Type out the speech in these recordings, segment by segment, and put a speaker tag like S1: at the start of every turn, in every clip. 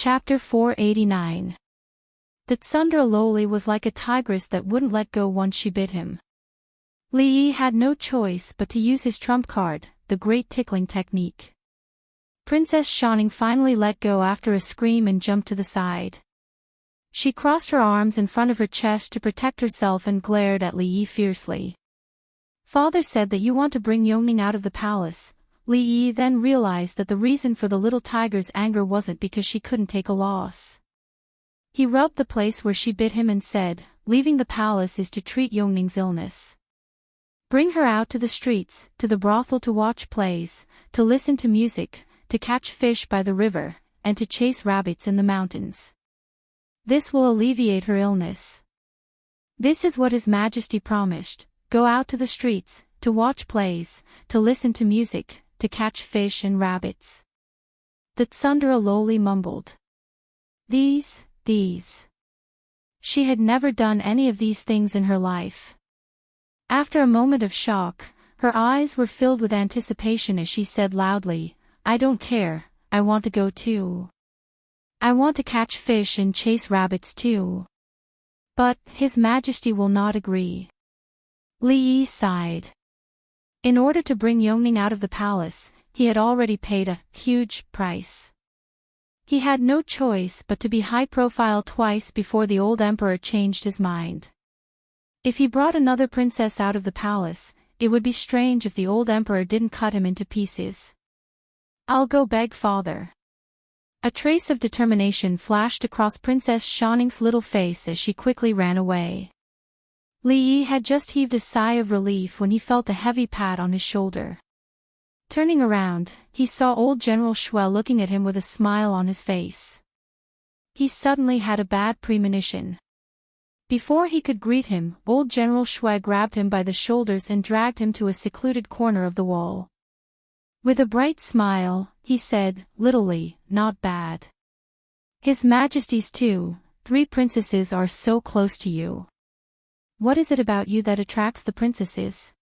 S1: Chapter 489. The Tsundere Loli was like a tigress that wouldn't let go once she bit him. Li Yi had no choice but to use his trump card, the great tickling technique. Princess Shining finally let go after a scream and jumped to the side. She crossed her arms in front of her chest to protect herself and glared at Li Yi fiercely. Father said that you want to bring Yongning out of the palace. Li Yi then realized that the reason for the little tiger's anger wasn't because she couldn't take a loss. He rubbed the place where she bit him and said, leaving the palace is to treat Yongning's illness. Bring her out to the streets, to the brothel to watch plays, to listen to music, to catch fish by the river, and to chase rabbits in the mountains. This will alleviate her illness. This is what His Majesty promised: go out to the streets, to watch plays, to listen to music, to catch fish and rabbits. The Tsundere Loli mumbled. These. She had never done any of these things in her life. After a moment of shock, her eyes were filled with anticipation as she said loudly, I don't care, I want to go too. I want to catch fish and chase rabbits too. But His Majesty will not agree. Li Yi sighed. In order to bring Yongning out of the palace, he had already paid a huge price. He had no choice but to be high-profile twice before the old emperor changed his mind. If he brought another princess out of the palace, it would be strange if the old emperor didn't cut him into pieces. I'll go beg father. A trace of determination flashed across Princess Shining's little face as she quickly ran away. Li Yi had just heaved a sigh of relief when he felt a heavy pat on his shoulder. Turning around, he saw old General Shui looking at him with a smile on his face. He suddenly had a bad premonition. Before he could greet him, old General Shui grabbed him by the shoulders and dragged him to a secluded corner of the wall. With a bright smile, he said, Little Li, not bad. His Majesty's 3 princesses are so close to you. What is it about you that attracts the princesses?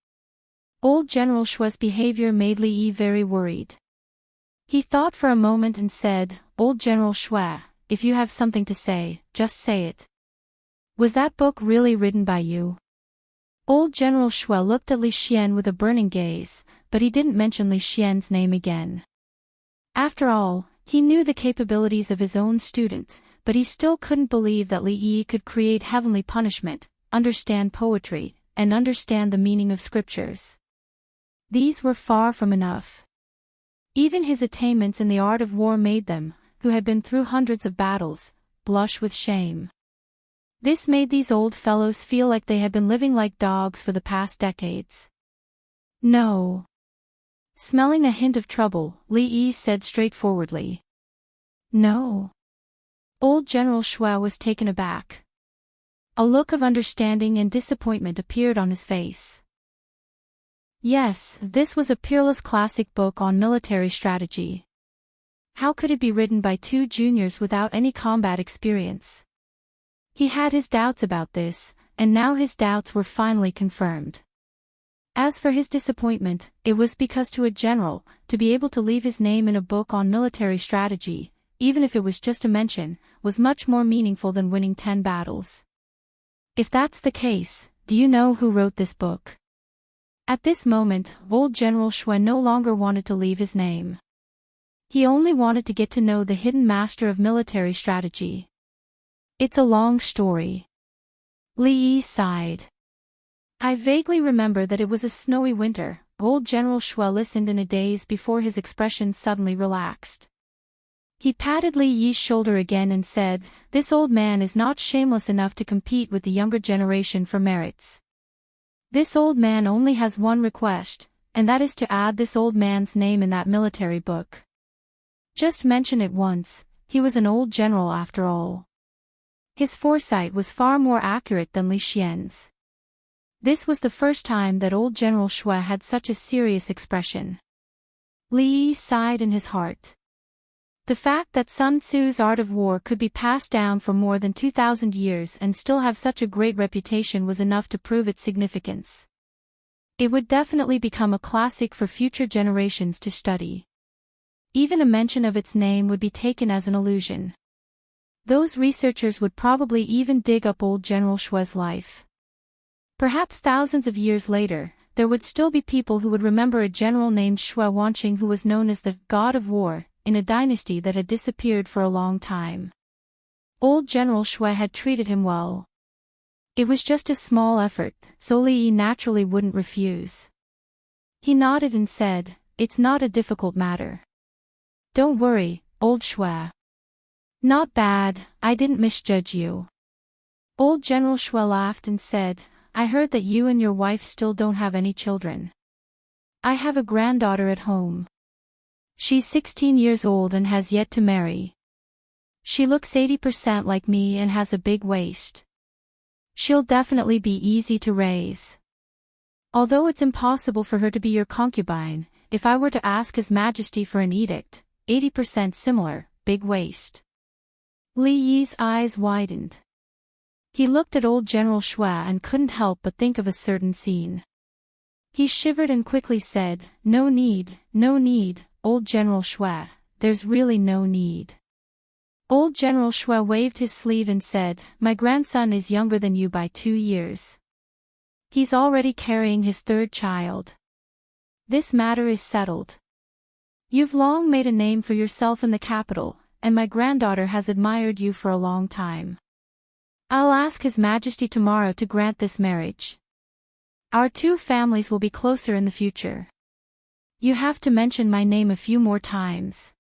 S1: Old General Shui's behavior made Li Yi very worried. He thought for a moment and said, Old General Shui, if you have something to say, just say it. Was that book really written by you? Old General Shui looked at Li Xian with a burning gaze, but he didn't mention Li Xian's name again. After all, he knew the capabilities of his own student, but he still couldn't believe that Li Yi could create heavenly punishment, understand poetry, and understand the meaning of scriptures. These were far from enough. Even his attainments in the art of war made them, who had been through hundreds of battles, blush with shame. This made these old fellows feel like they had been living like dogs for the past decades. No. Smelling a hint of trouble, Li Yi said straightforwardly. No. Old General Shui was taken aback. A look of understanding and disappointment appeared on his face. Yes, this was a peerless classic book on military strategy. How could it be written by 2 juniors without any combat experience? He had his doubts about this, and now his doubts were finally confirmed. As for his disappointment, it was because to a general, to be able to leave his name in a book on military strategy, even if it was just a mention, was much more meaningful than winning 10 battles. If that's the case, do you know who wrote this book? At this moment, old General Shui no longer wanted to leave his name. He only wanted to get to know the hidden master of military strategy. It's a long story. Li Yi sighed. I vaguely remember that it was a snowy winter. Old General Shui listened in a daze before his expression suddenly relaxed. He patted Li Yi's shoulder again and said, This old man is not shameless enough to compete with the younger generation for merits. This old man only has one request, and that is to add this old man's name in that military book. Just mention it once, he was an old general after all. His foresight was far more accurate than Li Xian's. This was the first time that old General Shui had such a serious expression. Li Yi sighed in his heart. The fact that Sun Tzu's art of war could be passed down for more than 2,000 years and still have such a great reputation was enough to prove its significance. It would definitely become a classic for future generations to study. Even a mention of its name would be taken as an illusion. Those researchers would probably even dig up old General Shue's life. Perhaps thousands of years later, there would still be people who would remember a general named Shui Wanqing who was known as the God of War, in a dynasty that had disappeared for a long time. Old General Shui had treated him well. It was just a small effort, so Li Yi naturally wouldn't refuse. He nodded and said, "It's not a difficult matter. Don't worry, old Shui. Not bad, I didn't misjudge you." Old General Shui laughed and said, "I heard that you and your wife still don't have any children. I have a granddaughter at home. She's 16 years old and has yet to marry. She looks 80% like me and has a big waist. She'll definitely be easy to raise. Although it's impossible for her to be your concubine, if I were to ask His Majesty for an edict, 80% similar, big waist." Li Yi's eyes widened. He looked at old General Shui and couldn't help but think of a certain scene. He shivered and quickly said, no need, old General Shui, there's really no need." Old General Shui waved his sleeve and said, "My grandson is younger than you by 2 years. He's already carrying his 3rd child. This matter is settled. You've long made a name for yourself in the capital, and my granddaughter has admired you for a long time. I'll ask His Majesty tomorrow to grant this marriage. Our 2 families will be closer in the future. You have to mention my name a few more times."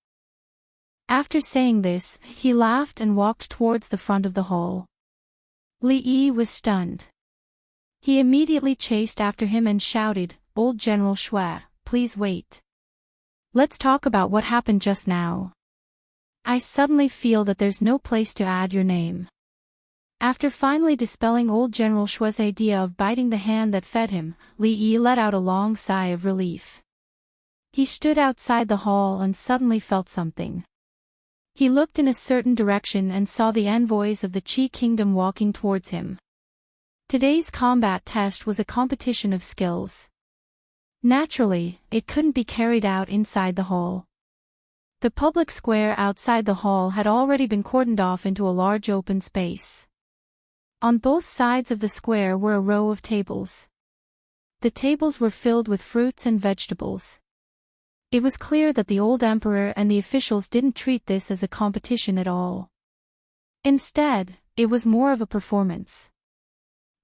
S1: After saying this, he laughed and walked towards the front of the hall. Li Yi was stunned. He immediately chased after him and shouted, "Old General Shui, please wait. Let's talk about what happened just now. I suddenly feel that there's no place to add your name." After finally dispelling old General Shui's idea of biting the hand that fed him, Li Yi let out a long sigh of relief. He stood outside the hall and suddenly felt something. He looked in a certain direction and saw the envoys of the Qi Kingdom walking towards him. Today's combat test was a competition of skills. Naturally, it couldn't be carried out inside the hall. The public square outside the hall had already been cordoned off into a large open space. On both sides of the square were a row of tables. The tables were filled with fruits and vegetables. It was clear that the old emperor and the officials didn't treat this as a competition at all. Instead, it was more of a performance.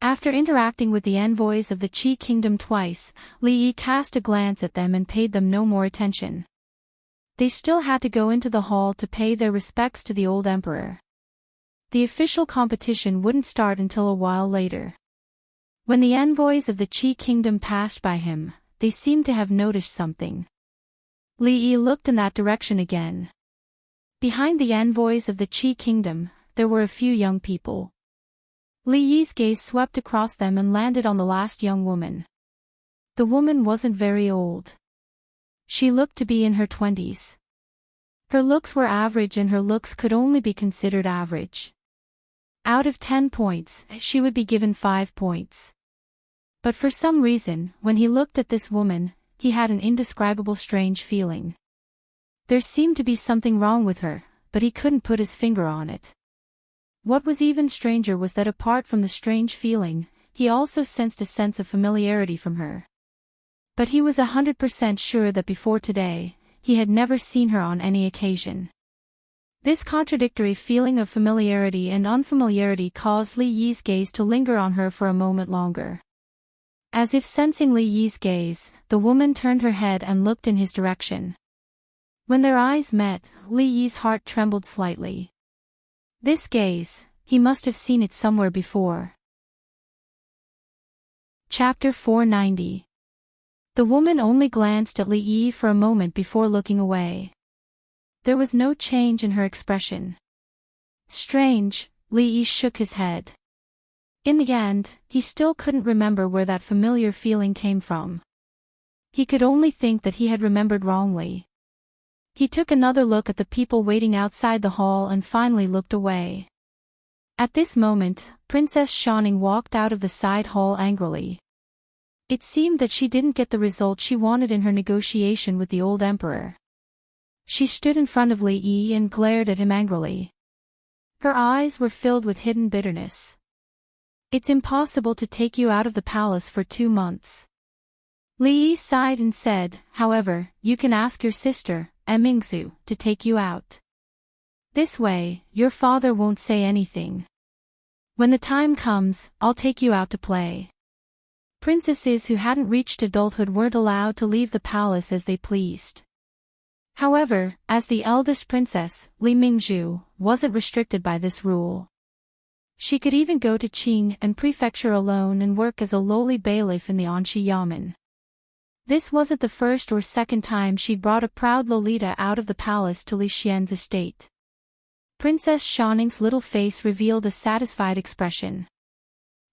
S1: After interacting with the envoys of the Qi Kingdom twice, Li Yi cast a glance at them and paid them no more attention. They still had to go into the hall to pay their respects to the old emperor. The official competition wouldn't start until a while later. When the envoys of the Qi Kingdom passed by him, they seemed to have noticed something. Li Yi looked in that direction again. Behind the envoys of the Qi Kingdom, there were a few young people. Li Yi's gaze swept across them and landed on the last young woman. The woman wasn't very old. She looked to be in her 20s. Her looks were average and her looks could only be considered average. Out of 10 points, she would be given 5 points. But for some reason, when he looked at this woman, he had an indescribable strange feeling. There seemed to be something wrong with her, but he couldn't put his finger on it. What was even stranger was that apart from the strange feeling, he also sensed a sense of familiarity from her. But he was 100% sure that before today, he had never seen her on any occasion. This contradictory feeling of familiarity and unfamiliarity caused Li Yi's gaze to linger on her for a moment longer. As if sensing Li Yi's gaze, the woman turned her head and looked in his direction. When their eyes met, Li Yi's heart trembled slightly. This gaze, he must have seen it somewhere before. Chapter 490. The woman only glanced at Li Yi for a moment before looking away. There was no change in her expression. Strange, Li Yi shook his head. In the end, he still couldn't remember where that familiar feeling came from. He could only think that he had remembered wrongly. He took another look at the people waiting outside the hall and finally looked away. At this moment, Princess Shining walked out of the side hall angrily. It seemed that she didn't get the result she wanted in her negotiation with the old emperor. She stood in front of Li Yi and glared at him angrily. Her eyes were filled with hidden bitterness. It's impossible to take you out of the palace for 2 months. Li Yi sighed and said, however, you can ask your sister, Mingzu, to take you out. This way, your father won't say anything. When the time comes, I'll take you out to play. Princesses who hadn't reached adulthood weren't allowed to leave the palace as they pleased. However, as the eldest princess, Li Mingzhu, wasn't restricted by this rule. She could even go to Qing and prefecture alone and work as a lowly bailiff in the Anshi Yamen. This wasn't the first or second time she'd brought a proud Lolita out of the palace to Li Xian's estate. Princess Shaning's little face revealed a satisfied expression.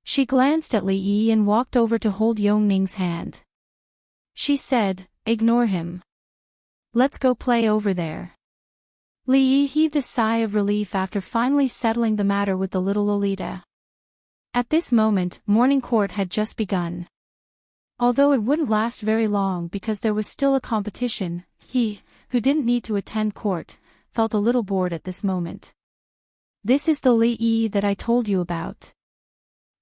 S1: She glanced at Li Yi and walked over to hold Yongning's hand. She said, ignore him. Let's go play over there. Li Yi heaved a sigh of relief after finally settling the matter with the little Lolita. At this moment, morning court had just begun. Although it wouldn't last very long because there was still a competition, he, who didn't need to attend court, felt a little bored at this moment. This is the Li Yi that I told you about.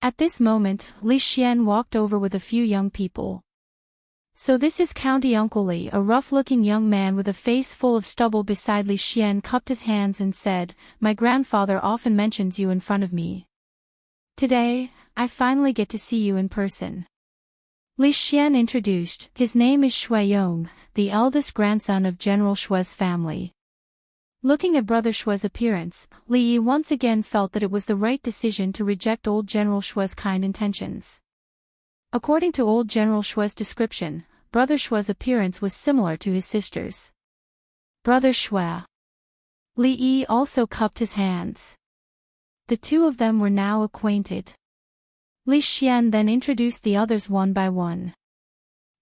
S1: At this moment, Li Xian walked over with a few young people. So this is County Uncle Li, a rough-looking young man with a face full of stubble beside Li Xian cupped his hands and said, my grandfather often mentions you in front of me. Today, I finally get to see you in person. Li Xian introduced, his name is Shui Yong, the eldest grandson of General Shui's family. Looking at Brother Shui's appearance, Li Yi once again felt that it was the right decision to reject old General Shui's kind intentions. According to old General Shui's description, Brother Shui's appearance was similar to his sister's. Brother Shui. Li Yi also cupped his hands. The two of them were now acquainted. Li Xian then introduced the others one by one.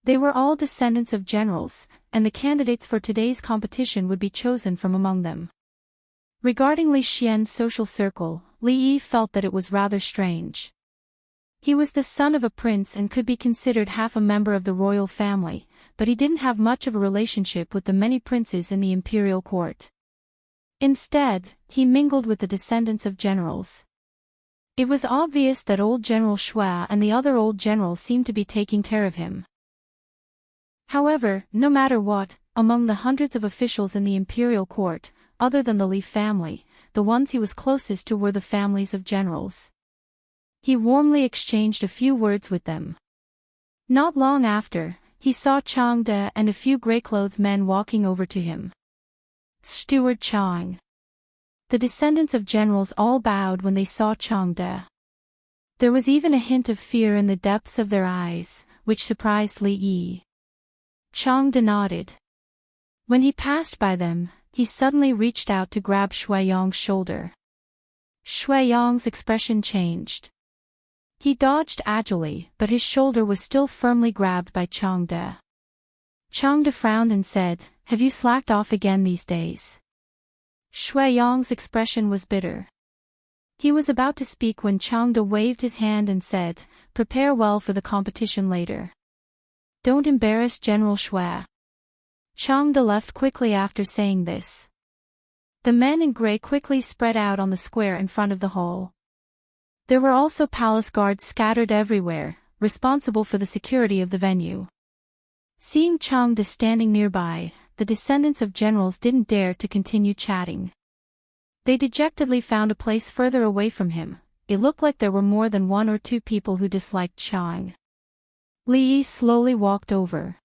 S1: They were all descendants of generals, and the candidates for today's competition would be chosen from among them. Regarding Li Xian's social circle, Li Yi felt that it was rather strange. He was the son of a prince and could be considered half a member of the royal family, but he didn't have much of a relationship with the many princes in the imperial court. Instead, he mingled with the descendants of generals. It was obvious that old General Shui and the other old generals seemed to be taking care of him. However, no matter what, among the hundreds of officials in the imperial court, other than the Li family, the ones he was closest to were the families of generals. He warmly exchanged a few words with them. Not long after, he saw Chang De and a few grey-clothed men walking over to him. Steward Chang. The descendants of generals all bowed when they saw Chang De. There was even a hint of fear in the depths of their eyes, which surprised Li Yi. Chang De nodded. When he passed by them, he suddenly reached out to grab Shui Yong's shoulder. Shui Yong's expression changed. He dodged agilely, but his shoulder was still firmly grabbed by Chang De. Chang De frowned and said, have you slacked off again these days? Shui Yong's expression was bitter. He was about to speak when Chang De waved his hand and said, prepare well for the competition later. Don't embarrass General Shui. Chang De left quickly after saying this. The men in grey quickly spread out on the square in front of the hall. There were also palace guards scattered everywhere, responsible for the security of the venue. Seeing Chang De standing nearby, the descendants of generals didn't dare to continue chatting. They dejectedly found a place further away from him. It looked like there were more than 1 or 2 people who disliked Chang. Li Yi slowly walked over.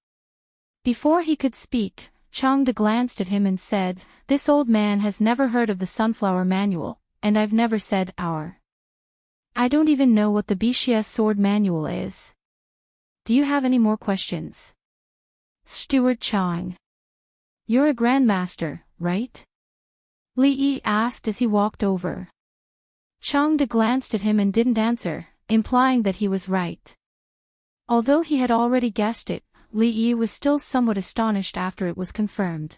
S1: Before he could speak, Chang De glanced at him and said, this old man has never heard of the Sunflower Manual, and I've never said our. I don't even know what the Bixia Sword Manual is. Do you have any more questions? Steward Chang. You're a grandmaster, right? Li Yi asked as he walked over. Chang De glanced at him and didn't answer, implying that he was right. Although he had already guessed it, Li Yi was still somewhat astonished after it was confirmed.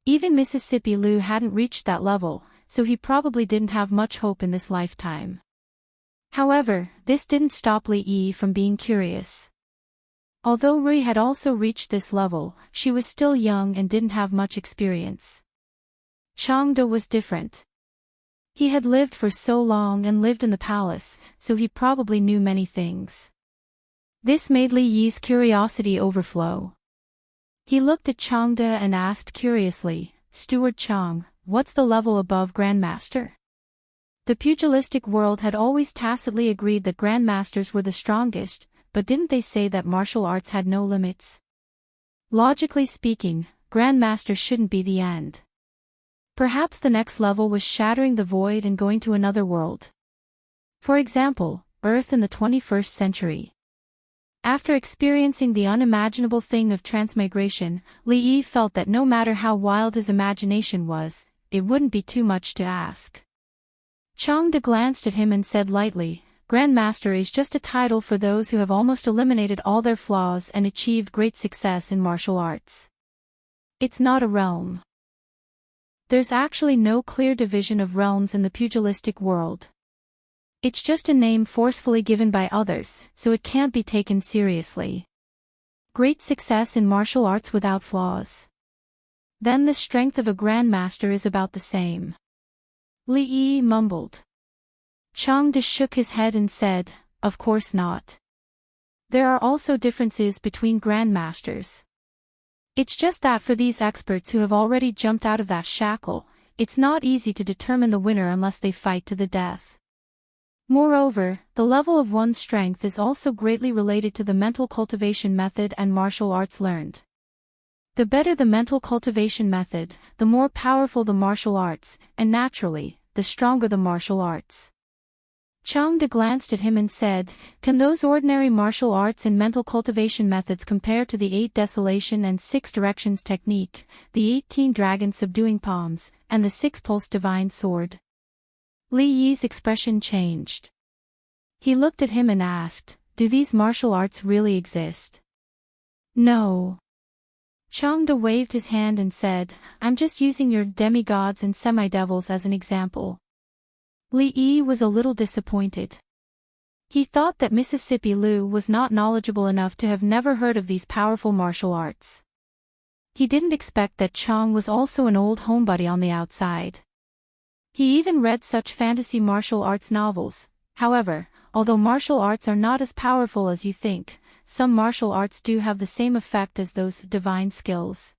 S1: Even Mississippi Liu hadn't reached that level, so he probably didn't have much hope in this lifetime. However, this didn't stop Li Yi from being curious. Although Rui had also reached this level, she was still young and didn't have much experience. Chang De was different. He had lived for so long and lived in the palace, so he probably knew many things. This made Li Yi's curiosity overflow. He looked at Changde and asked curiously, "Steward Chang, what's the level above Grandmaster?" The pugilistic world had always tacitly agreed that Grandmasters were the strongest, but didn't they say that martial arts had no limits? Logically speaking, Grandmaster shouldn't be the end. Perhaps the next level was shattering the void and going to another world. For example, Earth in the 21st century. After experiencing the unimaginable thing of transmigration, Li Yi felt that no matter how wild his imagination was, it wouldn't be too much to ask. Changde glanced at him and said lightly, "Grandmaster is just a title for those who have almost eliminated all their flaws and achieved great success in martial arts. It's not a realm. There's actually no clear division of realms in the pugilistic world. It's just a name forcefully given by others, so it can't be taken seriously. Great success in martial arts without flaws. Then the strength of a grandmaster is about the same." Li Yi mumbled. Changde shook his head and said, "Of course not. There are also differences between grandmasters. It's just that for these experts who have already jumped out of that shackle, it's not easy to determine the winner unless they fight to the death. Moreover, the level of one's strength is also greatly related to the mental cultivation method and martial arts learned. The better the mental cultivation method, the more powerful the martial arts, and naturally, the stronger the martial arts." Changde glanced at him and said, "Can those ordinary martial arts and mental cultivation methods compare to the 8 desolation and 6 directions technique, the 18 dragon subduing palms, and the 6-pulse divine sword?" Li Yi's expression changed. He looked at him and asked, "Do these martial arts really exist?" "No." Changde waved his hand and said, "I'm just using your demigods and semi-devils as an example." Li Yi was a little disappointed. He thought that Mississippi Liu was not knowledgeable enough to have never heard of these powerful martial arts. He didn't expect that Chang was also an old homebody on the outside. He even read such fantasy martial arts novels. However, although martial arts are not as powerful as you think, some martial arts do have the same effect as those divine skills.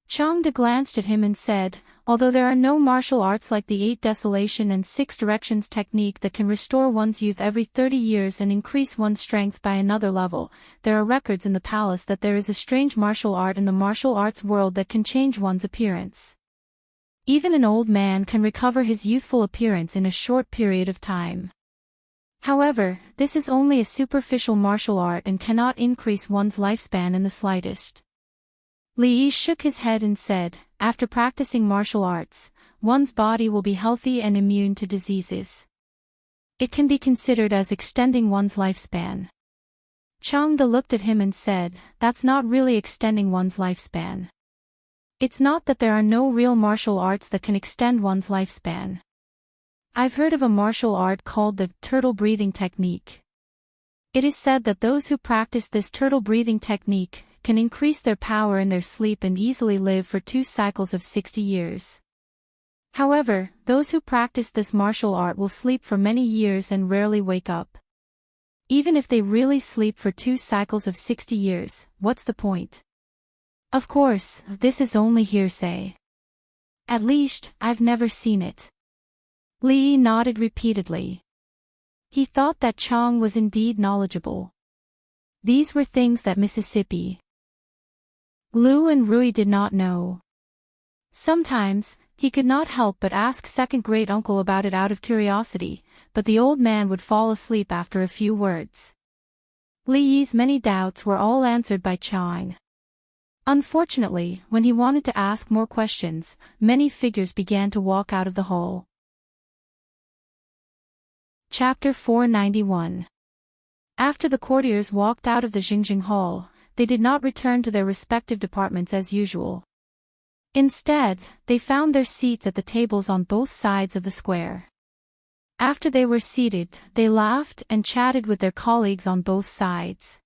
S1: Changde glanced at him and said, "Although there are no martial arts like the 8 desolation and 6 directions technique that can restore one's youth every 30 years and increase one's strength by another level, there are records in the palace that there is a strange martial art in the martial arts world that can change one's appearance. Even an old man can recover his youthful appearance in a short period of time. However, this is only a superficial martial art and cannot increase one's lifespan in the slightest." Li Yi shook his head and said, "After practicing martial arts, one's body will be healthy and immune to diseases. It can be considered as extending one's lifespan." Changde looked at him and said, "That's not really extending one's lifespan. It's not that there are no real martial arts that can extend one's lifespan. I've heard of a martial art called the turtle breathing technique. It is said that those who practice this turtle breathing technique can increase their power in their sleep and easily live for 2 cycles of 60 years. However, those who practice this martial art will sleep for many years and rarely wake up. Even if they really sleep for 2 cycles of 60 years, what's the point? Of course, this is only hearsay. At least, I've never seen it." Li Yi nodded repeatedly. He thought that Chang was indeed knowledgeable. These were things that Mississippi Liu and Rui did not know. Sometimes, he could not help but ask second great-uncle about it out of curiosity, but the old man would fall asleep after a few words. Li Yi's many doubts were all answered by Chang. Unfortunately, when he wanted to ask more questions, many figures began to walk out of the hall. Chapter 491. After the courtiers walked out of the Jingjing Hall, they did not return to their respective departments as usual. Instead, they found their seats at the tables on both sides of the square. After they were seated, they laughed and chatted with their colleagues on both sides.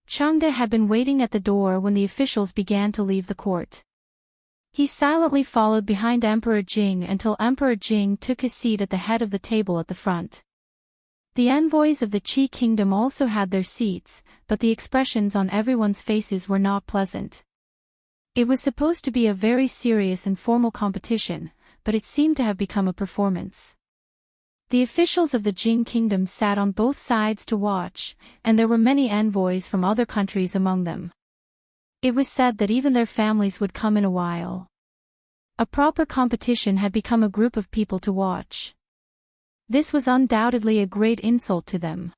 S1: Changde had been waiting at the door when the officials began to leave the court. He silently followed behind Emperor Jing until Emperor Jing took his seat at the head of the table at the front. The envoys of the Qi kingdom also had their seats, but the expressions on everyone's faces were not pleasant. It was supposed to be a very serious and formal competition, but it seemed to have become a performance. The officials of the Jing kingdom sat on both sides to watch, and there were many envoys from other countries among them. It was said that even their families would come in a while. A proper competition had become a group of people to watch. This was undoubtedly a great insult to them.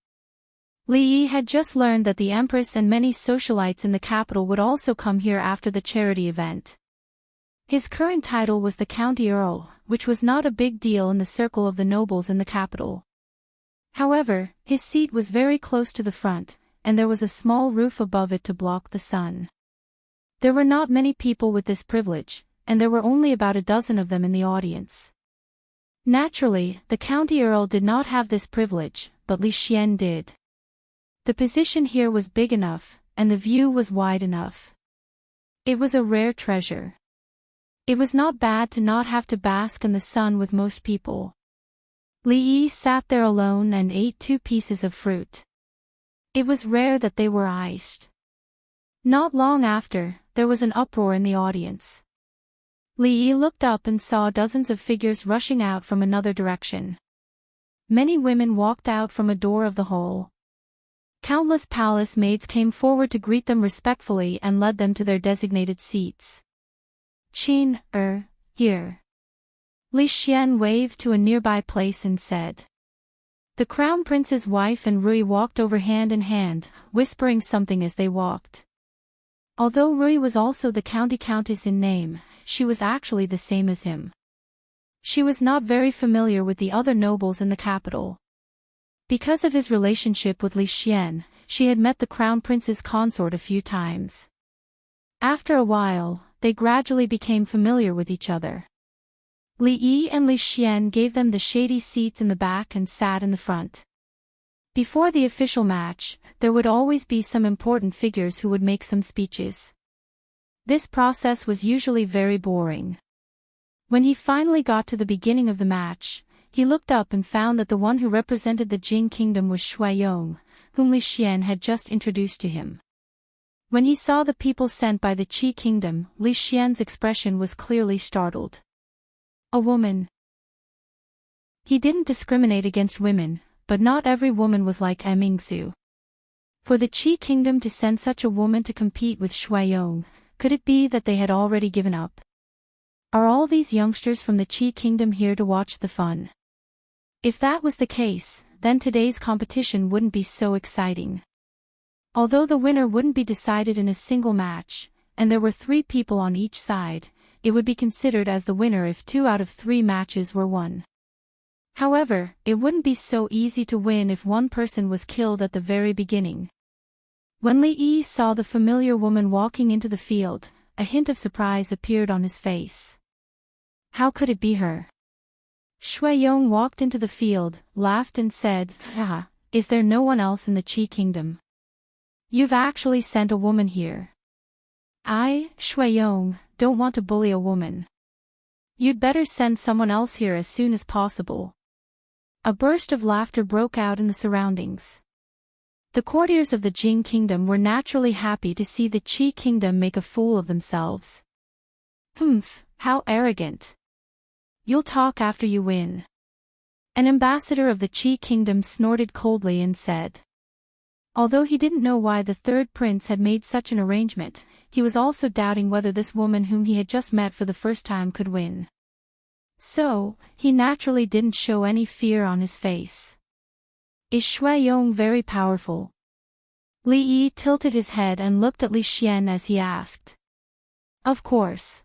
S1: Li Yi had just learned that the Empress and many socialites in the capital would also come here after the charity event. His current title was the County Earl, which was not a big deal in the circle of the nobles in the capital. However, his seat was very close to the front, and there was a small roof above it to block the sun. There were not many people with this privilege, and there were only about a dozen of them in the audience. Naturally, the county earl did not have this privilege, but Li Xian did. The position here was big enough, and the view was wide enough. It was a rare treasure. It was not bad to not have to bask in the sun with most people. Li Yi sat there alone and ate 2 pieces of fruit. It was rare that they were iced. Not long after, there was an uproar in the audience. Li Yi looked up and saw dozens of figures rushing out from another direction. Many women walked out from a door of the hall. Countless palace maids came forward to greet them respectfully and led them to their designated seats. Qin, here. Li Xian waved to a nearby place and said. The crown prince's wife and Rui walked over hand in hand, whispering something as they walked. Although Rui was also the county countess in name, she was actually the same as him. She was not very familiar with the other nobles in the capital. Because of his relationship with Li Xian, she had met the crown prince's consort a few times. After a while, they gradually became familiar with each other. Li Yi and Li Xian gave them the shady seats in the back and sat in the front. Before the official match, there would always be some important figures who would make some speeches. This process was usually very boring. When he finally got to the beginning of the match, he looked up and found that the one who represented the Jing kingdom was Shuiyong, whom Li Xian had just introduced to him. When he saw the people sent by the Qi kingdom, Li Xian's expression was clearly startled. A woman. He didn't discriminate against women, but not every woman was like Mingzu. For the Qi kingdom to send such a woman to compete with Shuiyong, could it be that they had already given up? Are all these youngsters from the Qi kingdom here to watch the fun? If that was the case, then today's competition wouldn't be so exciting. Although the winner wouldn't be decided in a single match, and there were 3 people on each side, it would be considered as the winner if 2 out of 3 matches were won. However, it wouldn't be so easy to win if one person was killed at the very beginning. When Li Yi saw the familiar woman walking into the field, a hint of surprise appeared on his face. How could it be her? Shuiyong walked into the field, laughed and said, is there no one else in the Qi kingdom? You've actually sent a woman here. I, Shuiyong, don't want to bully a woman. You'd better send someone else here as soon as possible. A burst of laughter broke out in the surroundings. The courtiers of the Jing kingdom were naturally happy to see the Qi kingdom make a fool of themselves. Humph, how arrogant. You'll talk after you win. An ambassador of the Qi kingdom snorted coldly and said. Although he didn't know why the 3rd prince had made such an arrangement, he was also doubting whether this woman whom he had just met for the first time could win. So, he naturally didn't show any fear on his face. Is Shuiyong very powerful? Li Yi tilted his head and looked at Li Xian as he asked. Of course.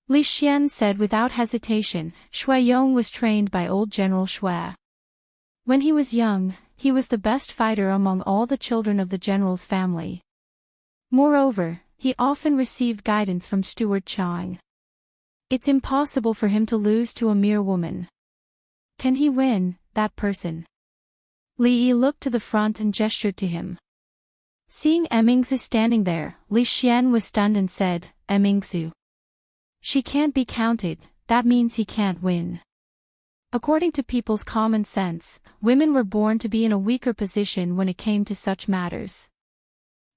S1: Li Xian said without hesitation. Shuiyong was trained by old General Shui. When he was young, he was the best fighter among all the children of the general's family. Moreover, he often received guidance from Steward Chang. It's impossible for him to lose to a mere woman. Can he win, that person? Li Yi looked to the front and gestured to him. Seeing Mingzu standing there, Li Xian was stunned and said, Mingzu. She can't be counted, that means he can't win. According to people's common sense, women were born to be in a weaker position when it came to such matters.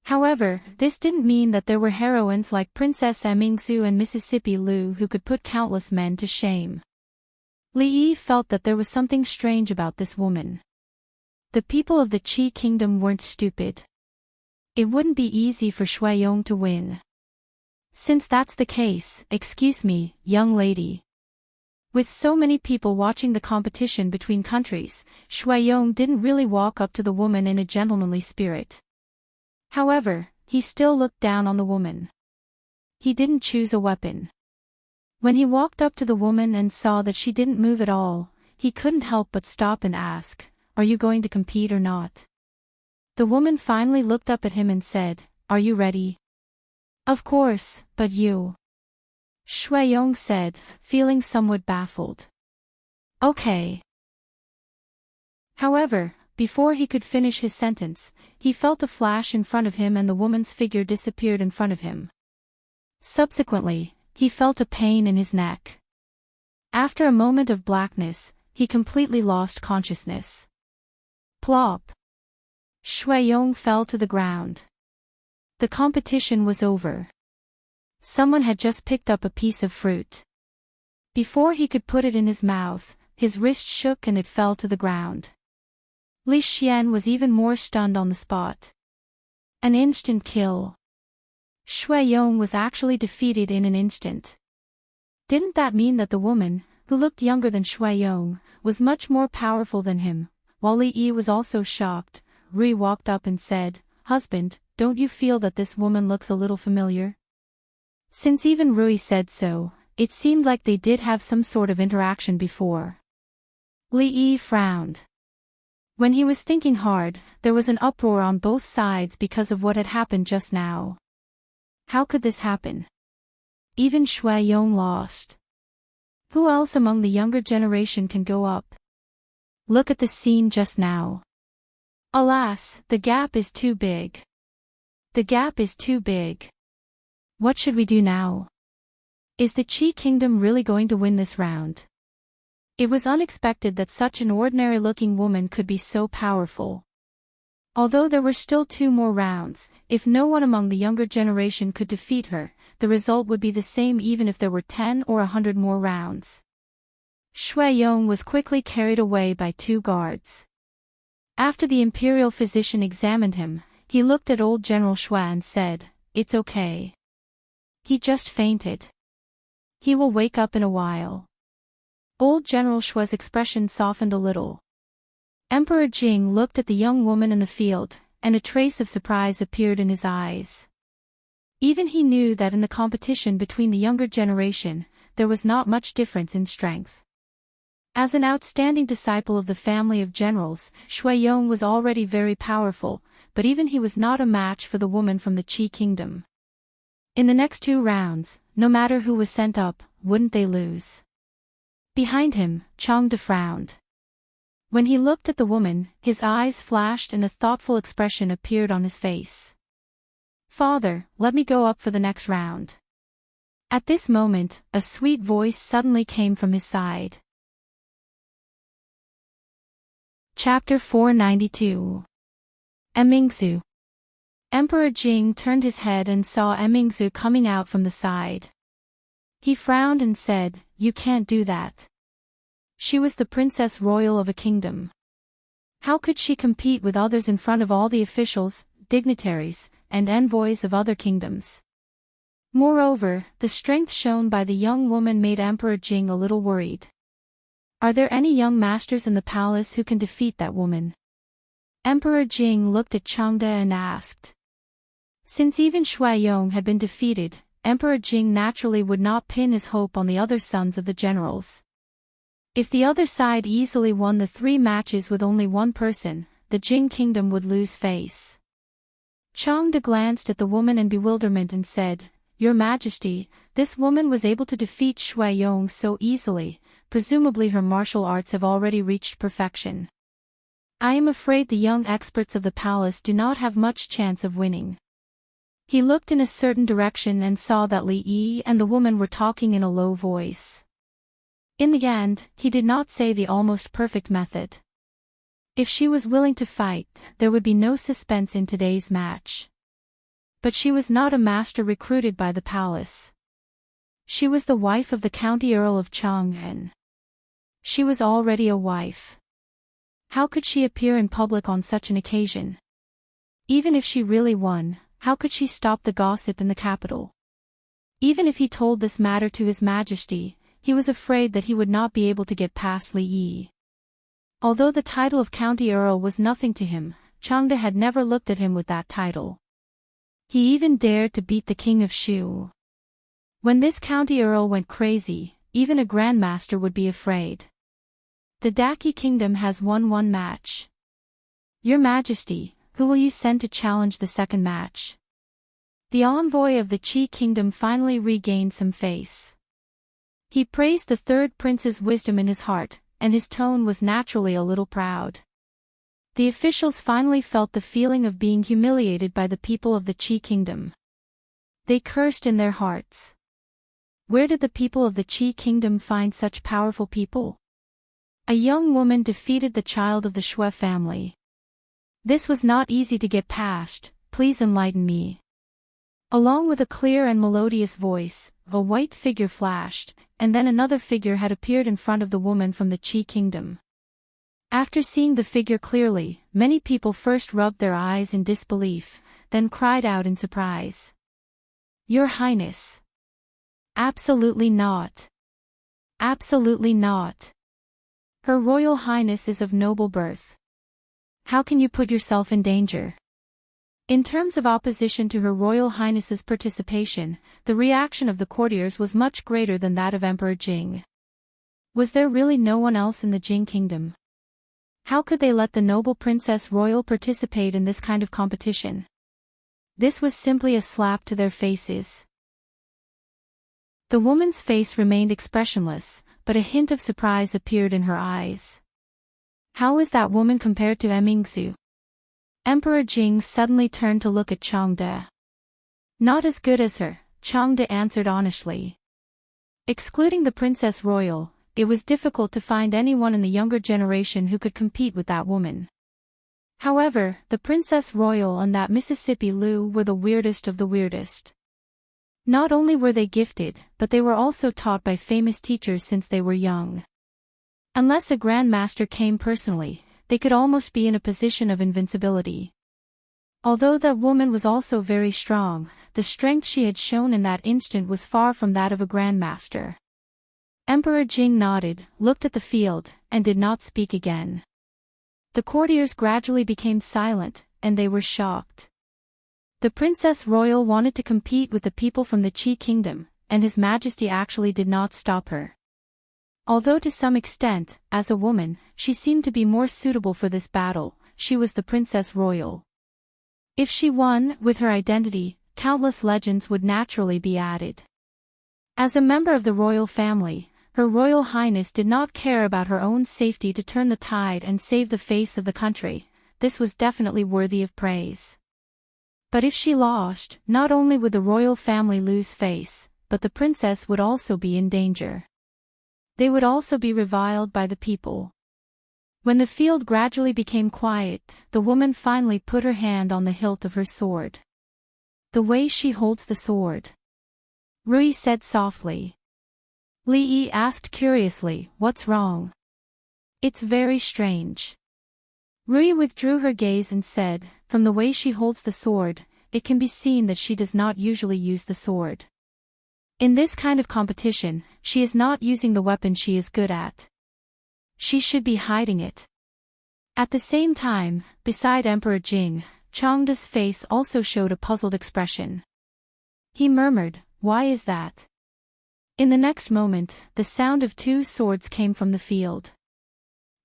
S1: However, this didn't mean that there were heroines like Princess Emingsu and Mississippi Lu who could put countless men to shame. Li Yi felt that there was something strange about this woman. The people of the Qi kingdom weren't stupid. It wouldn't be easy for Shuiyong to win. Since that's the case, excuse me, young lady. With so many people watching the competition between countries, Shuiyong didn't really walk up to the woman in a gentlemanly spirit. However, he still looked down on the woman. He didn't choose a weapon. When he walked up to the woman and saw that she didn't move at all, he couldn't help but stop and ask, "Are you going to compete or not?" The woman finally looked up at him and said, "Are you ready?" "Of course, but you?" Shuiyong said, feeling somewhat baffled. "Okay." However, before he could finish his sentence, he felt a flash in front of him and the woman's figure disappeared in front of him. Subsequently, he felt a pain in his neck. After a moment of blackness, he completely lost consciousness. Plop! Shuiyong fell to the ground. The competition was over. Someone had just picked up a piece of fruit. Before he could put it in his mouth, his wrist shook and it fell to the ground. Li Xian was even more stunned on the spot. An instant kill. Shuiyong was actually defeated in an instant. Didn't that mean that the woman, who looked younger than Shuiyong, was much more powerful than him? While Li Yi was also shocked, Rui walked up and said, "Husband, don't you feel that this woman looks a little familiar?" Since even Rui said so, it seemed like they did have some sort of interaction before. Li Yi frowned. When he was thinking hard, there was an uproar on both sides because of what had happened just now. How could this happen? Even Shuiyong lost. Who else among the younger generation can go up? Look at the scene just now. Alas, the gap is too big. The gap is too big. What should we do now? Is the Qi kingdom really going to win this round? It was unexpected that such an ordinary-looking woman could be so powerful. Although there were still 2 more rounds, if no one among the younger generation could defeat her, the result would be the same even if there were 10 or 100 more rounds. Shuiyong was quickly carried away by 2 guards. After the imperial physician examined him, he looked at old General Xue and said, "It's okay. He just fainted. He will wake up in a while." Old General Xue's expression softened a little. Emperor Jing looked at the young woman in the field, and a trace of surprise appeared in his eyes. Even he knew that in the competition between the younger generation, there was not much difference in strength. As an outstanding disciple of the family of generals, Shuiyong was already very powerful, but even he was not a match for the woman from the Qi kingdom. In the next 2 rounds, no matter who was sent up, wouldn't they lose? Behind him, Changde frowned. When he looked at the woman, his eyes flashed and a thoughtful expression appeared on his face. "Father, let me go up for the next round." At this moment, a sweet voice suddenly came from his side. Chapter 492. Emingsu. Emperor Jing turned his head and saw Emingsu coming out from the side. He frowned and said, "You can't do that. She was the princess royal of a kingdom. How could she compete with others in front of all the officials, dignitaries, and envoys of other kingdoms?" Moreover, the strength shown by the young woman made Emperor Jing a little worried. Are there any young masters in the palace who can defeat that woman? Emperor Jing looked at Changde and asked. Since even Shuiyong had been defeated, Emperor Jing naturally would not pin his hope on the other sons of the generals. If the other side easily won the 3 matches with only one person, the Jing kingdom would lose face. Changde glanced at the woman in bewilderment and said, "Your Majesty, this woman was able to defeat Shuiyong so easily, presumably her martial arts have already reached perfection. I am afraid the young experts of the palace do not have much chance of winning." He looked in a certain direction and saw that Li Yi and the woman were talking in a low voice. In the end, he did not say the almost perfect method. If she was willing to fight, there would be no suspense in today's match. But she was not a master recruited by the palace. She was the wife of the County Earl of Chang'an. She was already a wife. How could she appear in public on such an occasion? Even if she really won, how could she stop the gossip in the capital? Even if he told this matter to His Majesty, he was afraid that he would not be able to get past Li Yi. Although the title of County Earl was nothing to him, Changde had never looked at him with that title. He even dared to beat the king of Shu. When this County Earl went crazy, even a grandmaster would be afraid. The Daki kingdom has won one match. Your Majesty, who will you send to challenge the second match? The envoy of the Qi kingdom finally regained some face. He praised the third prince's wisdom in his heart, and his tone was naturally a little proud. The officials finally felt the feeling of being humiliated by the people of the Qi kingdom. They cursed in their hearts. Where did the people of the Qi kingdom find such powerful people? A young woman defeated the child of the Shui family. This was not easy to get past, please enlighten me. Along with a clear and melodious voice, a white figure flashed, and then another figure had appeared in front of the woman from the Qi kingdom. After seeing the figure clearly, many people first rubbed their eyes in disbelief, then cried out in surprise. Your Highness! Absolutely not! Absolutely not! Her Royal Highness is of noble birth. How can you put yourself in danger? In terms of opposition to Her Royal Highness's participation, the reaction of the courtiers was much greater than that of Emperor Jing. Was there really no one else in the Jing kingdom? How could they let the noble Princess Royal participate in this kind of competition? This was simply a slap to their faces. The woman's face remained expressionless, but a hint of surprise appeared in her eyes. How is that woman compared to Emingzu? Emperor Jing suddenly turned to look at Changde. Not as good as her, Changde answered honestly. Excluding the Princess Royal, it was difficult to find anyone in the younger generation who could compete with that woman. However, the Princess Royal and that Mississippi Lu were the weirdest of the weirdest. Not only were they gifted, but they were also taught by famous teachers since they were young. Unless a grandmaster came personally, they could almost be in a position of invincibility. Although that woman was also very strong, the strength she had shown in that instant was far from that of a grandmaster. Emperor Jing nodded, looked at the field, and did not speak again. The courtiers gradually became silent, and they were shocked. The Princess Royal wanted to compete with the people from the Qi kingdom, and His Majesty actually did not stop her. Although to some extent, as a woman, she seemed to be more suitable for this battle, she was the Princess Royal. If she won, with her identity, countless legends would naturally be added. As a member of the royal family, Her Royal Highness did not care about her own safety to turn the tide and save the face of the country. This was definitely worthy of praise. But if she lost, not only would the royal family lose face, but the princess would also be in danger. They would also be reviled by the people. When the field gradually became quiet, the woman finally put her hand on the hilt of her sword. The way she holds the sword. Rui said softly. Li Yi asked curiously, what's wrong? It's very strange. Rui withdrew her gaze and said, from the way she holds the sword, it can be seen that she does not usually use the sword. In this kind of competition, she is not using the weapon she is good at. She should be hiding it. At the same time, beside Emperor Jing, Changde's face also showed a puzzled expression. He murmured, why is that? In the next moment, the sound of two swords came from the field.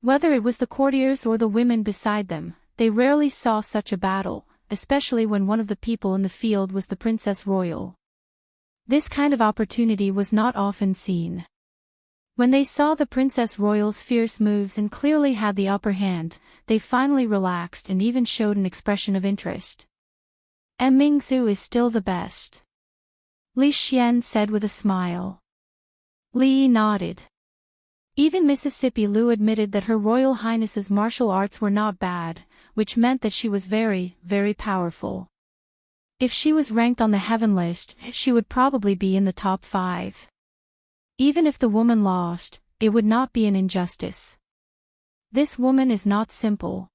S1: Whether it was the courtiers or the women beside them, they rarely saw such a battle, especially when one of the people in the field was the Princess Royal. This kind of opportunity was not often seen. When they saw the Princess Royal's fierce moves and clearly had the upper hand, they finally relaxed and even showed an expression of interest. Mingzu is still the best, Li Xian said with a smile. Li Yi nodded. Even Mississippi Lu admitted that Her Royal Highness's martial arts were not bad, which meant that she was very, very powerful. If she was ranked on the heaven list, she would probably be in the top 5. Even if the woman lost, it would not be an injustice. This woman is not simple.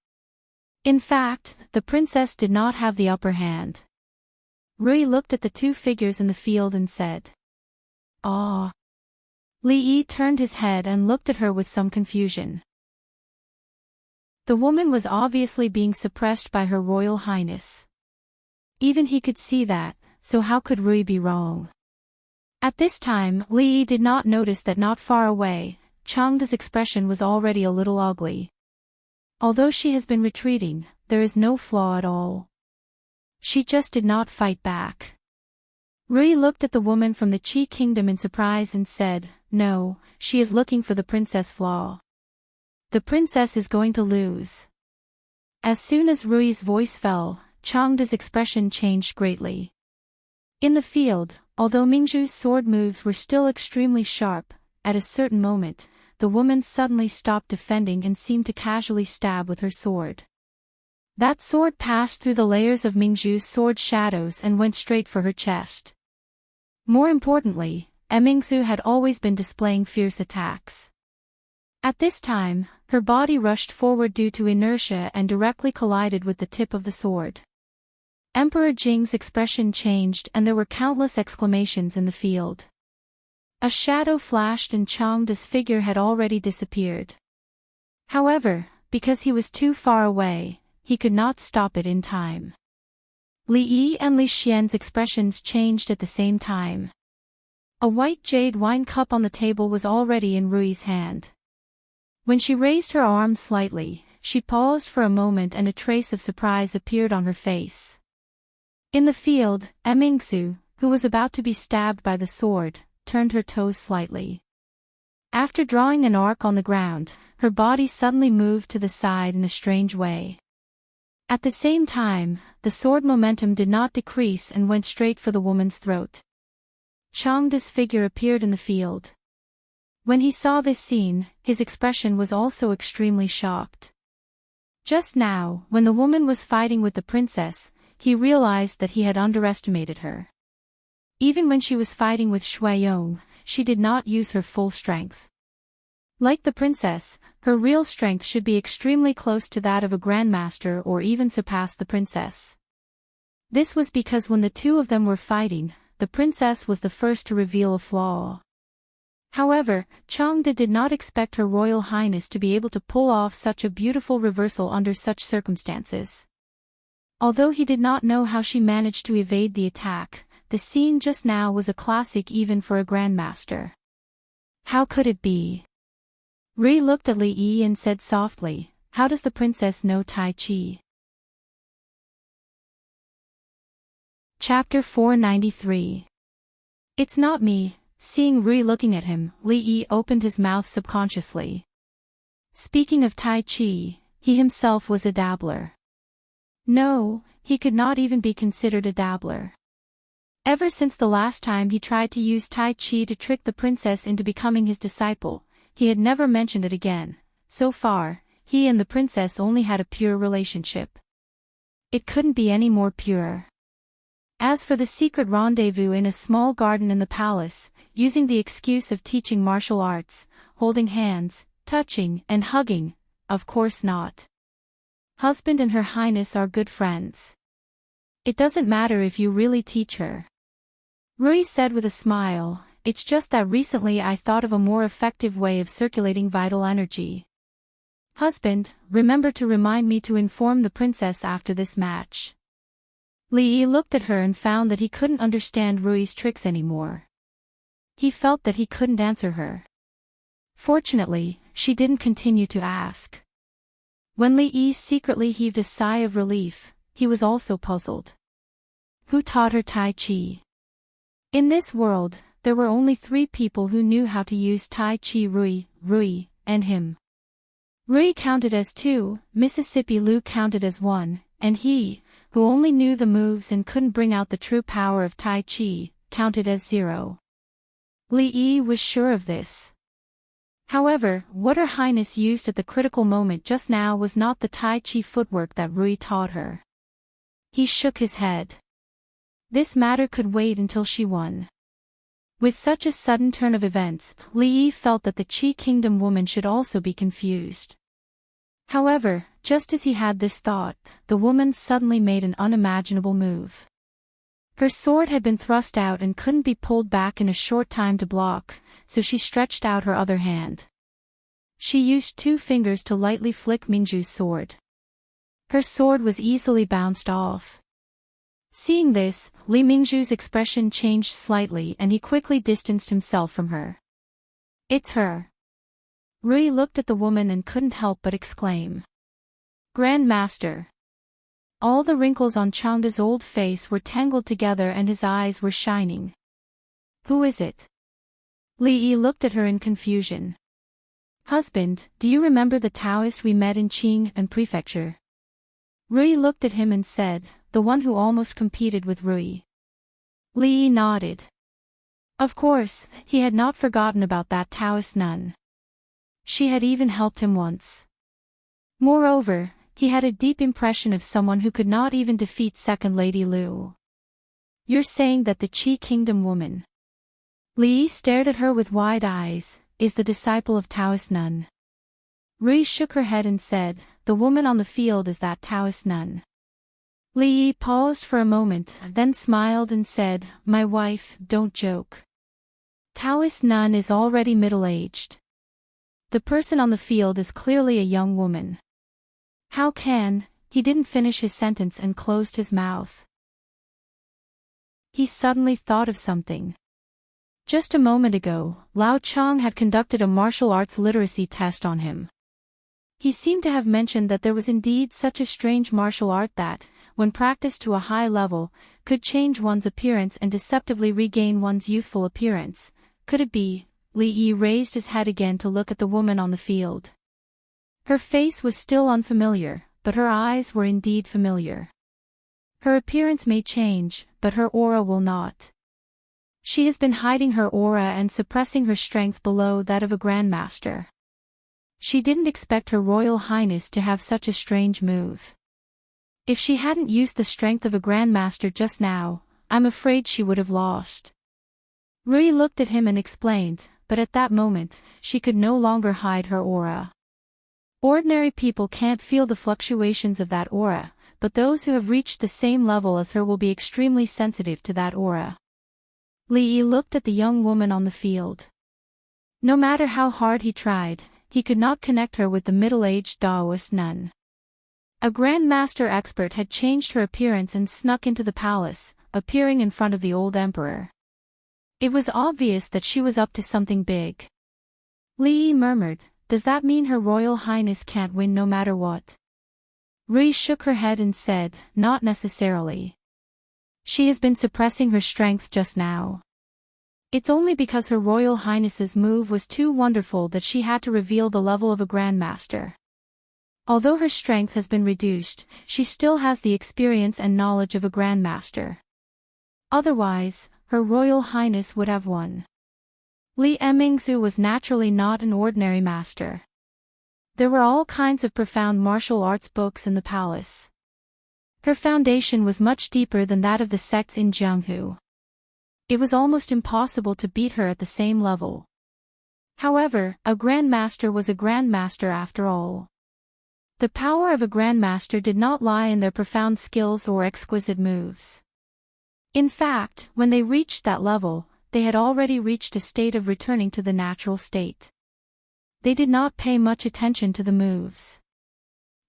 S1: In fact, the princess did not have the upper hand. Rui looked at the two figures in the field and said, "Ah." Li Yi turned his head and looked at her with some confusion. The woman was obviously being suppressed by Her Royal Highness. Even he could see that, so how could Rui be wrong? At this time, Li Yi did not notice that not far away, Changda's expression was already a little ugly. Although she has been retreating, there is no flaw at all. She just did not fight back. Rui looked at the woman from the Qi kingdom in surprise and said, "No, she is looking for the princess flaw. The princess is going to lose." As soon as Rui's voice fell, Changda's expression changed greatly. In the field, although Mingzhu's sword moves were still extremely sharp, at a certain moment, the woman suddenly stopped defending and seemed to casually stab with her sword. That sword passed through the layers of Mingzhu's sword shadows and went straight for her chest. More importantly, Mingzhu had always been displaying fierce attacks. At this time, her body rushed forward due to inertia and directly collided with the tip of the sword. Emperor Jing's expression changed and there were countless exclamations in the field. A shadow flashed and Changda's figure had already disappeared. However, because he was too far away, he could not stop it in time. Li Yi and Li Xian's expressions changed at the same time. A white jade wine cup on the table was already in Rui's hand. When she raised her arm slightly, she paused for a moment and a trace of surprise appeared on her face. In the field, Mingzhu, who was about to be stabbed by the sword, turned her toes slightly. After drawing an arc on the ground, her body suddenly moved to the side in a strange way. At the same time, the sword momentum did not decrease and went straight for the woman's throat. Changda's figure appeared in the field. When he saw this scene, his expression was also extremely shocked. Just now, when the woman was fighting with the princess, he realized that he had underestimated her. Even when she was fighting with Shuiyong, she did not use her full strength. Like the princess, her real strength should be extremely close to that of a grandmaster or even surpass the princess. This was because when the two of them were fighting, the princess was the first to reveal a flaw. However, Changda did not expect Her Royal Highness to be able to pull off such a beautiful reversal under such circumstances. Although he did not know how she managed to evade the attack, the scene just now was a classic even for a grandmaster. How could it be? Rui looked at Li Yi and said softly, "How does the princess know Tai Chi?" Chapter 493. It's not me. Seeing Rui looking at him, Li Yi opened his mouth subconsciously. Speaking of Tai Chi, he himself was a dabbler. No, he could not even be considered a dabbler. Ever since the last time he tried to use Tai Chi to trick the princess into becoming his disciple, he had never mentioned it again. So far, he and the princess only had a pure relationship. It couldn't be any more pure. As for the secret rendezvous in a small garden in the palace, using the excuse of teaching martial arts, holding hands, touching, and hugging, of course not. Husband and Her Highness are good friends. It doesn't matter if you really teach her. Rui said with a smile, "It's just that recently I thought of a more effective way of circulating vital energy. Husband, remember to remind me to inform the princess after this match." Li Yi looked at her and found that he couldn't understand Rui's tricks anymore. He felt that he couldn't answer her. Fortunately, she didn't continue to ask. When Li Yi secretly heaved a sigh of relief, he was also puzzled. Who taught her Tai Chi? In this world, there were only 3 people who knew how to use Tai Chi: Rui, and him. Rui counted as 2, Mississippi Lu counted as 1, and he, who only knew the moves and couldn't bring out the true power of Tai Chi, counted as 0. Li Yi was sure of this. However, what Her Highness used at the critical moment just now was not the Tai Chi footwork that Rui taught her. He shook his head. This matter could wait until she won. With such a sudden turn of events, Li Yi felt that the Qi Kingdom woman should also be confused. However, just as he had this thought, the woman suddenly made an unimaginable move. Her sword had been thrust out and couldn't be pulled back in a short time to block, so she stretched out her other hand. She used 2 fingers to lightly flick Mingzhu's sword. Her sword was easily bounced off. Seeing this, Li Mingzhu's expression changed slightly and he quickly distanced himself from her. It's her. Rui looked at the woman and couldn't help but exclaim. Grand Master. All the wrinkles on Changda's old face were tangled together and his eyes were shining. Who is it? Li Yi looked at her in confusion. Husband, do you remember the Taoist we met in Qing and Prefecture? Rui looked at him and said, the one who almost competed with Rui. Li Yi nodded. Of course, he had not forgotten about that Taoist nun. She had even helped him once. Moreover, he had a deep impression of someone who could not even defeat Second Lady Lu. You're saying that the Qi Kingdom woman? Li Yi stared at her with wide eyes, is the disciple of Taoist nun. Rui shook her head and said, the woman on the field is that Taoist nun. Li Yi paused for a moment, then smiled and said, my wife, don't joke. Taoist nun is already middle-aged. The person on the field is clearly a young woman. How can, he didn't finish his sentence and closed his mouth. He suddenly thought of something. Just a moment ago, Lao Chang had conducted a martial arts literacy test on him. He seemed to have mentioned that there was indeed such a strange martial art that, when practiced to a high level, could change one's appearance and deceptively regain one's youthful appearance. Could it be? Li Yi raised his head again to look at the woman on the field. Her face was still unfamiliar, but her eyes were indeed familiar. Her appearance may change, but her aura will not. She has been hiding her aura and suppressing her strength below that of a grandmaster. She didn't expect Her Royal Highness to have such a strange move. If she hadn't used the strength of a grandmaster just now, I'm afraid she would have lost. Rui looked at him and explained, but at that moment, she could no longer hide her aura. Ordinary people can't feel the fluctuations of that aura, but those who have reached the same level as her will be extremely sensitive to that aura. Li Yi looked at the young woman on the field. No matter how hard he tried, he could not connect her with the middle-aged Taoist nun. A grandmaster expert had changed her appearance and snuck into the palace, appearing in front of the old emperor. It was obvious that she was up to something big. Li Yi murmured, does that mean Her Royal Highness can't win no matter what? Rui shook her head and said, not necessarily. She has been suppressing her strength just now. It's only because Her Royal Highness's move was too wonderful that she had to reveal the level of a grandmaster. Although her strength has been reduced, she still has the experience and knowledge of a grandmaster. Otherwise, Her Royal Highness would have won. Li Mingzhu was naturally not an ordinary master. There were all kinds of profound martial arts books in the palace. Her foundation was much deeper than that of the sects in Jianghu. It was almost impossible to beat her at the same level. However, a grandmaster was a grandmaster after all. The power of a grandmaster did not lie in their profound skills or exquisite moves. In fact, when they reached that level, they had already reached a state of returning to the natural state. They did not pay much attention to the moves.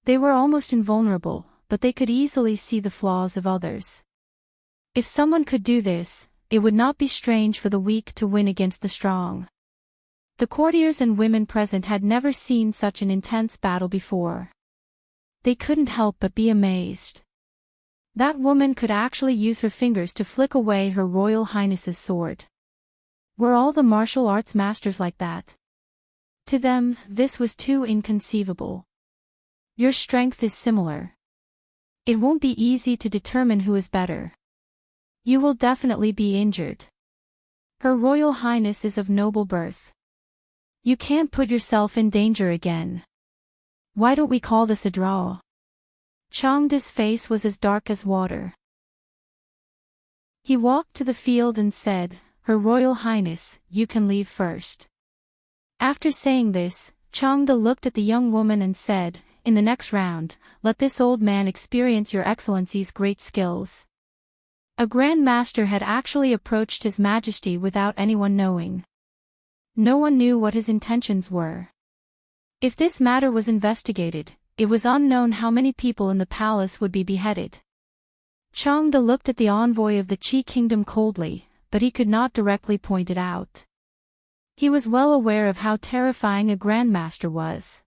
S1: They were almost invulnerable, but they could easily see the flaws of others. If someone could do this, it would not be strange for the weak to win against the strong. The courtiers and women present had never seen such an intense battle before. They couldn't help but be amazed. That woman could actually use her fingers to flick away Her Royal Highness's sword. Were all the martial arts masters like that? To them, this was too inconceivable. Your strength is similar. It won't be easy to determine who is better. You will definitely be injured. Her Royal Highness is of noble birth. You can't put yourself in danger again. Why don't we call this a draw? Changda's face was as dark as water. He walked to the field and said, Her Royal Highness, you can leave first. After saying this, Changda looked at the young woman and said, In the next round, let this old man experience your Excellency's great skills. A Grand Master had actually approached His Majesty without anyone knowing. No one knew what his intentions were. If this matter was investigated, it was unknown how many people in the palace would be beheaded. Changda looked at the envoy of the Qi kingdom coldly, but he could not directly point it out. He was well aware of how terrifying a Grand Master was.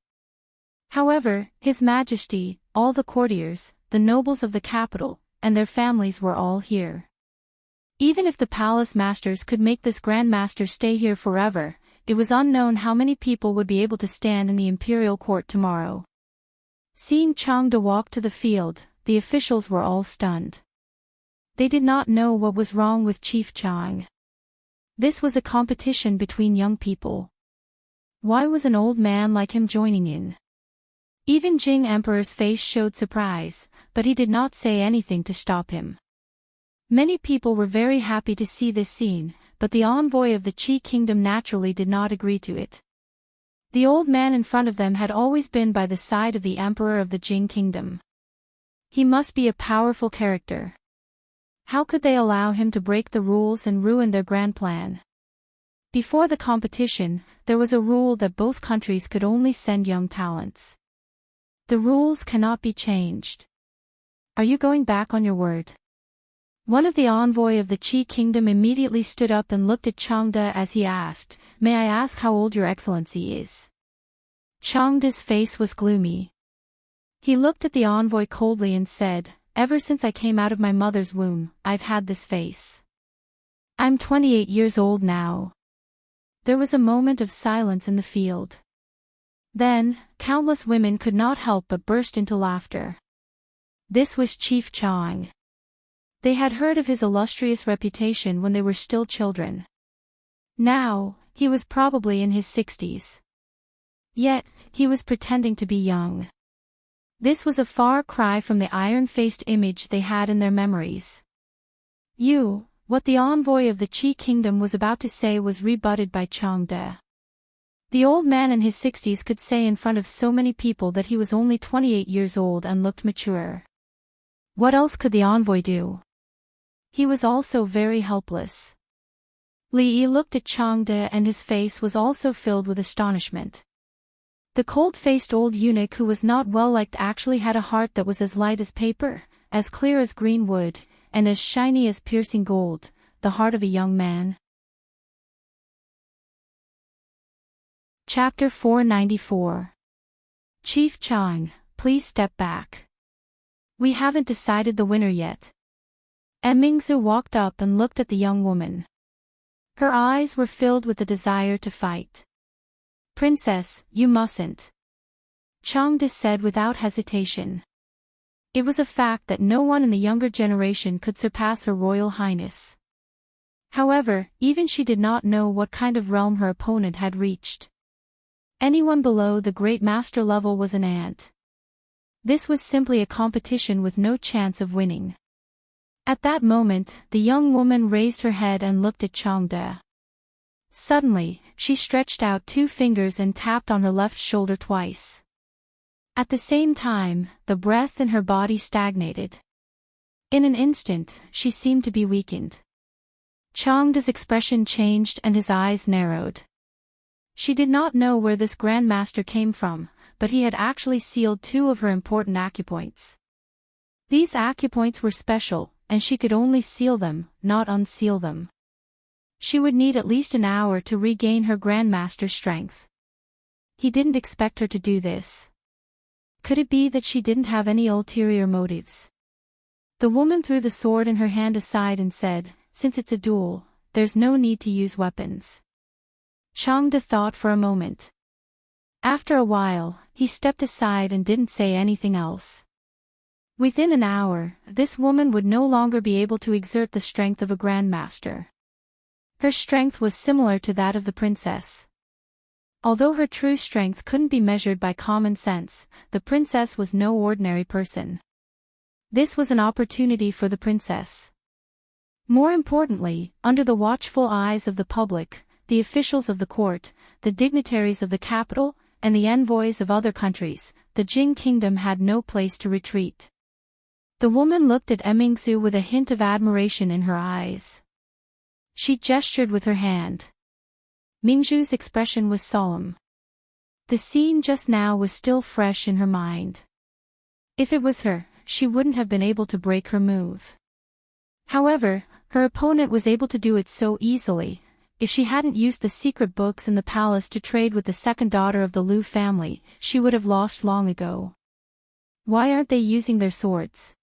S1: However, His Majesty, all the courtiers, the nobles of the capital, and their families were all here. Even if the palace masters could make this Grand Master stay here forever, it was unknown how many people would be able to stand in the imperial court tomorrow. Seeing Changda walk to the field, the officials were all stunned. They did not know what was wrong with Chief Chang. This was a competition between young people. Why was an old man like him joining in? Even Jing Emperor's face showed surprise, but he did not say anything to stop him. Many people were very happy to see this scene, but the envoy of the Qi kingdom naturally did not agree to it. The old man in front of them had always been by the side of the emperor of the Jing kingdom. He must be a powerful character. How could they allow him to break the rules and ruin their grand plan? Before the competition, there was a rule that both countries could only send young talents. The rules cannot be changed. Are you going back on your word? One of the envoy of the Qi kingdom immediately stood up and looked at Changda as he asked, May I ask how old your excellency is? Changda's face was gloomy. He looked at the envoy coldly and said, Ever since I came out of my mother's womb, I've had this face. I'm 28 years old now. There was a moment of silence in the field. Then, countless women could not help but burst into laughter. This was Chief Chang. They had heard of his illustrious reputation when they were still children. Now, he was probably in his 60s. Yet, he was pretending to be young. This was a far cry from the iron-faced image they had in their memories. What the envoy of the Qi kingdom was about to say was rebutted by Changda. The old man in his 60s could say in front of so many people that he was only 28 years old and looked mature. What else could the envoy do? He was also very helpless. Li Yi looked at Changda and his face was also filled with astonishment. The cold-faced old eunuch who was not well-liked actually had a heart that was as light as paper, as clear as green wood, and as shiny as piercing gold, the heart of a young man. Chapter 494. Chief Chang, please step back. We haven't decided the winner yet. Mingzu walked up and looked at the young woman. Her eyes were filled with the desire to fight. Princess, you mustn't. Changda said without hesitation. It was a fact that no one in the younger generation could surpass Her Royal Highness. However, even she did not know what kind of realm her opponent had reached. Anyone below the Great Master level was an ant. This was simply a competition with no chance of winning. At that moment, the young woman raised her head and looked at Changda. Suddenly, she stretched out 2 fingers and tapped on her left shoulder twice. At the same time, the breath in her body stagnated. In an instant, she seemed to be weakened. Changda's expression changed and his eyes narrowed. She did not know where this Grand Master came from, but he had actually sealed 2 of her important acupoints. These acupoints were special, and she could only seal them, not unseal them. She would need at least an hour to regain her Grand Master's strength. He didn't expect her to do this. Could it be that she didn't have any ulterior motives? The woman threw the sword in her hand aside and said, Since it's a duel, there's no need to use weapons. Changda thought for a moment. After a while, he stepped aside and didn't say anything else. Within an hour, this woman would no longer be able to exert the strength of a grandmaster. Her strength was similar to that of the princess. Although her true strength couldn't be measured by common sense, the princess was no ordinary person. This was an opportunity for the princess. More importantly, under the watchful eyes of the public, the officials of the court, the dignitaries of the capital, and the envoys of other countries, the Jin kingdom had no place to retreat. The woman looked at Emingsu with a hint of admiration in her eyes. She gestured with her hand. Mingzhu's expression was solemn. The scene just now was still fresh in her mind. If it was her, she wouldn't have been able to break her move. However, her opponent was able to do it so easily. If she hadn't used the secret books in the palace to trade with the second daughter of the Liu family, she would have lost long ago. Why aren't they using their swords?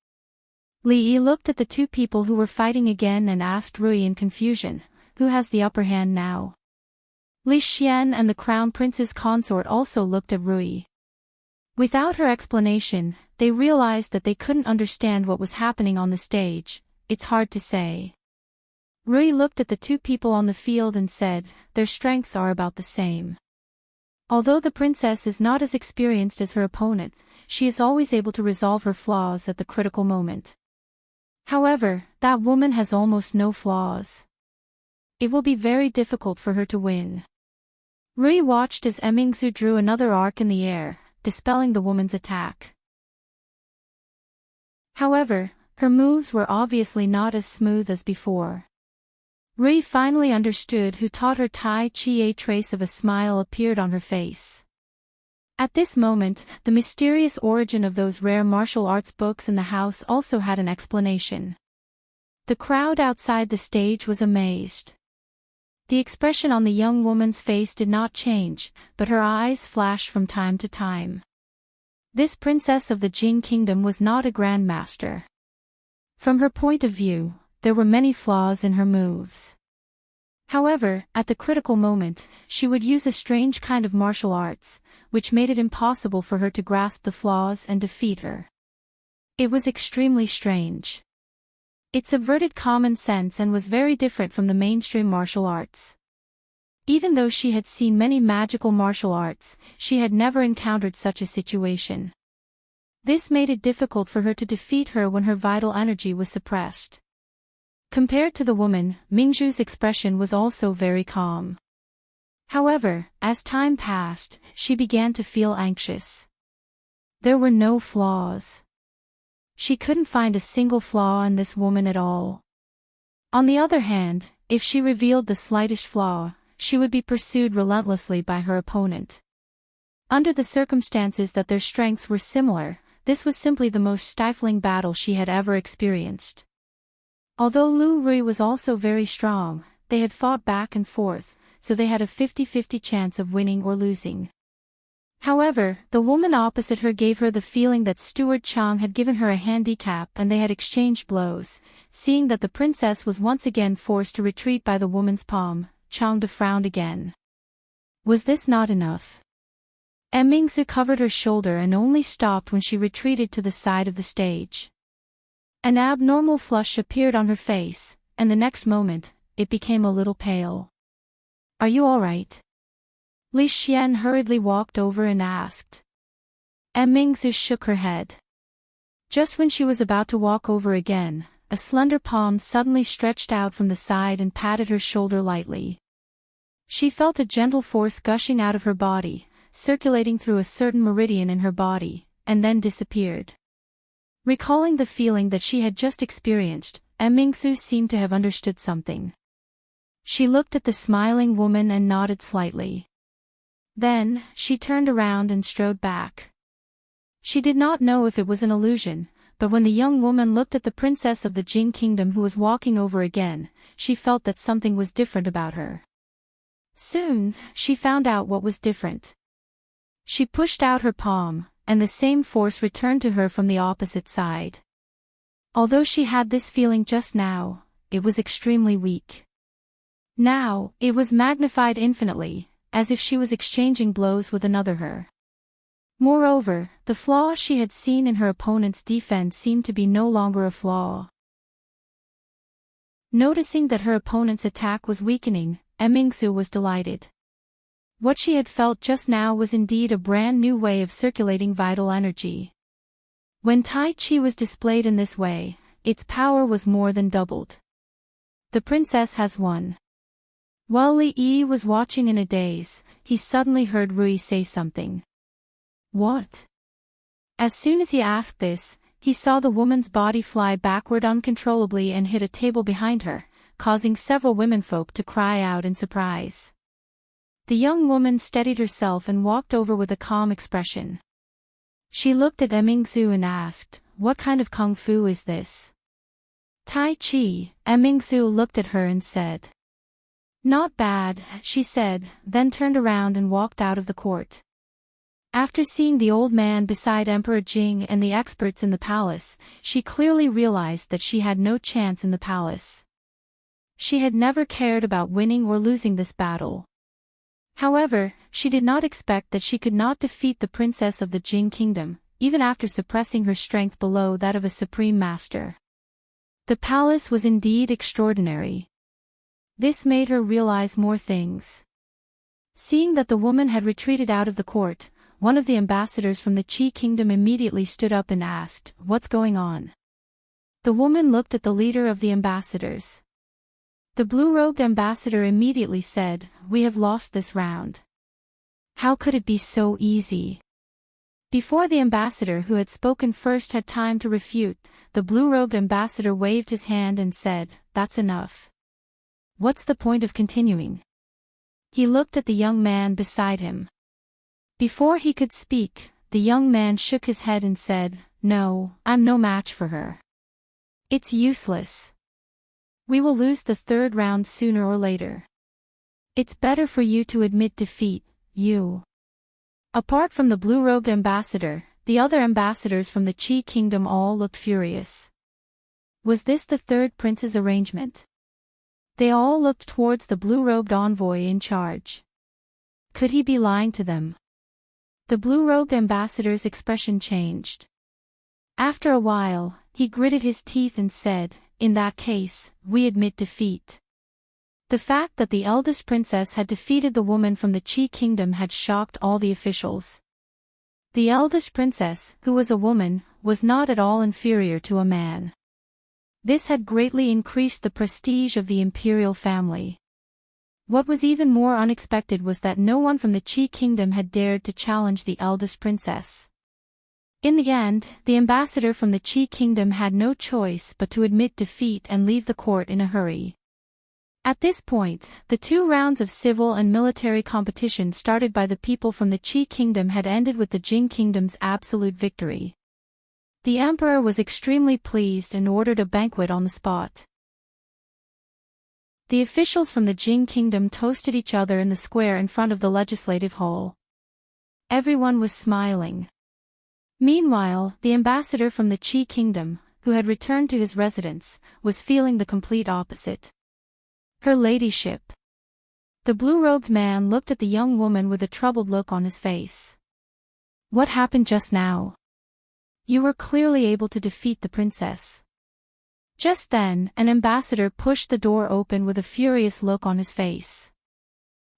S1: Li Yi looked at the two people who were fighting again and asked Rui in confusion, who has the upper hand now? Li Xian and the crown prince's consort also looked at Rui. Without her explanation, they realized that they couldn't understand what was happening on the stage. It's hard to say. Rui looked at the two people on the field and said, their strengths are about the same. Although the princess is not as experienced as her opponent, she is always able to resolve her flaws at the critical moment. However, that woman has almost no flaws. It will be very difficult for her to win. Rui watched as Emingsu drew another arc in the air, dispelling the woman's attack. However, her moves were obviously not as smooth as before. Rui finally understood who taught her Tai Chi. A trace of a smile appeared on her face. At this moment, the mysterious origin of those rare martial arts books in the house also had an explanation. The crowd outside the stage was amazed. The expression on the young woman's face did not change, but her eyes flashed from time to time. This princess of the Jin kingdom was not a grandmaster. From her point of view, there were many flaws in her moves. However, at the critical moment, she would use a strange kind of martial arts, which made it impossible for her to grasp the flaws and defeat her. It was extremely strange. It subverted common sense and was very different from the mainstream martial arts. Even though she had seen many magical martial arts, she had never encountered such a situation. This made it difficult for her to defeat her when her vital energy was suppressed. Compared to the woman, Mingzhu's expression was also very calm. However, as time passed, she began to feel anxious. There were no flaws. She couldn't find a single flaw in this woman at all. On the other hand, if she revealed the slightest flaw, she would be pursued relentlessly by her opponent. Under the circumstances that their strengths were similar, this was simply the most stifling battle she had ever experienced. Although Lu Rui was also very strong, they had fought back and forth, so they had a 50-50 chance of winning or losing. However, the woman opposite her gave her the feeling that Steward Chang had given her a handicap and they had exchanged blows. Seeing that the princess was once again forced to retreat by the woman's palm, Chang frowned again. Was this not enough? Mingzu covered her shoulder and only stopped when she retreated to the side of the stage. An abnormal flush appeared on her face, and the next moment, it became a little pale. Are you all right? Li Xian hurriedly walked over and asked. Mingzu shook her head. Just when she was about to walk over again, a slender palm suddenly stretched out from the side and patted her shoulder lightly. She felt a gentle force gushing out of her body, circulating through a certain meridian in her body, and then disappeared. Recalling the feeling that she had just experienced, Mingzu seemed to have understood something. She looked at the smiling woman and nodded slightly. Then, she turned around and strode back. She did not know if it was an illusion, but when the young woman looked at the princess of the Jin kingdom who was walking over again, she felt that something was different about her. Soon, she found out what was different. She pushed out her palm, and the same force returned to her from the opposite side. Although she had this feeling just now, it was extremely weak. Now, it was magnified infinitely, as if she was exchanging blows with another her. Moreover, the flaw she had seen in her opponent's defense seemed to be no longer a flaw. Noticing that her opponent's attack was weakening, Emingsu was delighted. What she had felt just now was indeed a brand new way of circulating vital energy. When Tai Chi was displayed in this way, its power was more than doubled. The princess has won. While Li Yi was watching in a daze, he suddenly heard Rui say something. What? As soon as he asked this, he saw the woman's body fly backward uncontrollably and hit a table behind her, causing several womenfolk to cry out in surprise. The young woman steadied herself and walked over with a calm expression. She looked at Emingsu and asked, "What kind of kung fu is this?" "Tai Chi," Emingsu looked at her and said. "Not bad," she said, then turned around and walked out of the court. After seeing the old man beside Emperor Jing and the experts in the palace, she clearly realized that she had no chance in the palace. She had never cared about winning or losing this battle. However, she did not expect that she could not defeat the princess of the Jing kingdom, even after suppressing her strength below that of a supreme master. The palace was indeed extraordinary. This made her realize more things. Seeing that the woman had retreated out of the court, one of the ambassadors from the Qi kingdom immediately stood up and asked, "What's going on?" The woman looked at the leader of the ambassadors. The blue-robed ambassador immediately said, "We have lost this round." How could it be so easy? Before the ambassador who had spoken first had time to refute, the blue-robed ambassador waved his hand and said, "That's enough. What's the point of continuing?" He looked at the young man beside him. Before he could speak, the young man shook his head and said, "No, I'm no match for her. It's useless. We will lose the third round sooner or later. It's better for you to admit defeat, you." Apart from the blue-robed ambassador, the other ambassadors from the Qi kingdom all looked furious. Was this the third prince's arrangement? They all looked towards the blue-robed envoy in charge. Could he be lying to them? The blue-robed ambassador's expression changed. After a while, he gritted his teeth and said, "In that case, we admit defeat." The fact that the eldest princess had defeated the woman from the Qi kingdom had shocked all the officials. The eldest princess, who was a woman, was not at all inferior to a man. This had greatly increased the prestige of the imperial family. What was even more unexpected was that no one from the Qi kingdom had dared to challenge the eldest princess. In the end, the ambassador from the Qi kingdom had no choice but to admit defeat and leave the court in a hurry. At this point, the 2 rounds of civil and military competition started by the people from the Qi kingdom had ended with the Jing kingdom's absolute victory. The emperor was extremely pleased and ordered a banquet on the spot. The officials from the Jing kingdom toasted each other in the square in front of the legislative hall. Everyone was smiling. Meanwhile, the ambassador from the Qi kingdom, who had returned to his residence, was feeling the complete opposite. "Her ladyship." The blue-robed man looked at the young woman with a troubled look on his face. "What happened just now? You were clearly able to defeat the princess." Just then, an ambassador pushed the door open with a furious look on his face.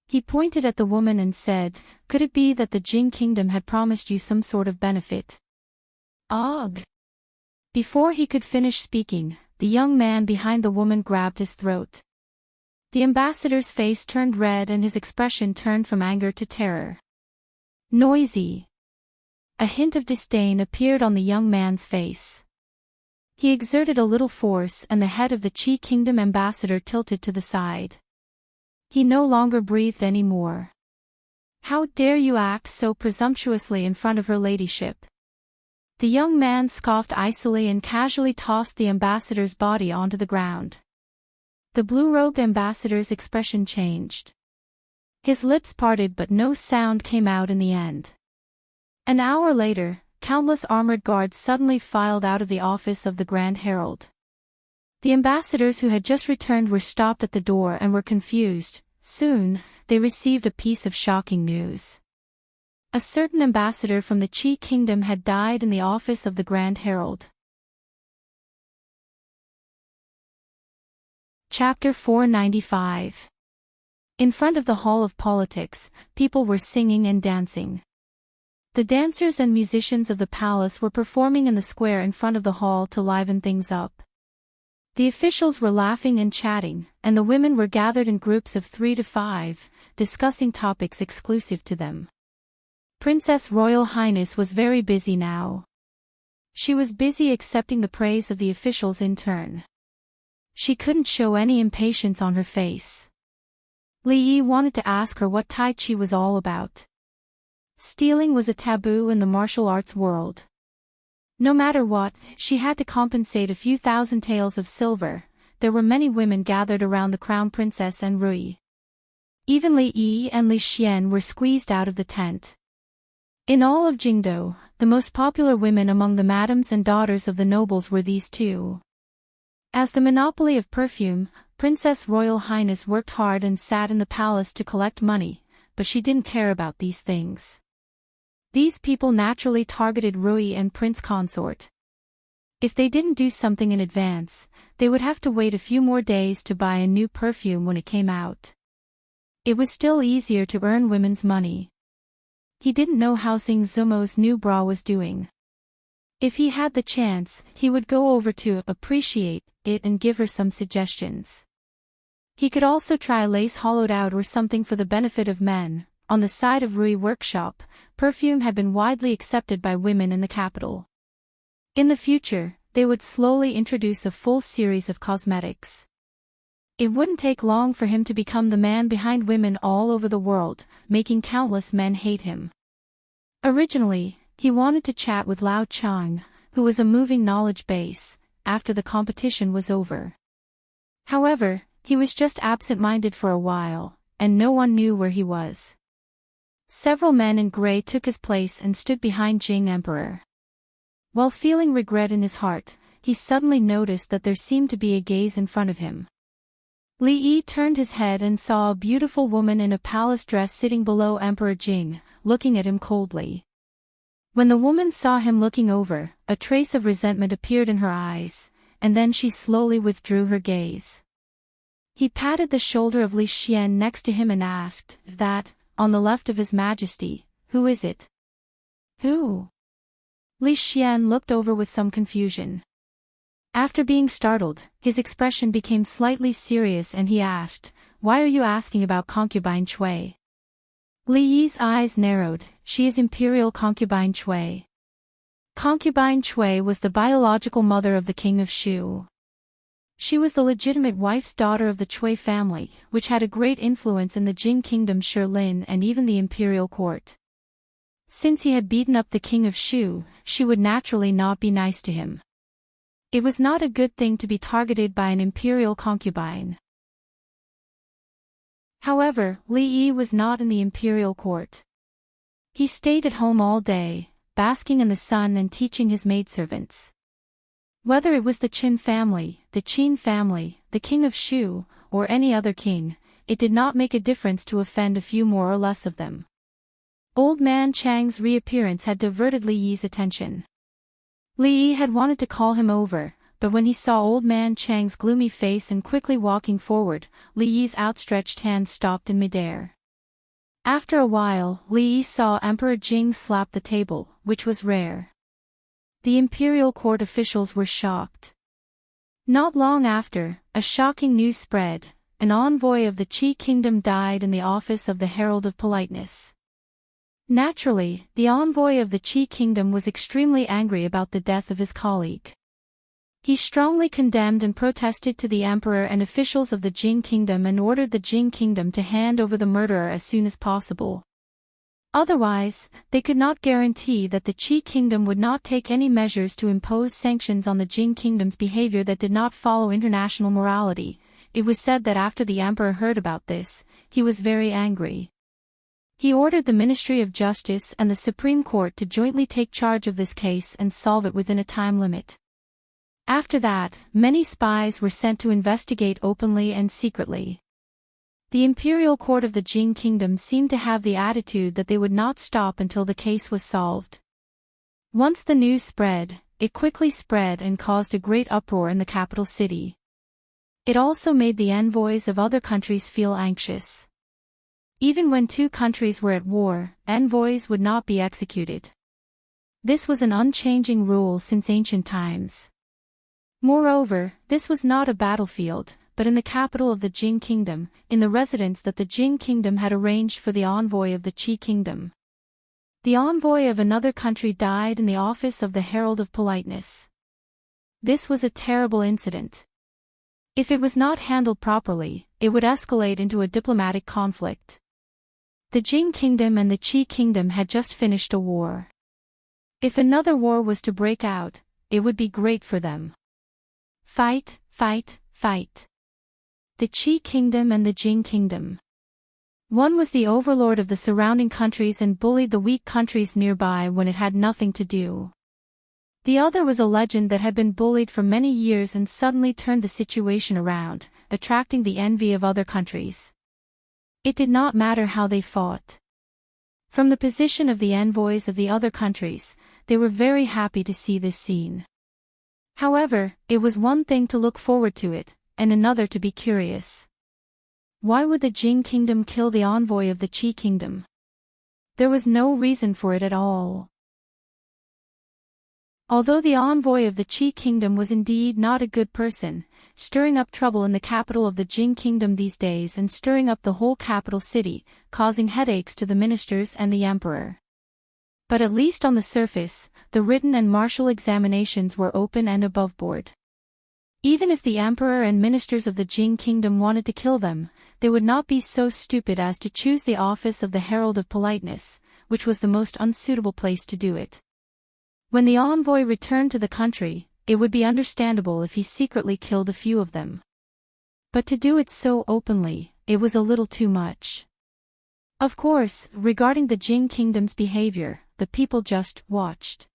S1: He pointed at the woman and said, "Could it be that the Jing kingdom had promised you some sort of benefit?" "Ugh!" Before he could finish speaking, the young man behind the woman grabbed his throat. The ambassador's face turned red and his expression turned from anger to terror. "Noisy!" A hint of disdain appeared on the young man's face. He exerted a little force and the head of the Qi kingdom ambassador tilted to the side. He no longer breathed any more. "How dare you act so presumptuously in front of her ladyship?" The young man scoffed icily and casually tossed the ambassador's body onto the ground. The blue-robed ambassador's expression changed. His lips parted but no sound came out in the end. An hour later, countless armored guards suddenly filed out of the office of the Grand Herald. The ambassadors who had just returned were stopped at the door and were confused. Soon, they received a piece of shocking news. A certain ambassador from the Qi kingdom had died in the office of the Grand Herald. Chapter 495. In front of the Hall of Politics, people were singing and dancing. The dancers and musicians of the palace were performing in the square in front of the hall to liven things up. The officials were laughing and chatting, and the women were gathered in groups of 3 to 5, discussing topics exclusive to them. Princess Royal Highness was very busy now. She was busy accepting the praise of the officials in turn. She couldn't show any impatience on her face. Li Yi wanted to ask her what Tai Chi was all about. Stealing was a taboo in the martial arts world. No matter what, she had to compensate a few thousand taels of silver. There were many women gathered around the crown princess and Rui. Even Li Yi and Li Xian were squeezed out of the tent. In all of Jingdo, the most popular women among the madams and daughters of the nobles were these two. As the monopoly of perfume, Princess Royal Highness worked hard and sat in the palace to collect money, but she didn't care about these things. These people naturally targeted Rui and Prince Consort. If they didn't do something in advance, they would have to wait a few more days to buy a new perfume when it came out. It was still easier to earn women's money. He didn't know how Xing Zumo's new bra was doing. If he had the chance, he would go over to appreciate it and give her some suggestions. He could also try lace hollowed out or something for the benefit of men. On the side of Rui workshop, perfume had been widely accepted by women in the capital. In the future, they would slowly introduce a full series of cosmetics. It wouldn't take long for him to become the man behind women all over the world, making countless men hate him. Originally, he wanted to chat with Lao Chang, who was a moving knowledge base, after the competition was over. However, he was just absent-minded for a while, and no one knew where he was. Several men in gray took his place and stood behind Jing Emperor. While feeling regret in his heart, he suddenly noticed that there seemed to be a gaze in front of him. Li Yi turned his head and saw a beautiful woman in a palace dress sitting below Emperor Jing, looking at him coldly. When the woman saw him looking over, a trace of resentment appeared in her eyes, and then she slowly withdrew her gaze. He patted the shoulder of Li Xian next to him and asked, "That, on the left of His Majesty, who is it?" "Who?" Li Xian looked over with some confusion. After being startled, his expression became slightly serious and he asked, "Why are you asking about concubine Cui?" Li Yi's eyes narrowed. "She is Imperial Concubine Cui." Concubine Cui was the biological mother of the king of Shu. She was the legitimate wife's daughter of the Cui family, which had a great influence in the Jing kingdom, Shilin, and even the imperial court. Since he had beaten up the king of Shu, she would naturally not be nice to him. It was not a good thing to be targeted by an imperial concubine. However, Li Yi was not in the imperial court. He stayed at home all day, basking in the sun and teaching his maidservants. Whether it was the Qin family, the Qin family, the king of Shu, or any other king, it did not make a difference to offend a few more or less of them. Old man Chang's reappearance had diverted Li Yi's attention. Li Yi had wanted to call him over, but when he saw old man Chang's gloomy face and quickly walking forward, Li Yi's outstretched hand stopped in midair. After a while, Li Yi saw Emperor Jing slap the table, which was rare. The imperial court officials were shocked. Not long after, a shocking news spread: an envoy of the Qi kingdom died in the office of the Herald of Politeness. Naturally, the envoy of the Qi kingdom was extremely angry about the death of his colleague. He strongly condemned and protested to the emperor and officials of the Jing kingdom and ordered the Jing kingdom to hand over the murderer as soon as possible. Otherwise, they could not guarantee that the Qi kingdom would not take any measures to impose sanctions on the Jing kingdom's behavior that did not follow international morality. It was said that after the emperor heard about this, he was very angry. He ordered the Ministry of Justice and the Supreme Court to jointly take charge of this case and solve it within a time limit. After that, many spies were sent to investigate openly and secretly. The imperial court of the Jing kingdom seemed to have the attitude that they would not stop until the case was solved. Once the news spread, it quickly spread and caused a great uproar in the capital city. It also made the envoys of other countries feel anxious. Even when two countries were at war, envoys would not be executed. This was an unchanging rule since ancient times. Moreover, this was not a battlefield, but in the capital of the Jing kingdom, in the residence that the Jing kingdom had arranged for the envoy of the Qi kingdom. The envoy of another country died in the office of the herald of politeness. This was a terrible incident. If it was not handled properly, it would escalate into a diplomatic conflict. The Jing kingdom and the Qi kingdom had just finished a war. If another war was to break out, it would be great for them. Fight, fight, fight. The Qi kingdom and the Jing kingdom. One was the overlord of the surrounding countries and bullied the weak countries nearby when it had nothing to do. The other was a legend that had been bullied for many years and suddenly turned the situation around, attracting the envy of other countries. It did not matter how they fought. From the position of the envoys of the other countries, they were very happy to see this scene. However, it was one thing to look forward to it, and another to be curious. Why would the Jing kingdom kill the envoy of the Qi kingdom? There was no reason for it at all. Although the envoy of the Qi kingdom was indeed not a good person, stirring up trouble in the capital of the Jing kingdom these days and stirring up the whole capital city, causing headaches to the ministers and the emperor. But at least on the surface, the written and martial examinations were open and above board. Even if the emperor and ministers of the Jing kingdom wanted to kill them, they would not be so stupid as to choose the office of the herald of politeness, which was the most unsuitable place to do it. When the envoy returned to the country, it would be understandable if he secretly killed a few of them. But to do it so openly, it was a little too much. Of course, regarding the Jing kingdom's behavior, the people just watched.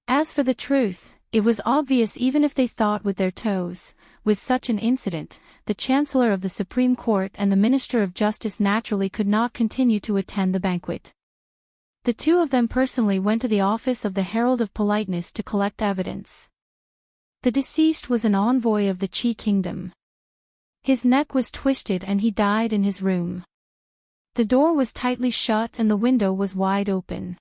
S1: As for the truth, it was obvious even if they thought with their toes. With such an incident, the Chancellor of the Supreme Court and the Minister of Justice naturally could not continue to attend the banquet. The two of them personally went to the office of the Herald of Politeness to collect evidence. The deceased was an envoy of the Qi kingdom. His neck was twisted and he died in his room. The door was tightly shut and the window was wide open.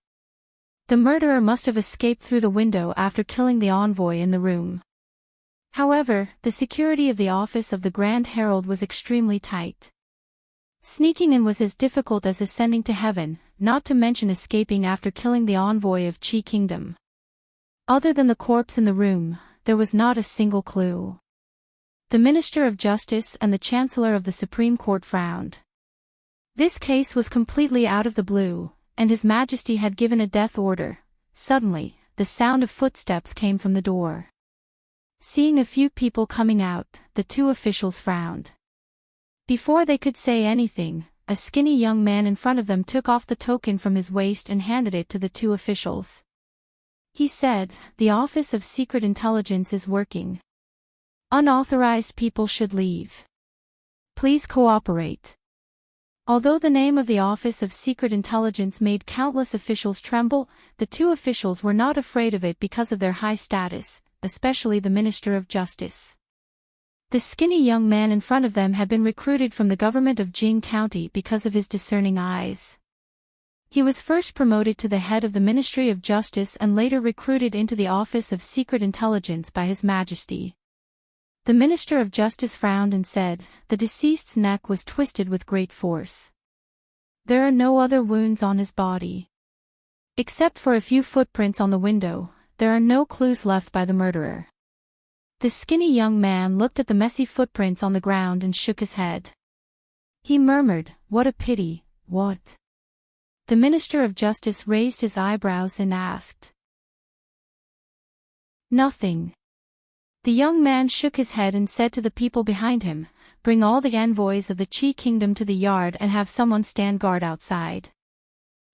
S1: The murderer must have escaped through the window after killing the envoy in the room. However, the security of the office of the Grand Herald was extremely tight. Sneaking in was as difficult as ascending to heaven, not to mention escaping after killing the envoy of Qi kingdom. Other than the corpse in the room, there was not a single clue. The Minister of Justice and the Chancellor of the Supreme Court frowned. This case was completely out of the blue, and His Majesty had given a death order. Suddenly, the sound of footsteps came from the door. Seeing a few people coming out, the two officials frowned. Before they could say anything, a skinny young man in front of them took off the token from his waist and handed it to the two officials. He said, "The Office of Secret Intelligence is working. Unauthorized people should leave. Please cooperate." Although the name of the Office of Secret Intelligence made countless officials tremble, the two officials were not afraid of it because of their high status, especially the Minister of Justice. The skinny young man in front of them had been recruited from the government of Jing County because of his discerning eyes. He was first promoted to the head of the Ministry of Justice and later recruited into the Office of Secret Intelligence by His Majesty. The Minister of Justice frowned and said, "The deceased's neck was twisted with great force. There are no other wounds on his body. Except for a few footprints on the window, there are no clues left by the murderer." The skinny young man looked at the messy footprints on the ground and shook his head. He murmured, "What a pity, what?" The Minister of Justice raised his eyebrows and asked, "Nothing." The young man shook his head and said to the people behind him, "Bring all the envoys of the Qi kingdom to the yard and have someone stand guard outside.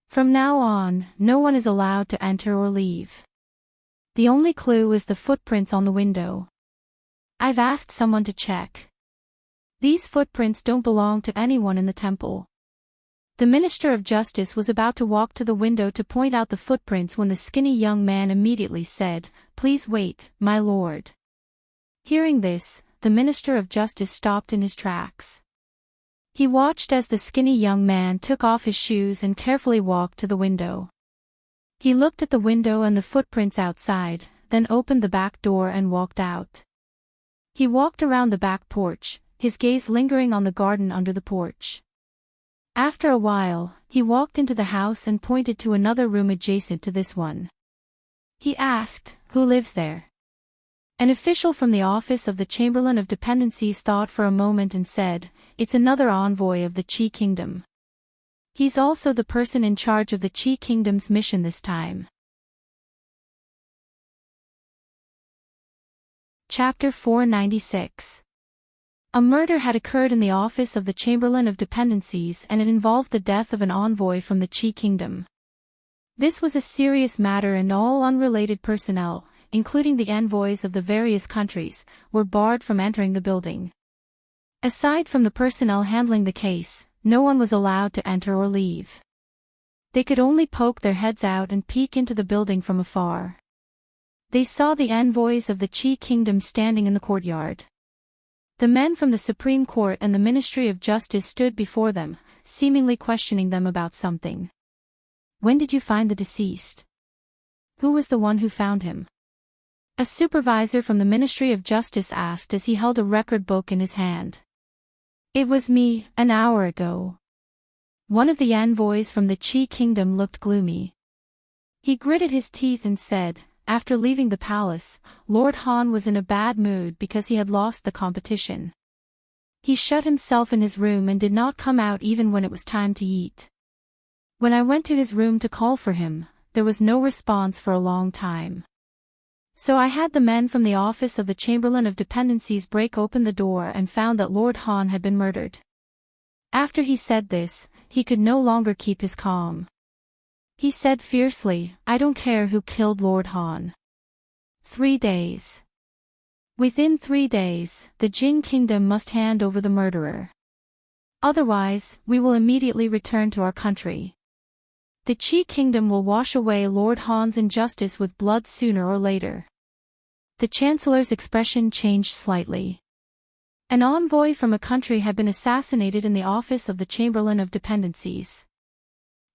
S1: From now on, no one is allowed to enter or leave. The only clue is the footprints on the window. I've asked someone to check." These footprints don't belong to anyone in the temple. The Minister of Justice was about to walk to the window to point out the footprints when the skinny young man immediately said, "Please wait, my lord." Hearing this, the Minister of Justice stopped in his tracks. He watched as the skinny young man took off his shoes and carefully walked to the window. He looked at the window and the footprints outside, then opened the back door and walked out. He walked around the back porch, his gaze lingering on the garden under the porch. After a while, he walked into the house and pointed to another room adjacent to this one. He asked, "Who lives there?" An official from the office of the Chamberlain of Dependencies thought for a moment and said, "It's another envoy of the Qi Kingdom. He's also the person in charge of the Qi Kingdom's mission this time." Chapter 496. A murder had occurred in the office of the Chamberlain of Dependencies and it involved the death of an envoy from the Qi Kingdom. This was a serious matter and all unrelated personnel, including the envoys of the various countries, were barred from entering the building. Aside from the personnel handling the case, no one was allowed to enter or leave. They could only poke their heads out and peek into the building from afar. They saw the envoys of the Qi Kingdom standing in the courtyard. The men from the Supreme Court and the Ministry of Justice stood before them, seemingly questioning them about something. "When did you find the deceased? Who was the one who found him?" A supervisor from the Ministry of Justice asked as he held a record book in his hand. "It was me, an hour ago." One of the envoys from the Qi Kingdom looked gloomy. He gritted his teeth and said, "After leaving the palace, Lord Han was in a bad mood because he had lost the competition. He shut himself in his room and did not come out even when it was time to eat. When I went to his room to call for him, there was no response for a long time. So I had the men from the office of the Chamberlain of Dependencies break open the door and found that Lord Han had been murdered." After he said this, he could no longer keep his calm. He said fiercely, "I don't care who killed Lord Han. 3 days. Within 3 days, the Jin Kingdom must hand over the murderer. Otherwise, we will immediately return to our country. The Qi Kingdom will wash away Lord Han's injustice with blood sooner or later." The Chancellor's expression changed slightly. An envoy from a country had been assassinated in the office of the Chamberlain of Dependencies.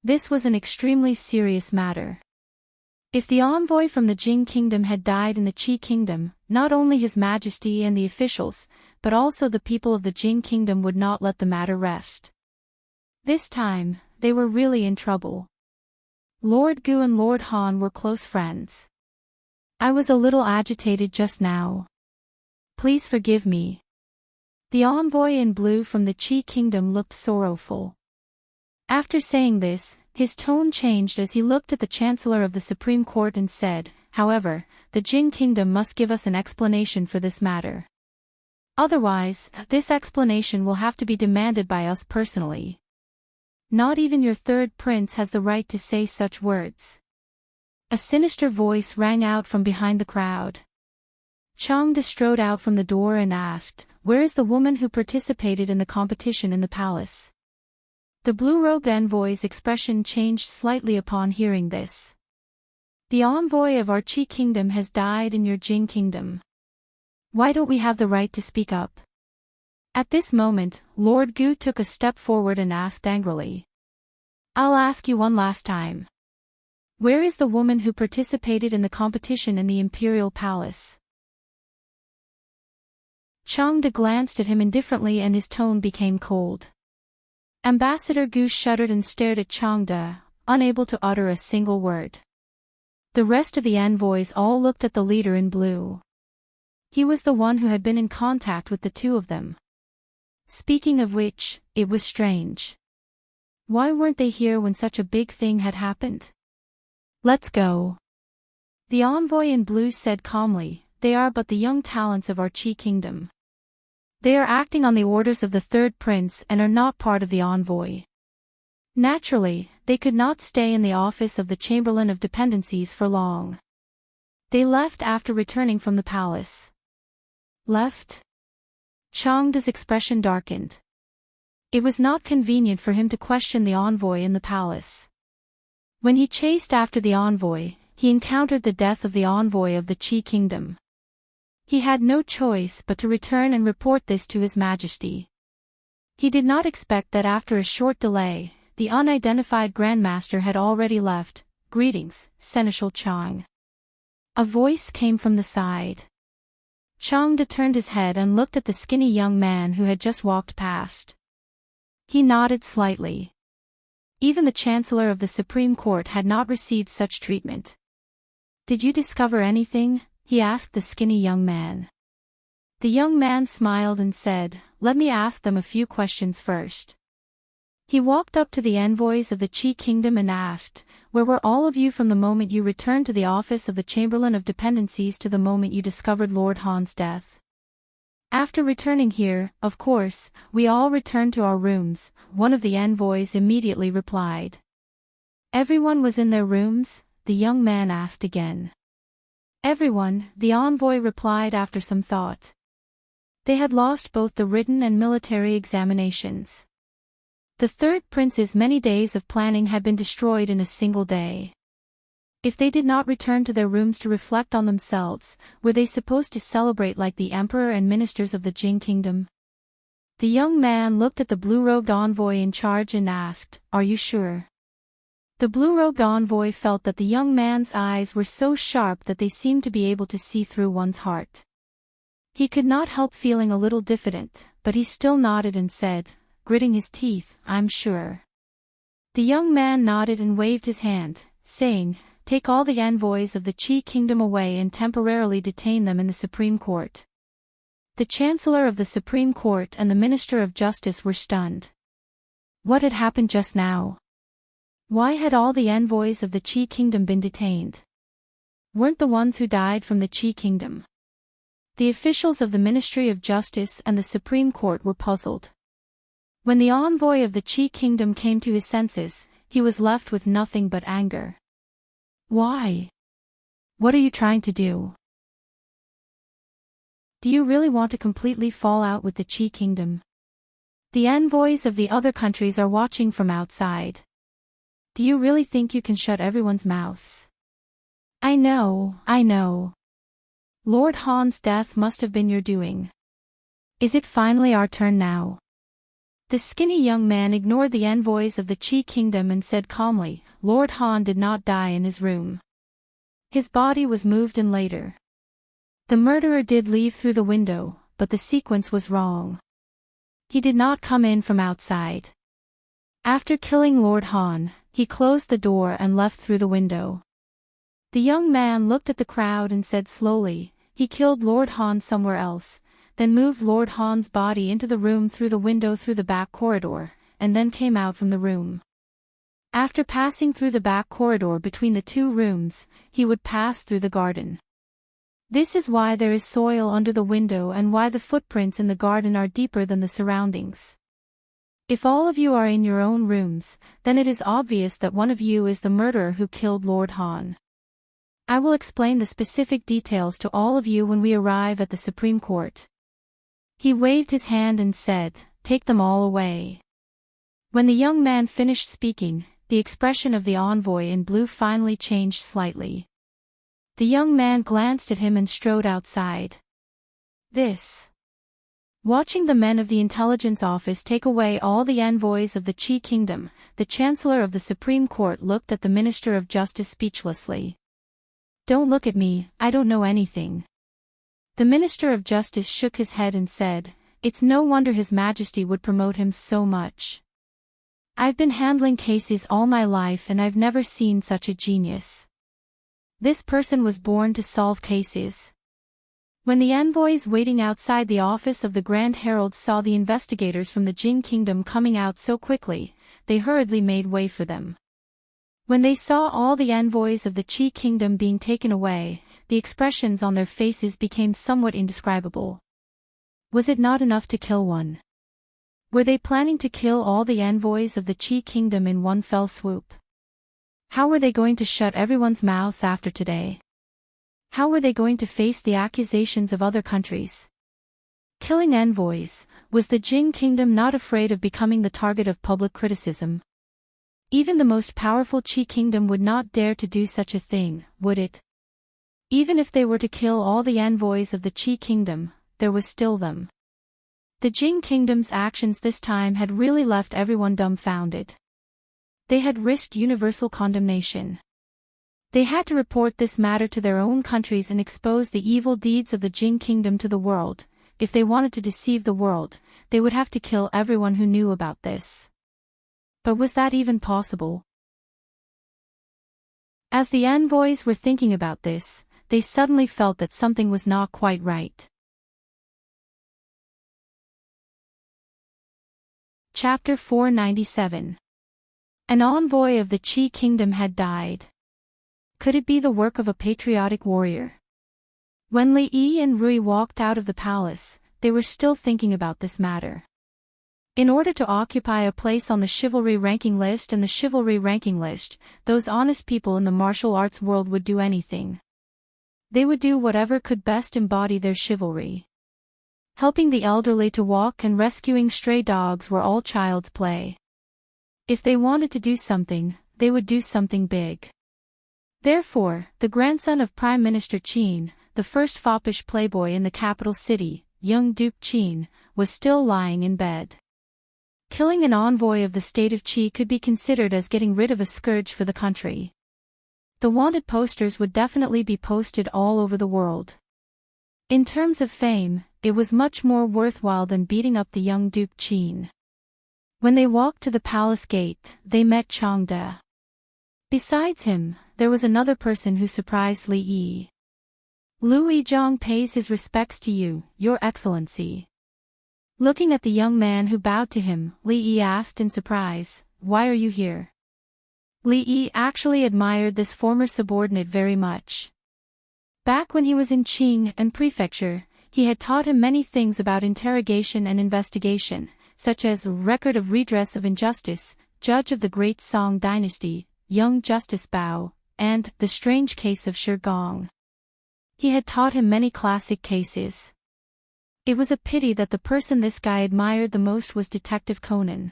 S1: This was an extremely serious matter. If the envoy from the Jin Kingdom had died in the Qi Kingdom, not only His Majesty and the officials, but also the people of the Jin Kingdom would not let the matter rest. This time, they were really in trouble. Lord Gu and Lord Han were close friends. "I was a little agitated just now. Please forgive me." The envoy in blue from the Qi Kingdom looked sorrowful. After saying this, his tone changed as he looked at the Chancellor of the Supreme Court and said, "However, the Jin Kingdom must give us an explanation for this matter. Otherwise, this explanation will have to be demanded by us personally. Not even your third prince has the right to say such words." A sinister voice rang out from behind the crowd. Changde strode out from the door and asked, "Where is the woman who participated in the competition in the palace?" The blue-robed envoy's expression changed slightly upon hearing this. "The envoy of our Qi Kingdom has died in your Jin Kingdom. Why don't we have the right to speak up?" At this moment, Lord Gu took a step forward and asked angrily, "I'll ask you one last time. Where is the woman who participated in the competition in the Imperial Palace?" Changde glanced at him indifferently and his tone became cold. Ambassador Gu shuddered and stared at Changde, unable to utter a single word. The rest of the envoys all looked at the leader in blue. He was the one who had been in contact with the two of them. Speaking of which, it was strange. Why weren't they here when such a big thing had happened? "Let's go." The envoy in blue said calmly, "They are but the young talents of our Qi Kingdom. They are acting on the orders of the third prince and are not part of the envoy. Naturally, they could not stay in the office of the Chamberlain of Dependencies for long. They left after returning from the palace." "Left?" Changde's expression darkened. It was not convenient for him to question the envoy in the palace. When he chased after the envoy, he encountered the death of the envoy of the Qi kingdom. He had no choice but to return and report this to His Majesty. He did not expect that after a short delay, the unidentified Grandmaster had already left. "Greetings, Seneschal Chang." A voice came from the side. Changde turned his head and looked at the skinny young man who had just walked past. He nodded slightly. Even the Chancellor of the Supreme Court had not received such treatment. "Did you discover anything?" he asked the skinny young man. The young man smiled and said, "Let me ask them a few questions first." He walked up to the envoys of the Qi kingdom and asked, "Where were all of you from the moment you returned to the office of the Chamberlain of Dependencies to the moment you discovered Lord Han's death?" "After returning here, of course, we all returned to our rooms," one of the envoys immediately replied. "Everyone was in their rooms?" the young man asked again. "Everyone," the envoy replied after some thought. They had lost both the written and military examinations. The third prince's many days of planning had been destroyed in a single day. If they did not return to their rooms to reflect on themselves, were they supposed to celebrate like the emperor and ministers of the Jing kingdom? The young man looked at the blue-robed envoy in charge and asked, "Are you sure?" The blue-robed envoy felt that the young man's eyes were so sharp that they seemed to be able to see through one's heart. He could not help feeling a little diffident, but he still nodded and said, gritting his teeth, "I'm sure." The young man nodded and waved his hand, saying, "Take all the envoys of the Qi kingdom away and temporarily detain them in the Supreme Court." The Chancellor of the Supreme Court and the Minister of Justice were stunned. What had happened just now? Why had all the envoys of the Qi kingdom been detained? Weren't the ones who died from the Qi kingdom? The officials of the Ministry of Justice and the Supreme Court were puzzled. When the envoy of the Qi kingdom came to his senses, he was left with nothing but anger. Why? What are you trying to do? Do you really want to completely fall out with the Qi kingdom? The envoys of the other countries are watching from outside. Do you really think you can shut everyone's mouths? I know. Lord Han's death must have been your doing. Is it finally our turn now? The skinny young man ignored the envoys of the Qi kingdom and said calmly, "Lord Han did not die in his room. His body was moved in later. The murderer did leave through the window, but the sequence was wrong. He did not come in from outside. After killing Lord Han, he closed the door and left through the window." The young man looked at the crowd and said slowly, "He killed Lord Han somewhere else, then moved Lord Han's body into the room through the window through the back corridor, and then came out from the room. After passing through the back corridor between the two rooms, he would pass through the garden. This is why there is soil under the window and why the footprints in the garden are deeper than the surroundings. If all of you are in your own rooms, then it is obvious that one of you is the murderer who killed Lord Han. I will explain the specific details to all of you when we arrive at the Supreme Court." He waved his hand and said, "Take them all away." When the young man finished speaking, the expression of the envoy in blue finally changed slightly. The young man glanced at him and strode outside. Watching the men of the intelligence office take away all the envoys of the Qi kingdom, the Chancellor of the Supreme Court looked at the Minister of Justice speechlessly. "Don't look at me, I don't know anything." The Minister of Justice shook his head and said, "It's no wonder His Majesty would promote him so much. I've been handling cases all my life and I've never seen such a genius. This person was born to solve cases." When the envoys waiting outside the office of the Grand Herald saw the investigators from the Jing kingdom coming out so quickly, they hurriedly made way for them. When they saw all the envoys of the Qi kingdom being taken away, the expressions on their faces became somewhat indescribable. Was it not enough to kill one? Were they planning to kill all the envoys of the Qi kingdom in one fell swoop? How were they going to shut everyone's mouths after today? How were they going to face the accusations of other countries? Killing envoys, was the Jing kingdom not afraid of becoming the target of public criticism? Even the most powerful Qi kingdom would not dare to do such a thing, would it? Even if they were to kill all the envoys of the Qi kingdom, there was still them. The Jing kingdom's actions this time had really left everyone dumbfounded. They had risked universal condemnation. They had to report this matter to their own countries and expose the evil deeds of the Jing kingdom to the world. If they wanted to deceive the world, they would have to kill everyone who knew about this. But was that even possible? As the envoys were thinking about this, they suddenly felt that something was not quite right. Chapter 497. An envoy of the Qi kingdom had died. Could it be the work of a patriotic warrior? When Li Yi and Rui walked out of the palace, they were still thinking about this matter. In order to occupy a place on the chivalry ranking list and the chivalry ranking list, those honest people in the martial arts world would do anything. They would do whatever could best embody their chivalry. Helping the elderly to walk and rescuing stray dogs were all child's play. If they wanted to do something, they would do something big. Therefore, the grandson of Prime Minister Qin, the first foppish playboy in the capital city, young Duke Qin, was still lying in bed. Killing an envoy of the state of Qi could be considered as getting rid of a scourge for the country. The wanted posters would definitely be posted all over the world. In terms of fame, it was much more worthwhile than beating up the young Duke Qin. When they walked to the palace gate, they met Changde. Besides him, there was another person who surprised Li Yi. Lu Yizhong pays his respects to you, Your Excellency. Looking at the young man who bowed to him, Li Yi asked in surprise, "Why are you here?" Li Yi actually admired this former subordinate very much. Back when he was in Qing and Prefecture, he had taught him many things about interrogation and investigation, such as record of redress of injustice, judge of the Great Song Dynasty, young Justice Bao, and the strange case of Shi Gong. He had taught him many classic cases. It was a pity that the person this guy admired the most was Detective Conan.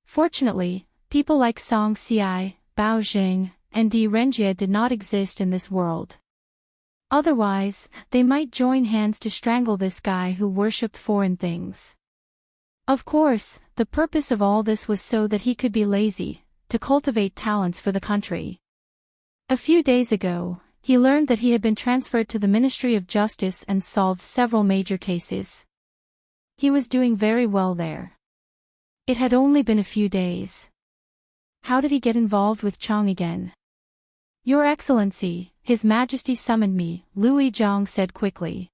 S1: Fortunately, people like Song Xiai, Bao Jing, and Di Renjie did not exist in this world. Otherwise, they might join hands to strangle this guy who worshipped foreign things. Of course, the purpose of all this was so that he could be lazy, to cultivate talents for the country. A few days ago, he learned that he had been transferred to the Ministry of Justice and solved several major cases. He was doing very well there. It had only been a few days. How did he get involved with Chang again? Your Excellency, His Majesty summoned me, Lu Yizhong said quickly.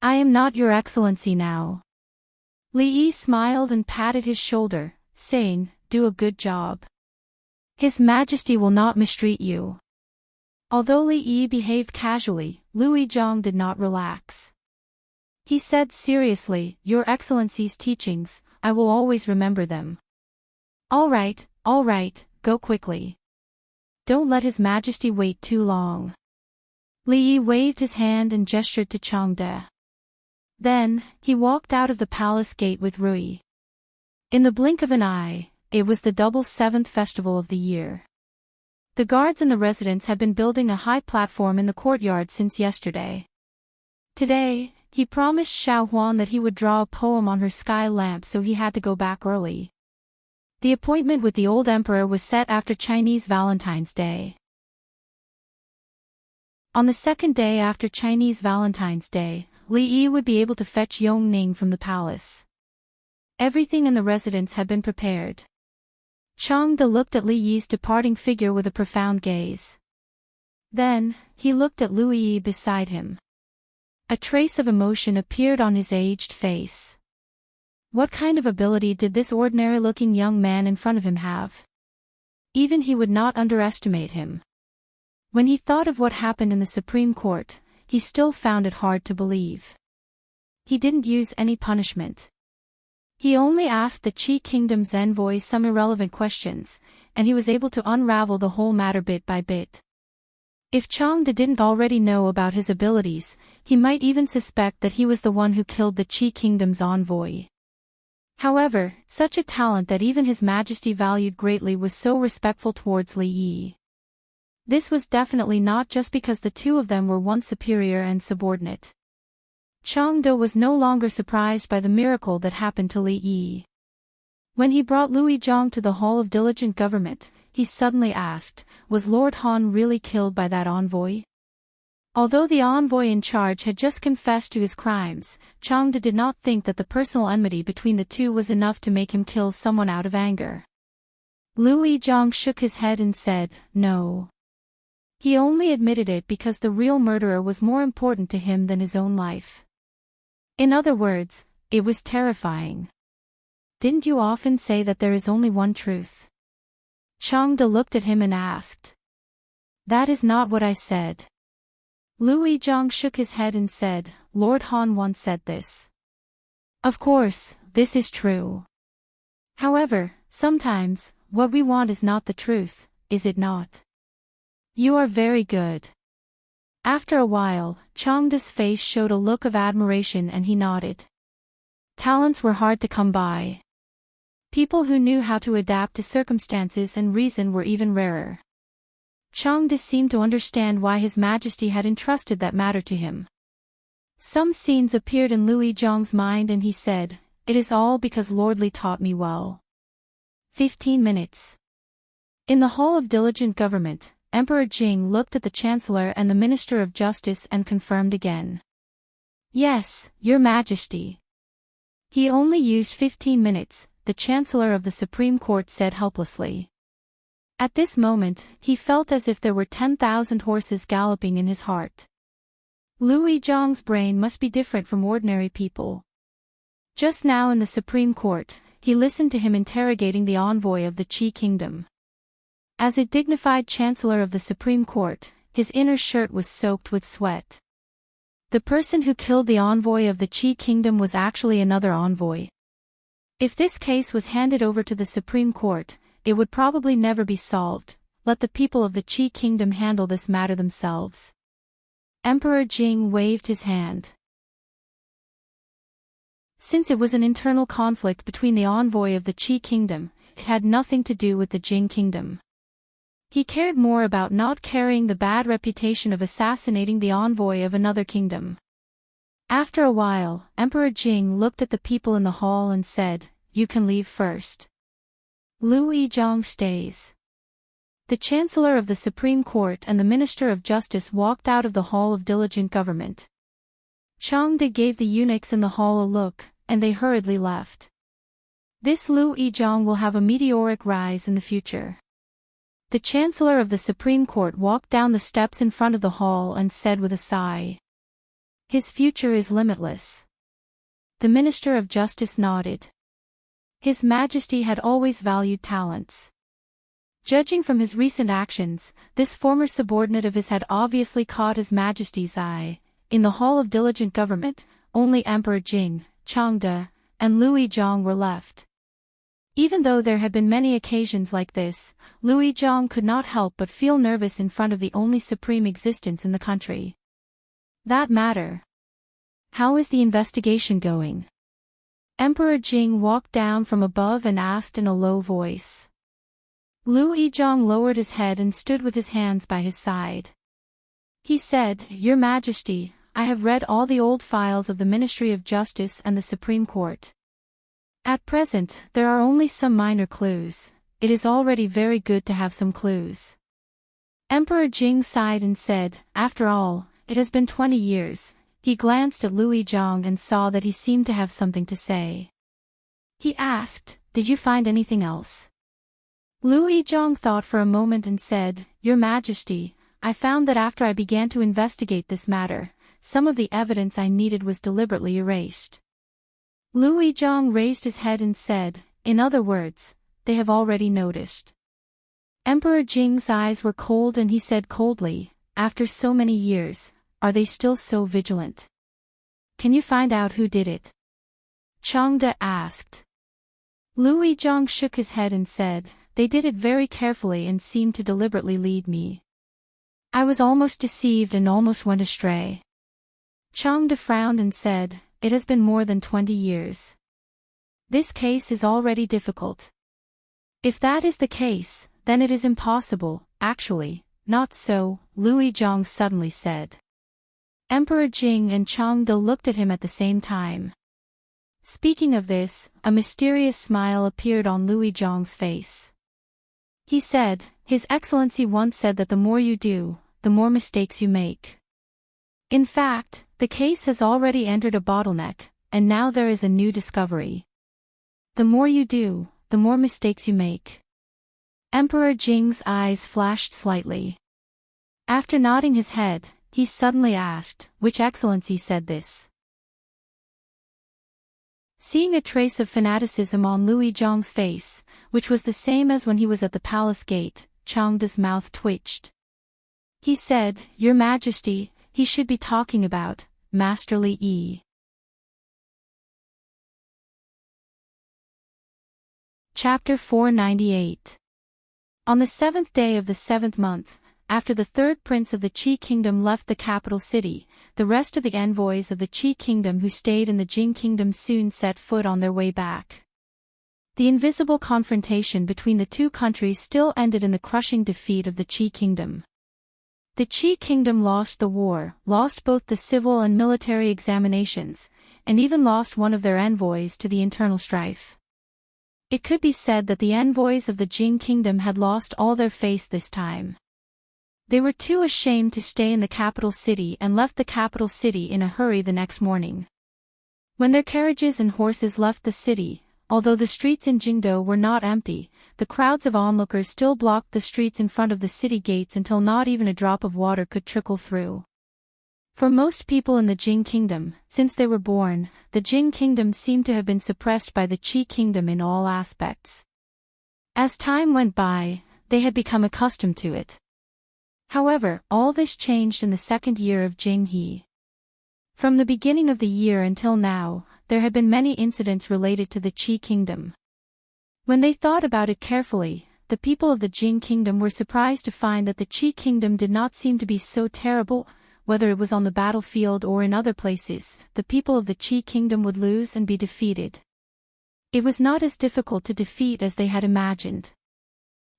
S1: I am not Your Excellency now. Li Yi smiled and patted his shoulder, saying, do a good job. His Majesty will not mistreat you. Although Li Yi behaved casually, Lu Yizhong did not relax. He said seriously, Your Excellency's teachings, I will always remember them. All right, go quickly. Don't let His Majesty wait too long. Li Yi waved his hand and gestured to Changde. Then, he walked out of the palace gate with Rui. In the blink of an eye, it was the double seventh festival of the year. The guards in the residence had been building a high platform in the courtyard since yesterday. Today, he promised Xiao Huan that he would draw a poem on her sky lamp, so he had to go back early. The appointment with the old emperor was set after Chinese Valentine's Day. On the second day after Chinese Valentine's Day, Li Yi would be able to fetch Yong Ning from the palace. Everything in the residence had been prepared. Changde looked at Li Yi's departing figure with a profound gaze. Then, he looked at Lu Yi beside him. A trace of emotion appeared on his aged face. What kind of ability did this ordinary-looking young man in front of him have? Even he would not underestimate him. When he thought of what happened in the Supreme Court, he still found it hard to believe. He didn't use any punishment. He only asked the Qi Kingdom's envoy some irrelevant questions, and he was able to unravel the whole matter bit by bit. If Changde didn't already know about his abilities, he might even suspect that he was the one who killed the Qi Kingdom's envoy. However, such a talent that even His Majesty valued greatly was so respectful towards Li Yi. This was definitely not just because the two of them were once superior and subordinate. Changde was no longer surprised by the miracle that happened to Li Yi. When he brought Lui Zhang to the Hall of Diligent Government, he suddenly asked, was Lord Han really killed by that envoy? Although the envoy in charge had just confessed to his crimes, Changde did not think that the personal enmity between the two was enough to make him kill someone out of anger. Lui Zhang shook his head and said, no. He only admitted it because the real murderer was more important to him than his own life. In other words, it was terrifying. Didn't you often say that there is only one truth? Changde looked at him and asked. That is not what I said. Lui Zhang shook his head and said, Lord Han once said this. Of course, this is true. However, sometimes, what we want is not the truth, is it not? You are very good. After a while, Changde's face showed a look of admiration and he nodded. Talents were hard to come by. People who knew how to adapt to circumstances and reason were even rarer. Changde seemed to understand why His Majesty had entrusted that matter to him. Some scenes appeared in Lui Zhang's mind and he said, it is all because Lord Li taught me well. 15 minutes. In the Hall of Diligent Government, Emperor Jing looked at the Chancellor and the Minister of Justice and confirmed again. Yes, Your Majesty. He only used 15 minutes, the Chancellor of the Supreme Court said helplessly. At this moment, he felt as if there were 10,000 horses galloping in his heart. Lui Zhang's brain must be different from ordinary people. Just now in the Supreme Court, he listened to him interrogating the envoy of the Qi Kingdom. As a dignified Chancellor of the Supreme Court, his inner shirt was soaked with sweat. The person who killed the envoy of the Qi Kingdom was actually another envoy. If this case was handed over to the Supreme Court, it would probably never be solved. Let the people of the Qi Kingdom handle this matter themselves. Emperor Jing waved his hand. Since it was an internal conflict between the envoy of the Qi Kingdom, it had nothing to do with the Jing Kingdom. He cared more about not carrying the bad reputation of assassinating the envoy of another kingdom. After a while, Emperor Jing looked at the people in the hall and said, you can leave first. Lui Zhang stays. The Chancellor of the Supreme Court and the Minister of Justice walked out of the Hall of Diligent Government. Changde gave the eunuchs in the hall a look, and they hurriedly left. This Lui Zhang will have a meteoric rise in the future. The Chancellor of the Supreme Court walked down the steps in front of the hall and said with a sigh, his future is limitless. The Minister of Justice nodded. His Majesty had always valued talents. Judging from his recent actions, this former subordinate of his had obviously caught His Majesty's eye. In the Hall of Diligent Government, only Emperor Jing, Changde, and Lui Zhang were left. Even though there had been many occasions like this, Lui Zhang could not help but feel nervous in front of the only supreme existence in the country. That matter. How is the investigation going? Emperor Jing walked down from above and asked in a low voice. Lui Zhang lowered his head and stood with his hands by his side. He said, Your Majesty, I have read all the old files of the Ministry of Justice and the Supreme Court. At present, there are only some minor clues. It is already very good to have some clues. Emperor Jing sighed and said, after all, it has been 20 years. He glanced at Lui Zhang and saw that he seemed to have something to say. He asked, Did you find anything else? Lui Zhang thought for a moment and said, Your Majesty, I found that after I began to investigate this matter, some of the evidence I needed was deliberately erased. Lui Zhang raised his head and said, in other words, they have already noticed. Emperor Jing's eyes were cold and he said coldly, after so many years, are they still so vigilant? Can you find out who did it? Changde asked. Lui Zhang shook his head and said, they did it very carefully and seemed to deliberately lead me. I was almost deceived and almost went astray. Changde frowned and said, "It has been more than 20 years. This case is already difficult." "If that is the case, then it is impossible." "Actually, not so," Lui Zhang suddenly said. Emperor Jing and Changde looked at him at the same time. Speaking of this, a mysterious smile appeared on Lui Zhang's face. He said, "His Excellency once said that the more you do, the more mistakes you make. In fact, the case has already entered a bottleneck, and now there is a new discovery. The more you do, the more mistakes you make." Emperor Jing's eyes flashed slightly. After nodding his head, he suddenly asked, "Which Excellency said this?" Seeing a trace of fanaticism on Lui Zhang's face, which was the same as when he was at the palace gate, Changde's mouth twitched. He said, "Your Majesty, he should be talking about Master Li Yi." Chapter 498. On the 7th day of the 7th month, after the third prince of the Qi kingdom left the capital city, the rest of the envoys of the Qi kingdom who stayed in the Jing kingdom soon set foot on their way back. The invisible confrontation between the two countries still ended in the crushing defeat of the Qi kingdom. The Qi kingdom lost the war, lost both the civil and military examinations, and even lost one of their envoys to the internal strife. It could be said that the envoys of the Jing kingdom had lost all their face this time. They were too ashamed to stay in the capital city and left the capital city in a hurry the next morning. When their carriages and horses left the city, although the streets in Jingdo were not empty, the crowds of onlookers still blocked the streets in front of the city gates until not even a drop of water could trickle through. For most people in the Jing kingdom, since they were born, the Jing kingdom seemed to have been suppressed by the Qi kingdom in all aspects. As time went by, they had become accustomed to it. However, all this changed in the second year of Jing He. From the beginning of the year until now, there had been many incidents related to the Qi kingdom. When they thought about it carefully, the people of the Jing kingdom were surprised to find that the Qi kingdom did not seem to be so terrible. Whether it was on the battlefield or in other places, the people of the Qi kingdom would lose and be defeated. It was not as difficult to defeat as they had imagined.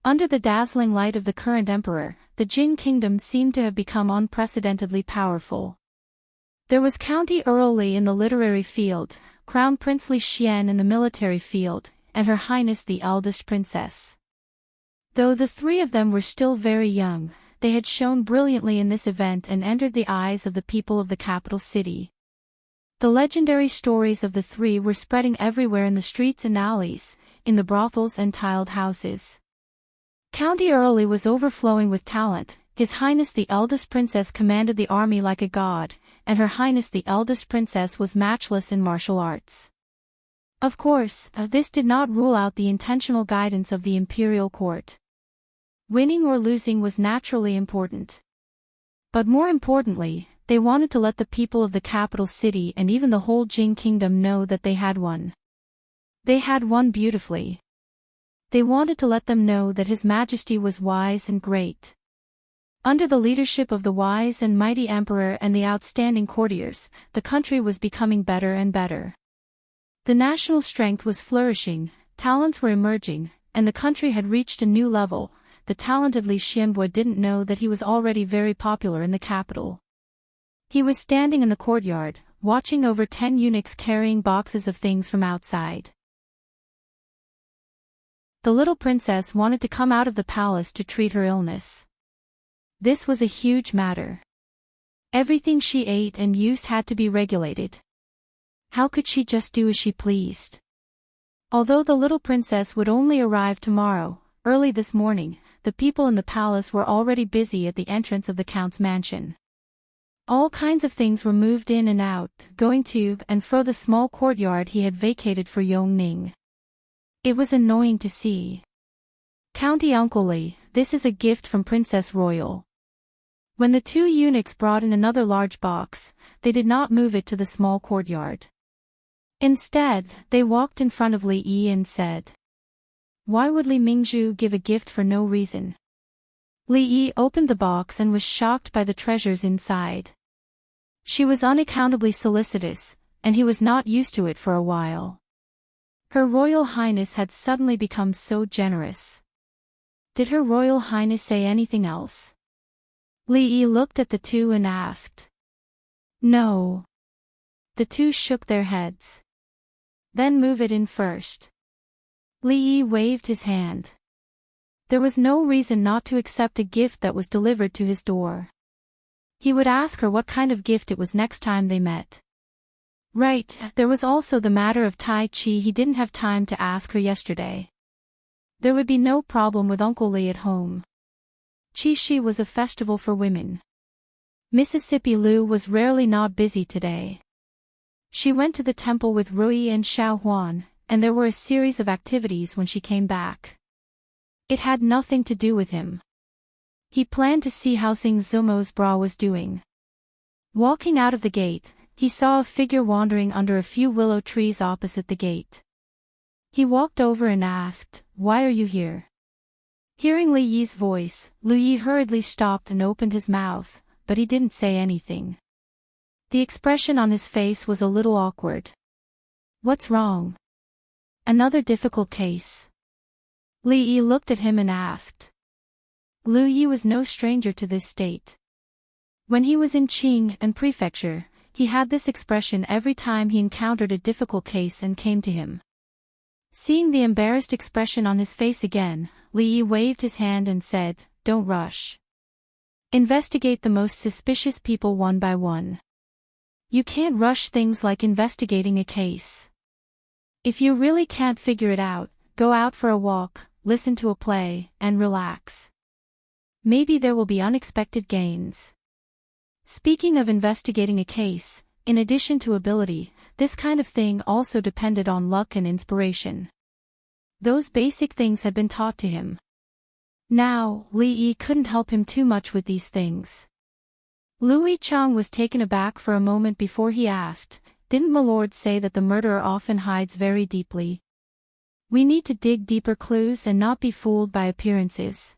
S1: Under the dazzling light of the current emperor, the Jing kingdom seemed to have become unprecedentedly powerful. There was County Earl Li in the literary field, Crown Prince Li Xian in the military field, and Her Highness the eldest princess. Though the three of them were still very young, they had shone brilliantly in this event and entered the eyes of the people of the capital city. The legendary stories of the three were spreading everywhere in the streets and alleys, in the brothels and tiled houses. County Earl Li was overflowing with talent. His Highness the eldest princess commanded the army like a god, and Her Highness the eldest princess was matchless in martial arts. Of course, this did not rule out the intentional guidance of the imperial court. Winning or losing was naturally important. But more importantly, they wanted to let the people of the capital city and even the whole Jing kingdom know that they had won. They had won beautifully. They wanted to let them know that His Majesty was wise and great. Under the leadership of the wise and mighty emperor and the outstanding courtiers, the country was becoming better and better. The national strength was flourishing, talents were emerging, and the country had reached a new level. The talented Li Xianbo didn't know that he was already very popular in the capital. He was standing in the courtyard, watching over 10 eunuchs carrying boxes of things from outside. The little princess wanted to come out of the palace to treat her illness. This was a huge matter. Everything she ate and used had to be regulated. How could she just do as she pleased? Although the little princess would only arrive tomorrow, early this morning, the people in the palace were already busy at the entrance of the count's mansion. All kinds of things were moved in and out, going to and fro the small courtyard he had vacated for Yongning. It was annoying to see. County Uncle Li, this is a gift from Princess Royal. When the two eunuchs brought in another large box, they did not move it to the small courtyard. Instead, they walked in front of Li Yi and said, "Why would Li Mingzhu give a gift for no reason? Li Yi opened the box and was shocked by the treasures inside. She was unaccountably solicitous, and he was not used to it for a while. Her Royal Highness had suddenly become so generous. Did Her Royal Highness say anything else? Li Yi looked at the two and asked. No. The two shook their heads. Then move it in first. Li Yi waved his hand. There was no reason not to accept a gift that was delivered to his door. He would ask her what kind of gift it was next time they met. Right, there was also the matter of Tai Chi. He didn't have time to ask her yesterday. There would be no problem with Uncle Li at home. Qi Shi was a festival for women. Mississippi Lu was rarely not busy today. She went to the temple with Rui and Xiao Huan, and there were a series of activities when she came back. It had nothing to do with him. He planned to see how Sing Zumo's bra was doing. Walking out of the gate, he saw a figure wandering under a few willow trees opposite the gate. He walked over and asked, "Why are you here?" Hearing Li Yi's voice, Li Yi hurriedly stopped and opened his mouth, but he didn't say anything. The expression on his face was a little awkward. What's wrong? Another difficult case? Li Yi looked at him and asked. Lu Yi was no stranger to this state. When he was in Qing and Prefecture, he had this expression every time he encountered a difficult case and came to him. Seeing the embarrassed expression on his face again, Li Yi waved his hand and said, "Don't rush. Investigate the most suspicious people one by one. You can't rush things like investigating a case. If you really can't figure it out, go out for a walk, listen to a play, and relax. Maybe there will be unexpected gains." Speaking of investigating a case, in addition to ability, this kind of thing also depended on luck and inspiration. Those basic things had been taught to him. Now, Li Yi couldn't help him too much with these things. Louis Chang was taken aback for a moment before he asked, "Didn't my lord say that the murderer often hides very deeply? We need to dig deeper clues and not be fooled by appearances.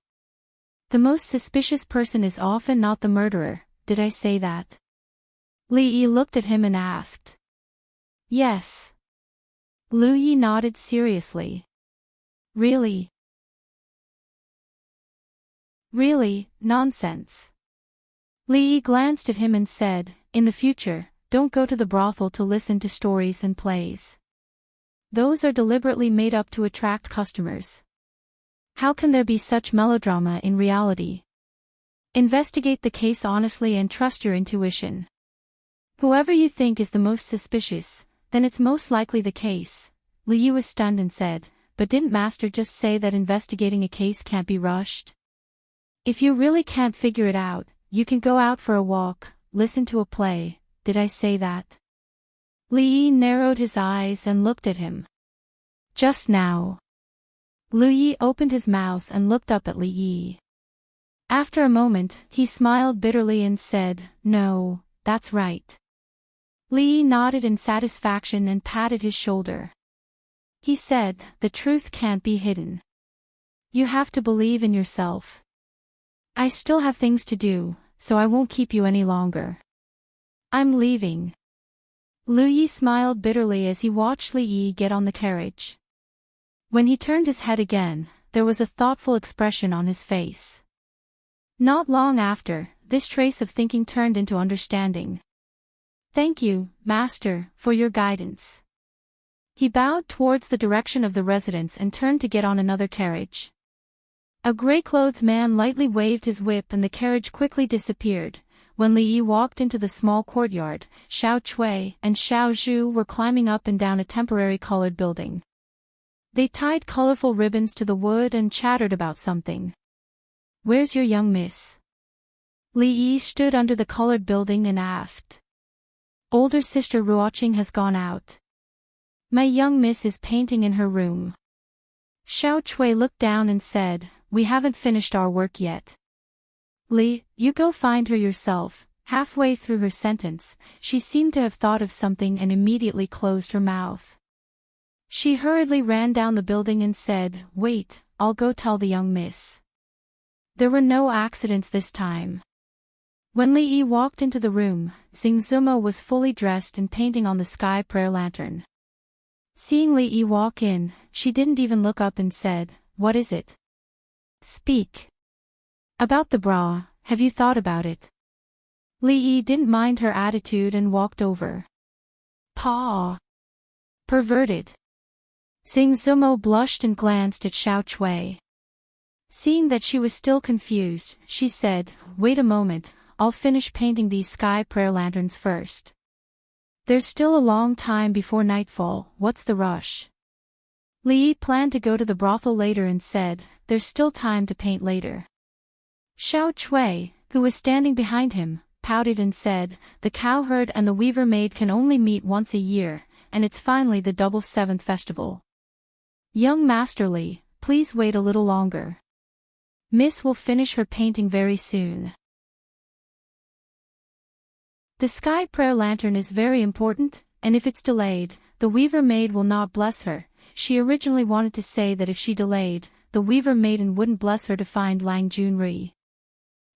S1: The most suspicious person is often not the murderer, did I say that?" Li Yi looked at him and asked. Yes. Lu Yi nodded seriously. Really? Really, nonsense. Li Yi glanced at him and said, "In the future, don't go to the brothel to listen to stories and plays. Those are deliberately made up to attract customers. How can there be such melodrama in reality? Investigate the case honestly and trust your intuition. Whoever you think is the most suspicious, then it's most likely the case." Li Yi was stunned and said, "But didn't Master just say that investigating a case can't be rushed? If you really can't figure it out, you can go out for a walk, listen to a play, did I say that?" Li Yi narrowed his eyes and looked at him. Just now. Lu Yi opened his mouth and looked up at Li Yi. After a moment, he smiled bitterly and said, "No, that's right." Li Yi nodded in satisfaction and patted his shoulder. He said, "The truth can't be hidden. You have to believe in yourself. I still have things to do, so I won't keep you any longer. I'm leaving." Lu Yi smiled bitterly as he watched Li Yi get on the carriage. When he turned his head again, there was a thoughtful expression on his face. Not long after, this trace of thinking turned into understanding. "Thank you, Master, for your guidance." He bowed towards the direction of the residence and turned to get on another carriage. A gray-clothed man lightly waved his whip and the carriage quickly disappeared. When Li Yi walked into the small courtyard, Xiao Chui and Xiao Zhu were climbing up and down a temporary colored building. They tied colorful ribbons to the wood and chattered about something. "Where's your young miss?" Li Yi stood under the colored building and asked. "Older sister Ruoqing has gone out. My young miss is painting in her room." Xiao Chui looked down and said, "We haven't finished our work yet. Li, you go find her yourself." Halfway through her sentence, she seemed to have thought of something and immediately closed her mouth. She hurriedly ran down the building and said, "Wait, I'll go tell the young miss." There were no accidents this time. When Li Yi walked into the room, Xingzumo was fully dressed and painting on the sky prayer lantern. Seeing Li Yi walk in, she didn't even look up and said, "What is it? Speak. About the bra, have you thought about it?" Li Yi didn't mind her attitude and walked over. "Paw. Perverted." Xingzumo blushed and glanced at Xiao Chui. Seeing that she was still confused, she said, "Wait a moment, I'll finish painting these sky prayer lanterns first. There's still a long time before nightfall, what's the rush?" Li Yi planned to go to the brothel later and said, "There's still time to paint later." Xiao Chui, who was standing behind him, pouted and said, "The cowherd and the weaver maid can only meet once a year, and it's finally the double seventh festival. Young Master Li, please wait a little longer. Miss will finish her painting very soon." The sky prayer lantern is very important, and if it's delayed, the weaver maid will not bless her. She originally wanted to say that if she delayed, the weaver maiden wouldn't bless her to find Lang Junri.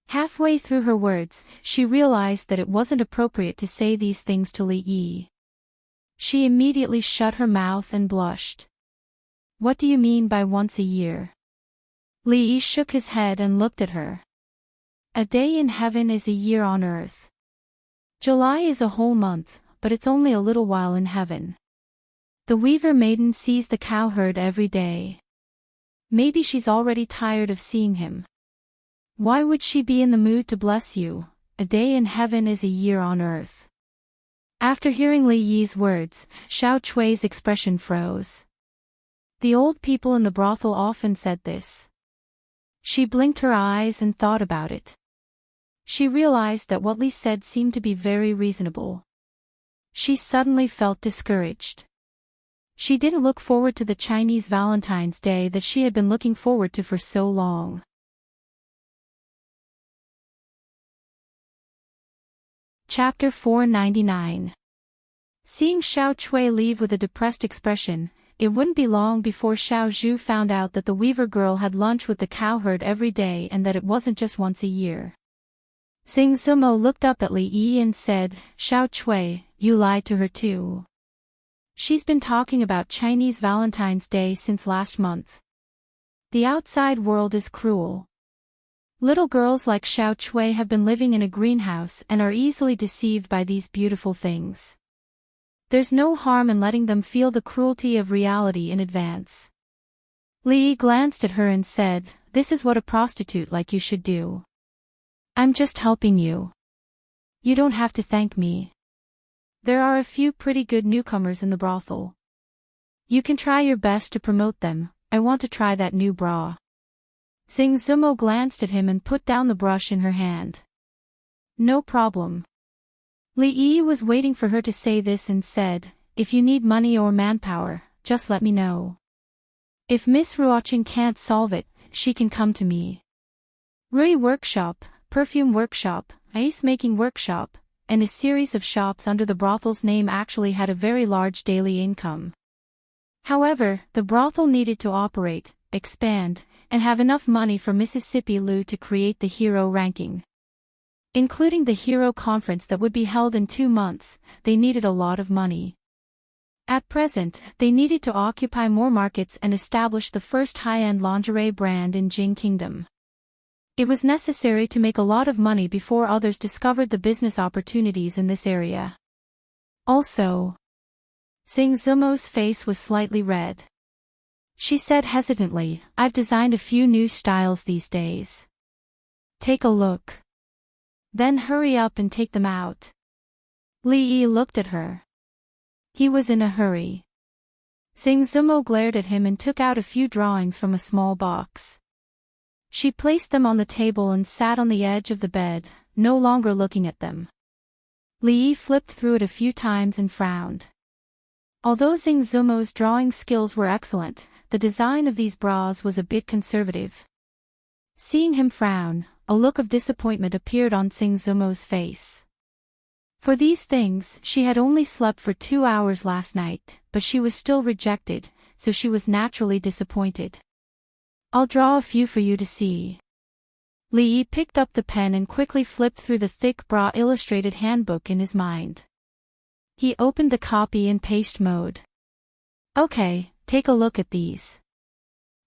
S1: Halfway through her words, she realized that it wasn't appropriate to say these things to Li Yi. She immediately shut her mouth and blushed. "What do you mean by once a year?" Li Yi shook his head and looked at her. "A day in heaven is a year on earth. July is a whole month, but it's only a little while in heaven. The weaver maiden sees the cowherd every day. Maybe she's already tired of seeing him. Why would she be in the mood to bless you? A day in heaven is a year on earth." After hearing Li Yi's words, Xiao Chui's expression froze. The old people in the brothel often said this. She blinked her eyes and thought about it. She realized that what Li said seemed to be very reasonable. She suddenly felt discouraged. She didn't look forward to the Chinese Valentine's Day that she had been looking forward to for so long. Chapter 499. Seeing Xiao Chui leave with a depressed expression, it wouldn't be long before Xiao Zhu found out that the weaver girl had lunch with the cowherd every day and that it wasn't just once a year. Xingzumo looked up at Li Yi and said, "Xiao Chui, you lied to her too. She's been talking about Chinese Valentine's Day since last month. The outside world is cruel. Little girls like Xiao Chui have been living in a greenhouse and are easily deceived by these beautiful things. There's no harm in letting them feel the cruelty of reality in advance." Li Yi glanced at her and said, "This is what a prostitute like you should do. I'm just helping you. You don't have to thank me. There are a few pretty good newcomers in the brothel. You can try your best to promote them. I want to try that new bra." Xingzumo glanced at him and put down the brush in her hand. "No problem." Li Yi was waiting for her to say this and said, "If you need money or manpower, just let me know. If Miss Ruoqing can't solve it, she can come to me. Rui Workshop, Perfume Workshop, Ice-Making Workshop, and a series of shops under the brothel's name actually had a very large daily income. However, the brothel needed to operate, expand, and have enough money for Mississippi Lu to create the hero ranking. Including the hero conference that would be held in 2 months, they needed a lot of money. At present, they needed to occupy more markets and establish the first high-end lingerie brand in Jing Kingdom. It was necessary to make a lot of money before others discovered the business opportunities in this area. Also, Xingzumo's face was slightly red. She said hesitantly, "I've designed a few new styles these days. Take a look. Then hurry up and take them out." Li Yi looked at her. He was in a hurry. Xingzumo glared at him and took out a few drawings from a small box. She placed them on the table and sat on the edge of the bed, no longer looking at them. Li Yi flipped through it a few times and frowned. Although Xingzumo's drawing skills were excellent, the design of these bras was a bit conservative. Seeing him frown, a look of disappointment appeared on Xingzumo's face. For these things, she had only slept for 2 hours last night, but she was still rejected, so she was naturally disappointed. "I'll draw a few for you to see." Li Yi picked up the pen and quickly flipped through the thick bra illustrated handbook in his mind. He opened the copy in paste mode. Okay, take a look at these.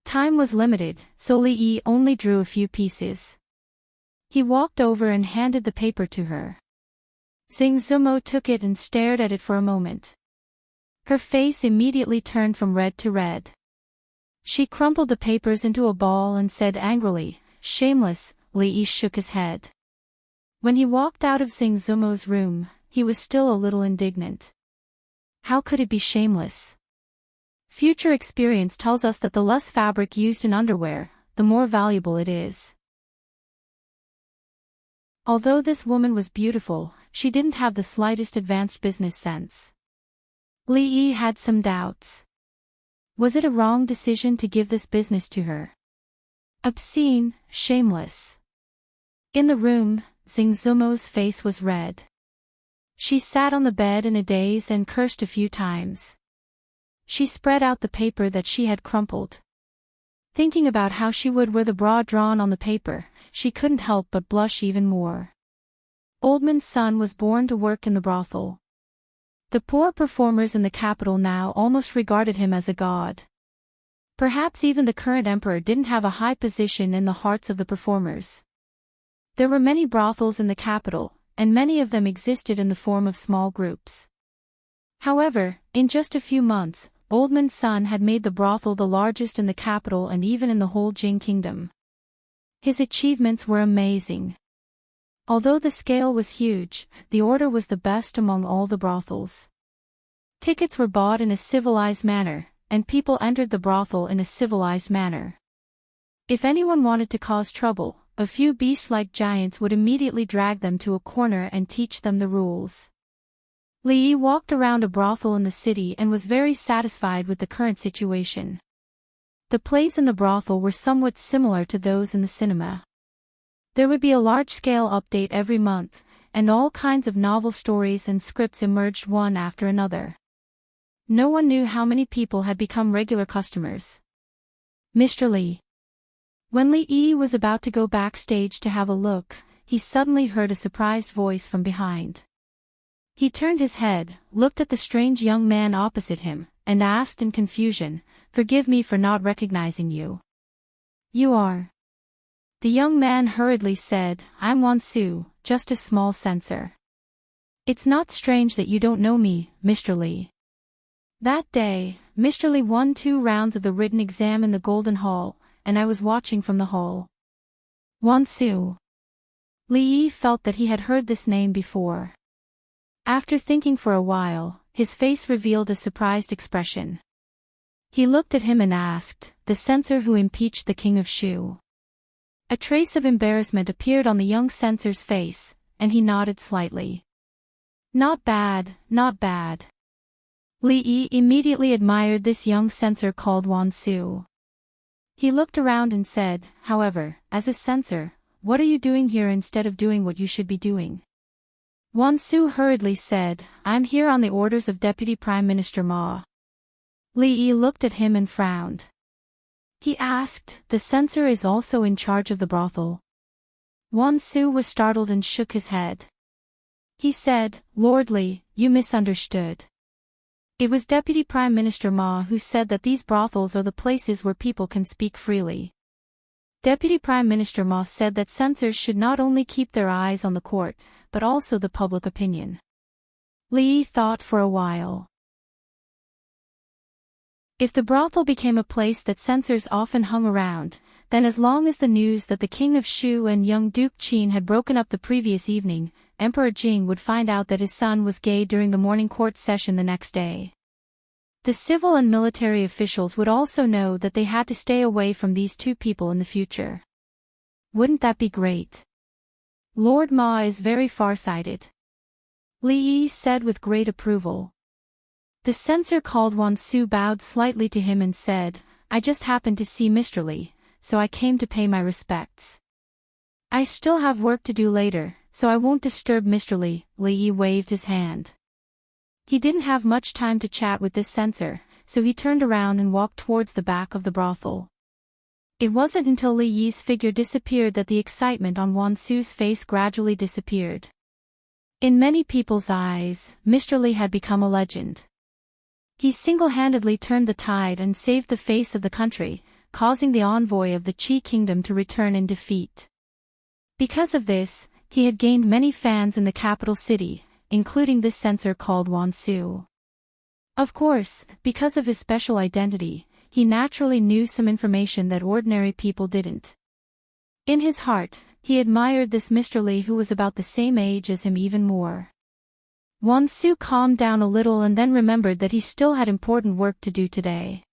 S1: Time was limited, so Li Yi only drew a few pieces. He walked over and handed the paper to her. Xing Zumo took it and stared at it for a moment. Her face immediately turned from red to red. She crumpled the papers into a ball and said angrily, "Shameless." Li Yi shook his head. When he walked out of Xing Zumo's room, he was still a little indignant. How could it be shameless? Future experience tells us that the less fabric used in underwear, the more valuable it is. Although this woman was beautiful, she didn't have the slightest advanced business sense. Li Yi had some doubts. Was it a wrong decision to give this business to her? Obscene, shameless. In the room, Xing Zumo's face was red. She sat on the bed in a daze and cursed a few times. She spread out the paper that she had crumpled. Thinking about how she would wear the bra drawn on the paper, she couldn't help but blush even more. Oldman's son was born to work in the brothel. The poor performers in the capital now almost regarded him as a god. Perhaps even the current emperor didn't have a high position in the hearts of the performers. There were many brothels in the capital, and many of them existed in the form of small groups. However, in just a few months, Oldman's son had made the brothel the largest in the capital and even in the whole Jing kingdom. His achievements were amazing. Although the scale was huge, the order was the best among all the brothels. Tickets were bought in a civilized manner, and people entered the brothel in a civilized manner. If anyone wanted to cause trouble, a few beast-like giants would immediately drag them to a corner and teach them the rules. Li Yi walked around a brothel in the city and was very satisfied with the current situation. The plays in the brothel were somewhat similar to those in the cinema. There would be a large-scale update every month, and all kinds of novel stories and scripts emerged one after another. No one knew how many people had become regular customers. Mr. Li. When Li Yi was about to go backstage to have a look, he suddenly heard a surprised voice from behind. He turned his head, looked at the strange young man opposite him, and asked in confusion, "Forgive me for not recognizing you. You are?" The young man hurriedly said, "I'm Wansu, just a small censor." "It's not strange that you don't know me, Mr. Li." That day, Mr. Li won 2 rounds of the written exam in the Golden Hall, and I was watching from the hall. Wansu. Li Yi felt that he had heard this name before. After thinking for a while, his face revealed a surprised expression. He looked at him and asked, "The censor who impeached the king of Shu?" A trace of embarrassment appeared on the young censor's face, and he nodded slightly. "Not bad, not bad." Li Yi immediately admired this young censor called Wansu. He looked around and said, "However, as a censor, what are you doing here instead of doing what you should be doing?" Wansu hurriedly said, "I'm here on the orders of Deputy Prime Minister Ma." Li Yi looked at him and frowned. He asked, "The censor is also in charge of the brothel?" Wansu was startled and shook his head. He said, "Lord Li, you misunderstood. It was Deputy Prime Minister Ma who said that these brothels are the places where people can speak freely. Deputy Prime Minister Ma said that censors should not only keep their eyes on the court, but also the public opinion." Li Yi thought for a while. If the brothel became a place that censors often hung around, then as long as the news that the king of Shu and young Duke Qin had broken up the previous evening, Emperor Jing would find out that his son was gay during the morning court session the next day. The civil and military officials would also know that they had to stay away from these 2 people in the future. Wouldn't that be great? Lord Ma is very far-sighted. Li Yi said with great approval. The censor called Wansu bowed slightly to him and said, "I just happened to see Mr. Li, so I came to pay my respects. I still have work to do later, so I won't disturb Mr. Li." Li Yi waved his hand. He didn't have much time to chat with this censor, so he turned around and walked towards the back of the brothel. It wasn't until Li Yi's figure disappeared that the excitement on Wan Su's face gradually disappeared. In many people's eyes, Mr. Li had become a legend. He single-handedly turned the tide and saved the face of the country, causing the envoy of the Qi kingdom to return in defeat. Because of this, he had gained many fans in the capital city, including this censor called Wan Su. Of course, because of his special identity, he naturally knew some information that ordinary people didn't. In his heart, he admired this Mr. Li who was about the same age as him even more. Wan Su calmed down a little and then remembered that he still had important work to do today.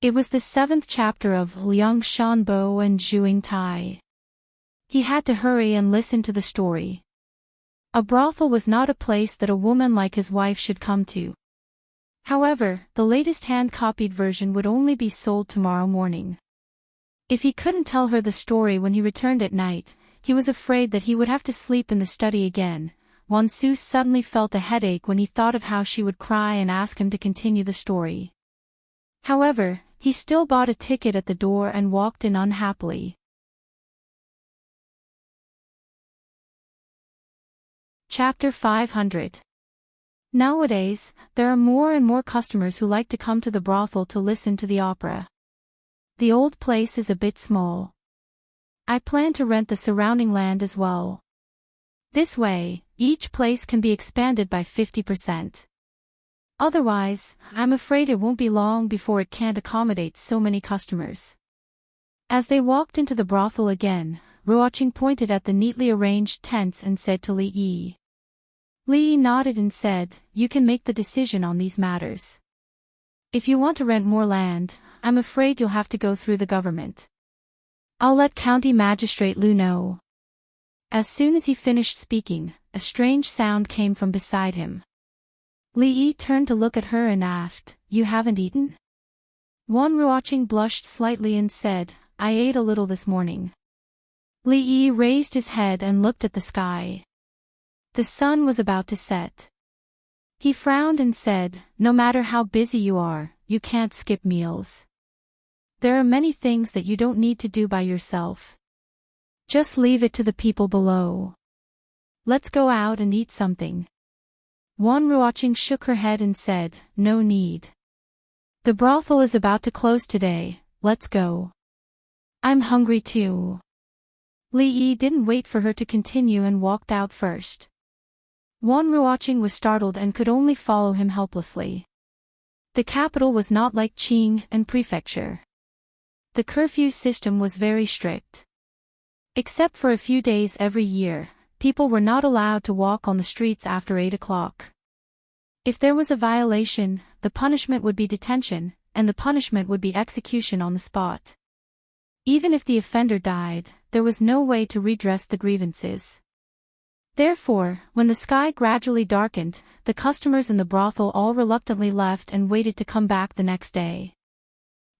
S1: It was the 7th chapter of Liang Shanbo and Zhuing Tai. He had to hurry and listen to the story. A brothel was not a place that a woman like his wife should come to. However, the latest hand-copied version would only be sold tomorrow morning. If he couldn't tell her the story when he returned at night, he was afraid that he would have to sleep in the study again. Wan Su suddenly felt a headache when he thought of how she would cry and ask him to continue the story. However, he still bought a ticket at the door and walked in unhappily. Chapter 500. Nowadays, there are more and more customers who like to come to the brothel to listen to the opera. The old place is a bit small. I plan to rent the surrounding land as well. This way, each place can be expanded by 50%. Otherwise, I'm afraid it won't be long before it can't accommodate so many customers. As they walked into the brothel again, Ruoqing pointed at the neatly arranged tents and said to Li Yi. Li Yi nodded and said, "You can make the decision on these matters. If you want to rent more land, I'm afraid you'll have to go through the government. I'll let County Magistrate Lu know." As soon as he finished speaking, a strange sound came from beside him. Li Yi turned to look at her and asked, "You haven't eaten?" Wan Ruoqing blushed slightly and said, "I ate a little this morning." Li Yi raised his head and looked at the sky. The sun was about to set. He frowned and said, "No matter how busy you are, you can't skip meals. There are many things that you don't need to do by yourself. Just leave it to the people below. Let's go out and eat something." Wan Ruoqing shook her head and said, "No need. The brothel is about to close today, let's go. I'm hungry too." Li Yi didn't wait for her to continue and walked out first. Wan Ruoqing was startled and could only follow him helplessly. The capital was not like Qing and prefecture. The curfew system was very strict. Except for a few days every year, people were not allowed to walk on the streets after 8 o'clock. If there was a violation, the punishment would be detention, and the punishment would be execution on the spot. Even if the offender died, there was no way to redress the grievances. Therefore, when the sky gradually darkened, the customers in the brothel all reluctantly left and waited to come back the next day.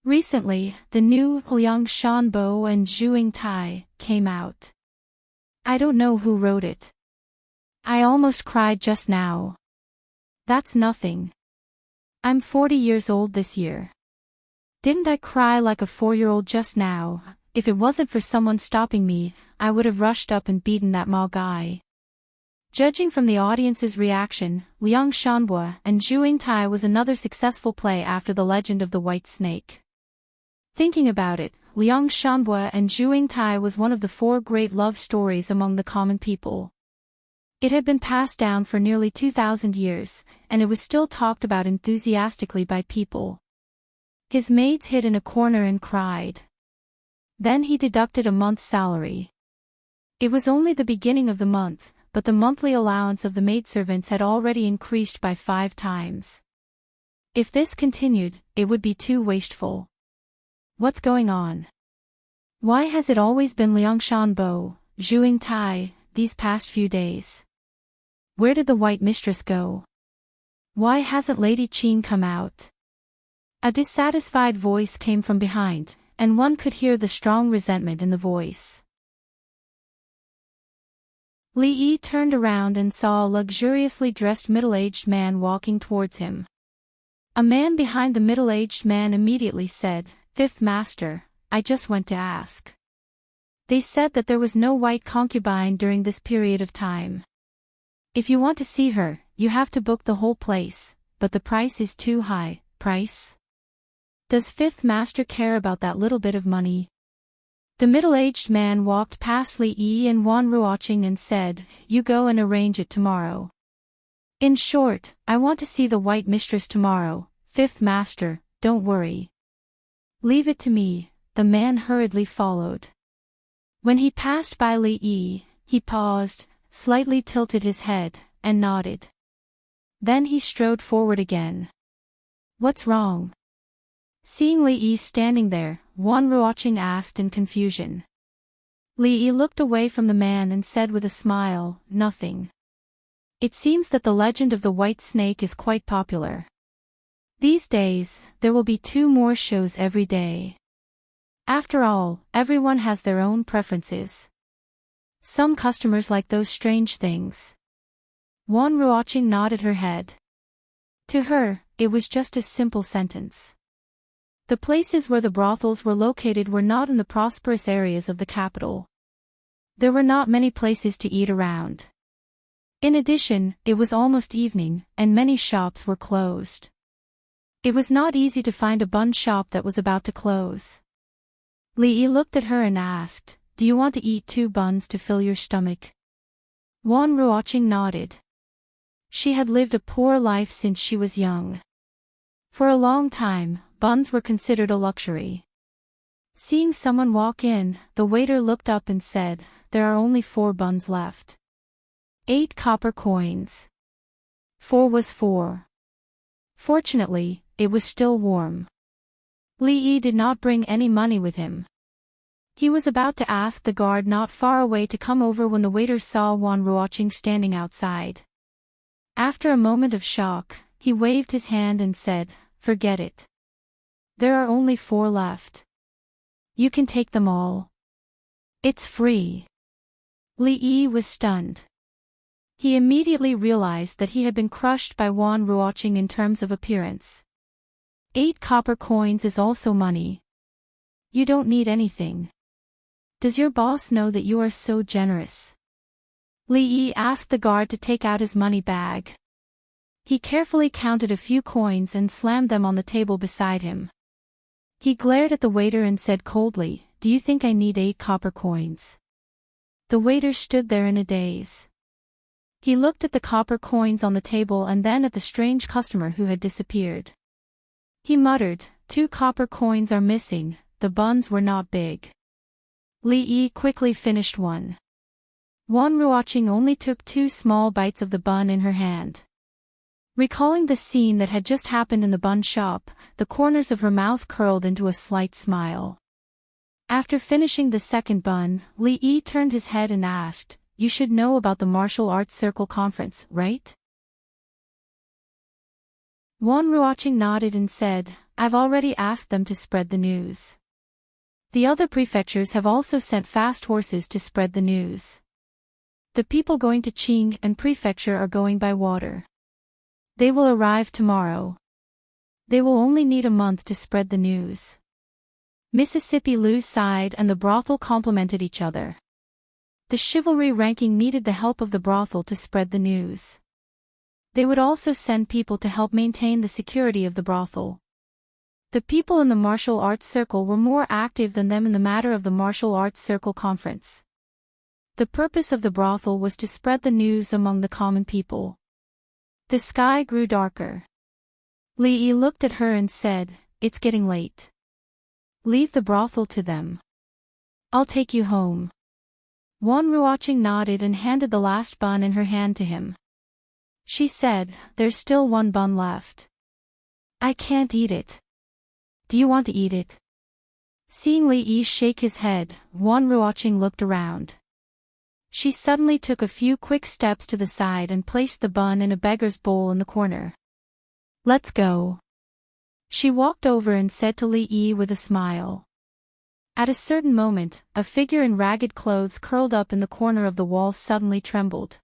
S1: Recently, the new Liang Shanbo and Zhuing Tai came out. I don't know who wrote it. I almost cried just now. That's nothing. I'm 40 years old this year. Didn't I cry like a 4-year-old just now? If it wasn't for someone stopping me, I would have rushed up and beaten that Ma guy. Judging from the audience's reaction, Liang Shanbo and Zhuing Tai was another successful play after The Legend of the White Snake. Thinking about it, Liang Shanbo and Zhuing Tai was one of the 4 great love stories among the common people. It had been passed down for nearly 2,000 years, and it was still talked about enthusiastically by people. His maids hid in a corner and cried. Then he deducted a month's salary. It was only the beginning of the month, but the monthly allowance of the maidservants had already increased by 5 times. If this continued, it would be too wasteful. What's going on? Why has it always been Liang Shanbo, Zhuing Tai, these past few days? Where did the white mistress go? Why hasn't Lady Qin come out? A dissatisfied voice came from behind, and one could hear the strong resentment in the voice. Li Yi turned around and saw a luxuriously dressed middle-aged man walking towards him. A man behind the middle-aged man immediately said, "Fifth Master, I just went to ask. They said that there was no white concubine during this period of time. If you want to see her, you have to book the whole place, but the price is too high. Price? Does Fifth Master care about that little bit of money? The middle-aged man walked past Li Yi and Wan Ruoqing and said, "You go and arrange it tomorrow. In short, I want to see the white mistress tomorrow, Fifth Master, don't worry. Leave it to me." The man hurriedly followed. When he passed by Li Yi, he paused, slightly tilted his head, and nodded. Then he strode forward again. "What's wrong?" Seeing Li Yi standing there, Wan Ruoqing asked in confusion. Li Yi looked away from the man and said with a smile, "Nothing. It seems that the legend of the white snake is quite popular. These days, there will be 2 more shows every day. After all, everyone has their own preferences. Some customers like those strange things." Wan Ruoqing nodded her head. To her, it was just a simple sentence. The places where the brothels were located were not in the prosperous areas of the capital. There were not many places to eat around. In addition, it was almost evening, and many shops were closed. It was not easy to find a bun shop that was about to close. Li Yi looked at her and asked, "Do you want to eat 2 buns to fill your stomach?" Wan Ruoqing nodded. She had lived a poor life since she was young. For a long time, buns were considered a luxury. Seeing someone walk in, the waiter looked up and said, "There are only 4 buns left. 8 copper coins." 4 was 4. Fortunately, it was still warm. Li Yi did not bring any money with him. He was about to ask the guard not far away to come over when the waiter saw Wan Ruoqing standing outside. After a moment of shock, he waved his hand and said, "Forget it. There are only 4 left. You can take them all. It's free." Li Yi was stunned. He immediately realized that he had been crushed by Wan Ruoqing in terms of appearance. 8 copper coins is also money. You don't need anything. Does your boss know that you are so generous? Li Yi asked the guard to take out his money bag. He carefully counted a few coins and slammed them on the table beside him. He glared at the waiter and said coldly, "Do you think I need 8 copper coins?" The waiter stood there in a daze. He looked at the copper coins on the table and then at the strange customer who had disappeared. He muttered, 2 copper coins are missing. The buns were not big. Li Yi quickly finished one. Wan Ruoqing only took 2 small bites of the bun in her hand. Recalling the scene that had just happened in the bun shop, the corners of her mouth curled into a slight smile. After finishing the second bun, Li Yi turned his head and asked, "You should know about the martial arts circle conference, right?" Wan Ruoqing nodded and said, "I've already asked them to spread the news. The other prefectures have also sent fast horses to spread the news. The people going to Qing and prefecture are going by water. They will arrive tomorrow. They will only need a month to spread the news." Mississippi Lu sighed and the brothel complimented each other. The chivalry ranking needed the help of the brothel to spread the news. They would also send people to help maintain the security of the brothel. The people in the martial arts circle were more active than them in the matter of the martial arts circle conference. The purpose of the brothel was to spread the news among the common people. The sky grew darker. Li Yi looked at her and said, "It's getting late. Leave the brothel to them. I'll take you home." Wan Ruoqing nodded and handed the last bun in her hand to him. She said, "There's still 1 bun left. I can't eat it. Do you want to eat it?" Seeing Li Yi shake his head, Wan Ruoqing looked around. She suddenly took a few quick steps to the side and placed the bun in a beggar's bowl in the corner. "Let's go." She walked over and said to Li Yi with a smile. At a certain moment, a figure in ragged clothes curled up in the corner of the wall suddenly trembled.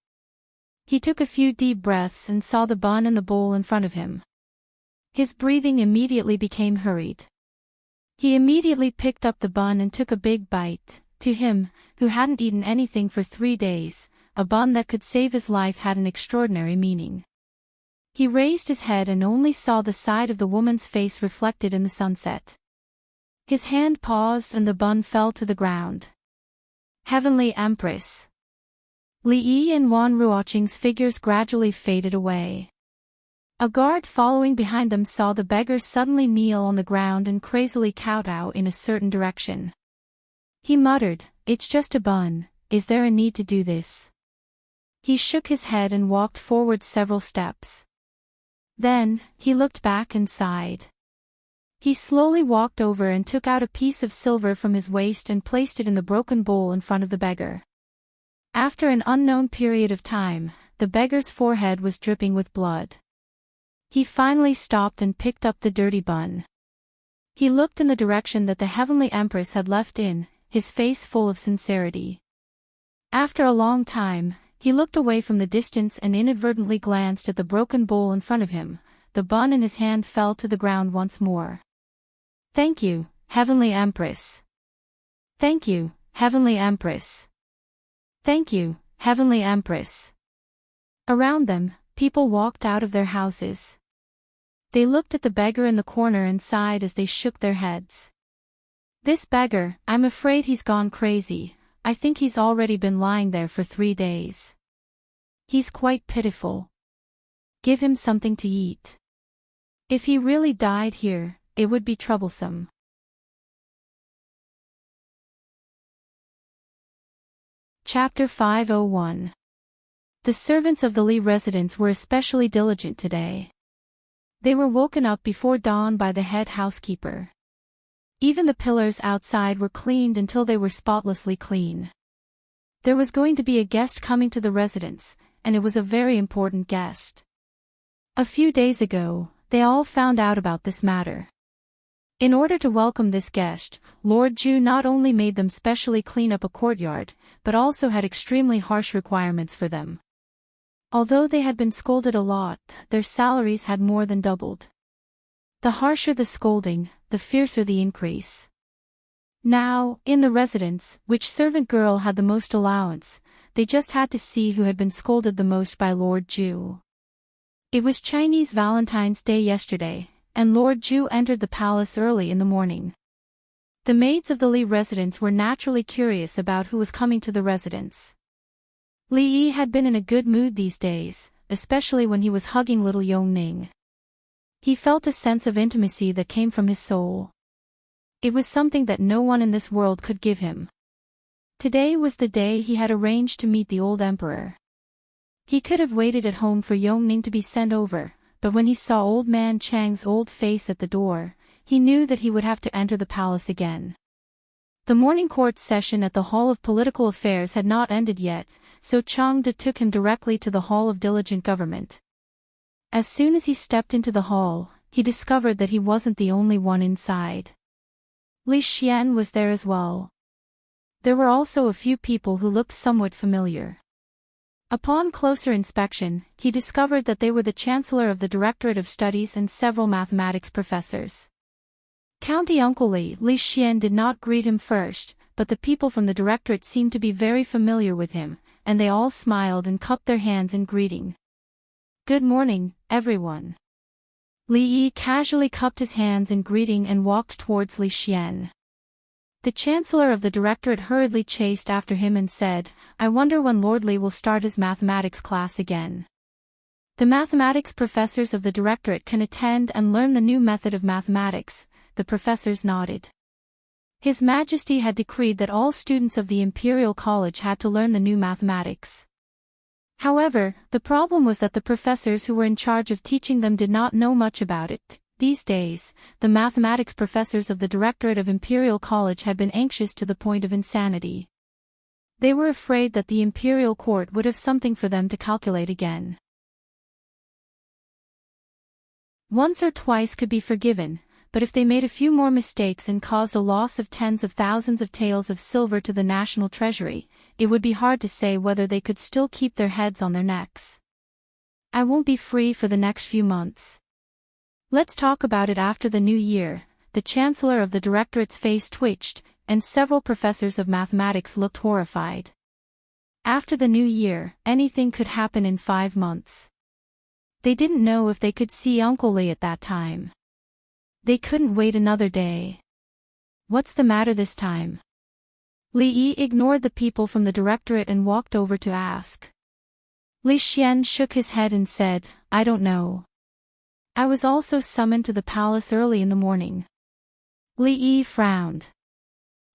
S1: He took a few deep breaths and saw the bun and the bowl in front of him. His breathing immediately became hurried. He immediately picked up the bun and took a big bite. To him, who hadn't eaten anything for 3 days, a bun that could save his life had an extraordinary meaning. He raised his head and only saw the side of the woman's face reflected in the sunset. His hand paused and the bun fell to the ground. Heavenly Empress. Li Yi and Wan Ruoqing's figures gradually faded away. A guard following behind them saw the beggar suddenly kneel on the ground and crazily kowtow in a certain direction. He muttered, "It's just a bun, is there a need to do this?" He shook his head and walked forward several steps. Then, he looked back and sighed. He slowly walked over and took out a piece of silver from his waist and placed it in the broken bowl in front of the beggar. After an unknown period of time, the beggar's forehead was dripping with blood. He finally stopped and picked up the dirty bun. He looked in the direction that the Heavenly Empress had left in, his face full of sincerity. After a long time, he looked away from the distance and inadvertently glanced at the broken bowl in front of him. The bun in his hand fell to the ground once more. "Thank you, Heavenly Empress. Thank you, Heavenly Empress. Thank you, Heavenly Empress." Around them, people walked out of their houses. They looked at the beggar in the corner and sighed as they shook their heads. "This beggar, I'm afraid he's gone crazy. I think he's already been lying there for 3 days. He's quite pitiful. Give him something to eat. If he really died here, it would be troublesome." Chapter 501. The servants of the Li residence were especially diligent today. They were woken up before dawn by the head housekeeper. Even the pillars outside were cleaned until they were spotlessly clean. There was going to be a guest coming to the residence, and it was a very important guest. A few days ago, they all found out about this matter. In order to welcome this guest, Lord Ju not only made them specially clean up a courtyard, but also had extremely harsh requirements for them. Although they had been scolded a lot, their salaries had more than doubled. The harsher the scolding, the fiercer the increase. Now, in the residence, which servant girl had the most allowance, they just had to see who had been scolded the most by Lord Ju. It was Chinese Valentine's Day yesterday, and Lord Ju entered the palace early in the morning. The maids of the Li residence were naturally curious about who was coming to the residence. Li Yi had been in a good mood these days, especially when he was hugging little Yongning. He felt a sense of intimacy that came from his soul. It was something that no one in this world could give him. Today was the day he had arranged to meet the old emperor. He could have waited at home for Yongning to be sent over, but when he saw old man Chang's old face at the door, he knew that he would have to enter the palace again. The morning court session at the Hall of Political Affairs had not ended yet, so Changde took him directly to the Hall of Diligent Government. As soon as he stepped into the hall, he discovered that he wasn't the only one inside. Li Xian was there as well. There were also a few people who looked somewhat familiar. Upon closer inspection, he discovered that they were the Chancellor of the Directorate of Studies and several mathematics professors. County Uncle Li Xian did not greet him first, but the people from the directorate seemed to be very familiar with him, and they all smiled and cupped their hands in greeting. "Good morning, everyone." Li Yi casually cupped his hands in greeting and walked towards Li Xian. The Chancellor of the Directorate hurriedly chased after him and said, "I wonder when Lord Li will start his mathematics class again." The mathematics professors of the Directorate can attend and learn the new method of mathematics. The professors nodded. His Majesty had decreed that all students of the Imperial College had to learn the new mathematics. However, the problem was that the professors who were in charge of teaching them did not know much about it. These days, the mathematics professors of the Directorate of Imperial College had been anxious to the point of insanity. They were afraid that the Imperial Court would have something for them to calculate again. Once or twice could be forgiven, but if they made a few more mistakes and caused a loss of tens of thousands of taels of silver to the national treasury, it would be hard to say whether they could still keep their heads on their necks. "I won't be free for the next few months. Let's talk about it after the new year," the chancellor of the directorate's face twitched, and several professors of mathematics looked horrified. After the new year, anything could happen in 5 months. They didn't know if they could see Uncle Li at that time. They couldn't wait another day. What's the matter this time? Li Yi ignored the people from the directorate and walked over to ask. Li Xian shook his head and said, I don't know. I was also summoned to the palace early in the morning. Li Yi frowned.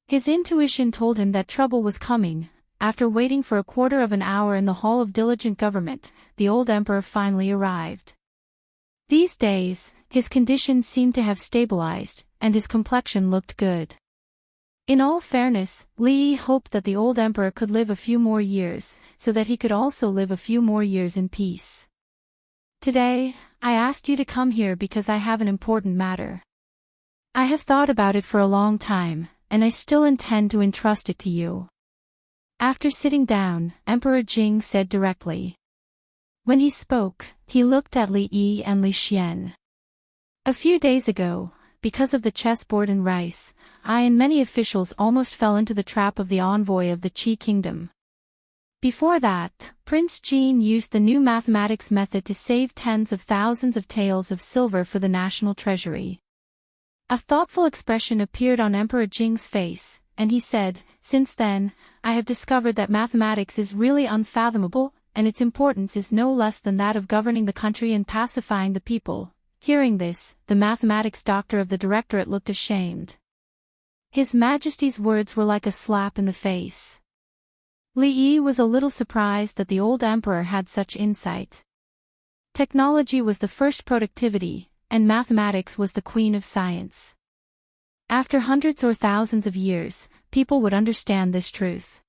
S1: His intuition told him that trouble was coming. After waiting for a quarter of an hour in the hall of diligent government, the old emperor finally arrived. These days, his condition seemed to have stabilized, and his complexion looked good. In all fairness, Li Yi hoped that the old emperor could live a few more years, so that he could also live a few more years in peace. Today, I asked you to come here because I have an important matter. I have thought about it for a long time, and I still intend to entrust it to you. After sitting down, Emperor Jing said directly. When he spoke, he looked at Li Yi and Li Xian. A few days ago, because of the chessboard and rice, I and many officials almost fell into the trap of the envoy of the Qi kingdom. Before that, Prince Jin used the new mathematics method to save tens of thousands of taels of silver for the national treasury. A thoughtful expression appeared on Emperor Jing's face, and he said, Since then, I have discovered that mathematics is really unfathomable, and its importance is no less than that of governing the country and pacifying the people. Hearing this, the mathematics doctor of the directorate looked ashamed. His Majesty's words were like a slap in the face. Li Yi was a little surprised that the old emperor had such insight. Technology was the first productivity, and mathematics was the queen of science. After hundreds or thousands of years, people would understand this truth.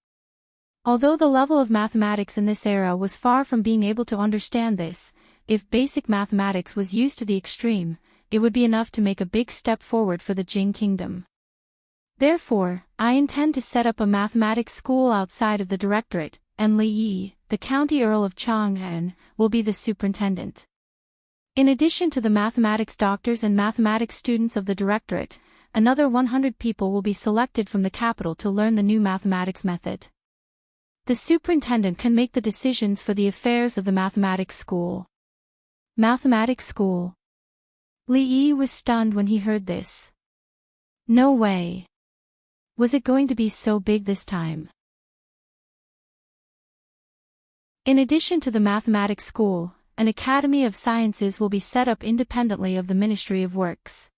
S1: Although the level of mathematics in this era was far from being able to understand this, if basic mathematics was used to the extreme, it would be enough to make a big step forward for the Jing kingdom. Therefore, I intend to set up a mathematics school outside of the directorate, and Li Yi, the county earl of Chang'an, will be the superintendent. In addition to the mathematics doctors and mathematics students of the directorate, another 100 people will be selected from the capital to learn the new mathematics method. The superintendent can make the decisions for the affairs of the mathematics school. Mathematics school. Li Yi was stunned when he heard this. No way. Was it going to be so big this time? In addition to the mathematics school, an academy of sciences will be set up independently of the Ministry of Works.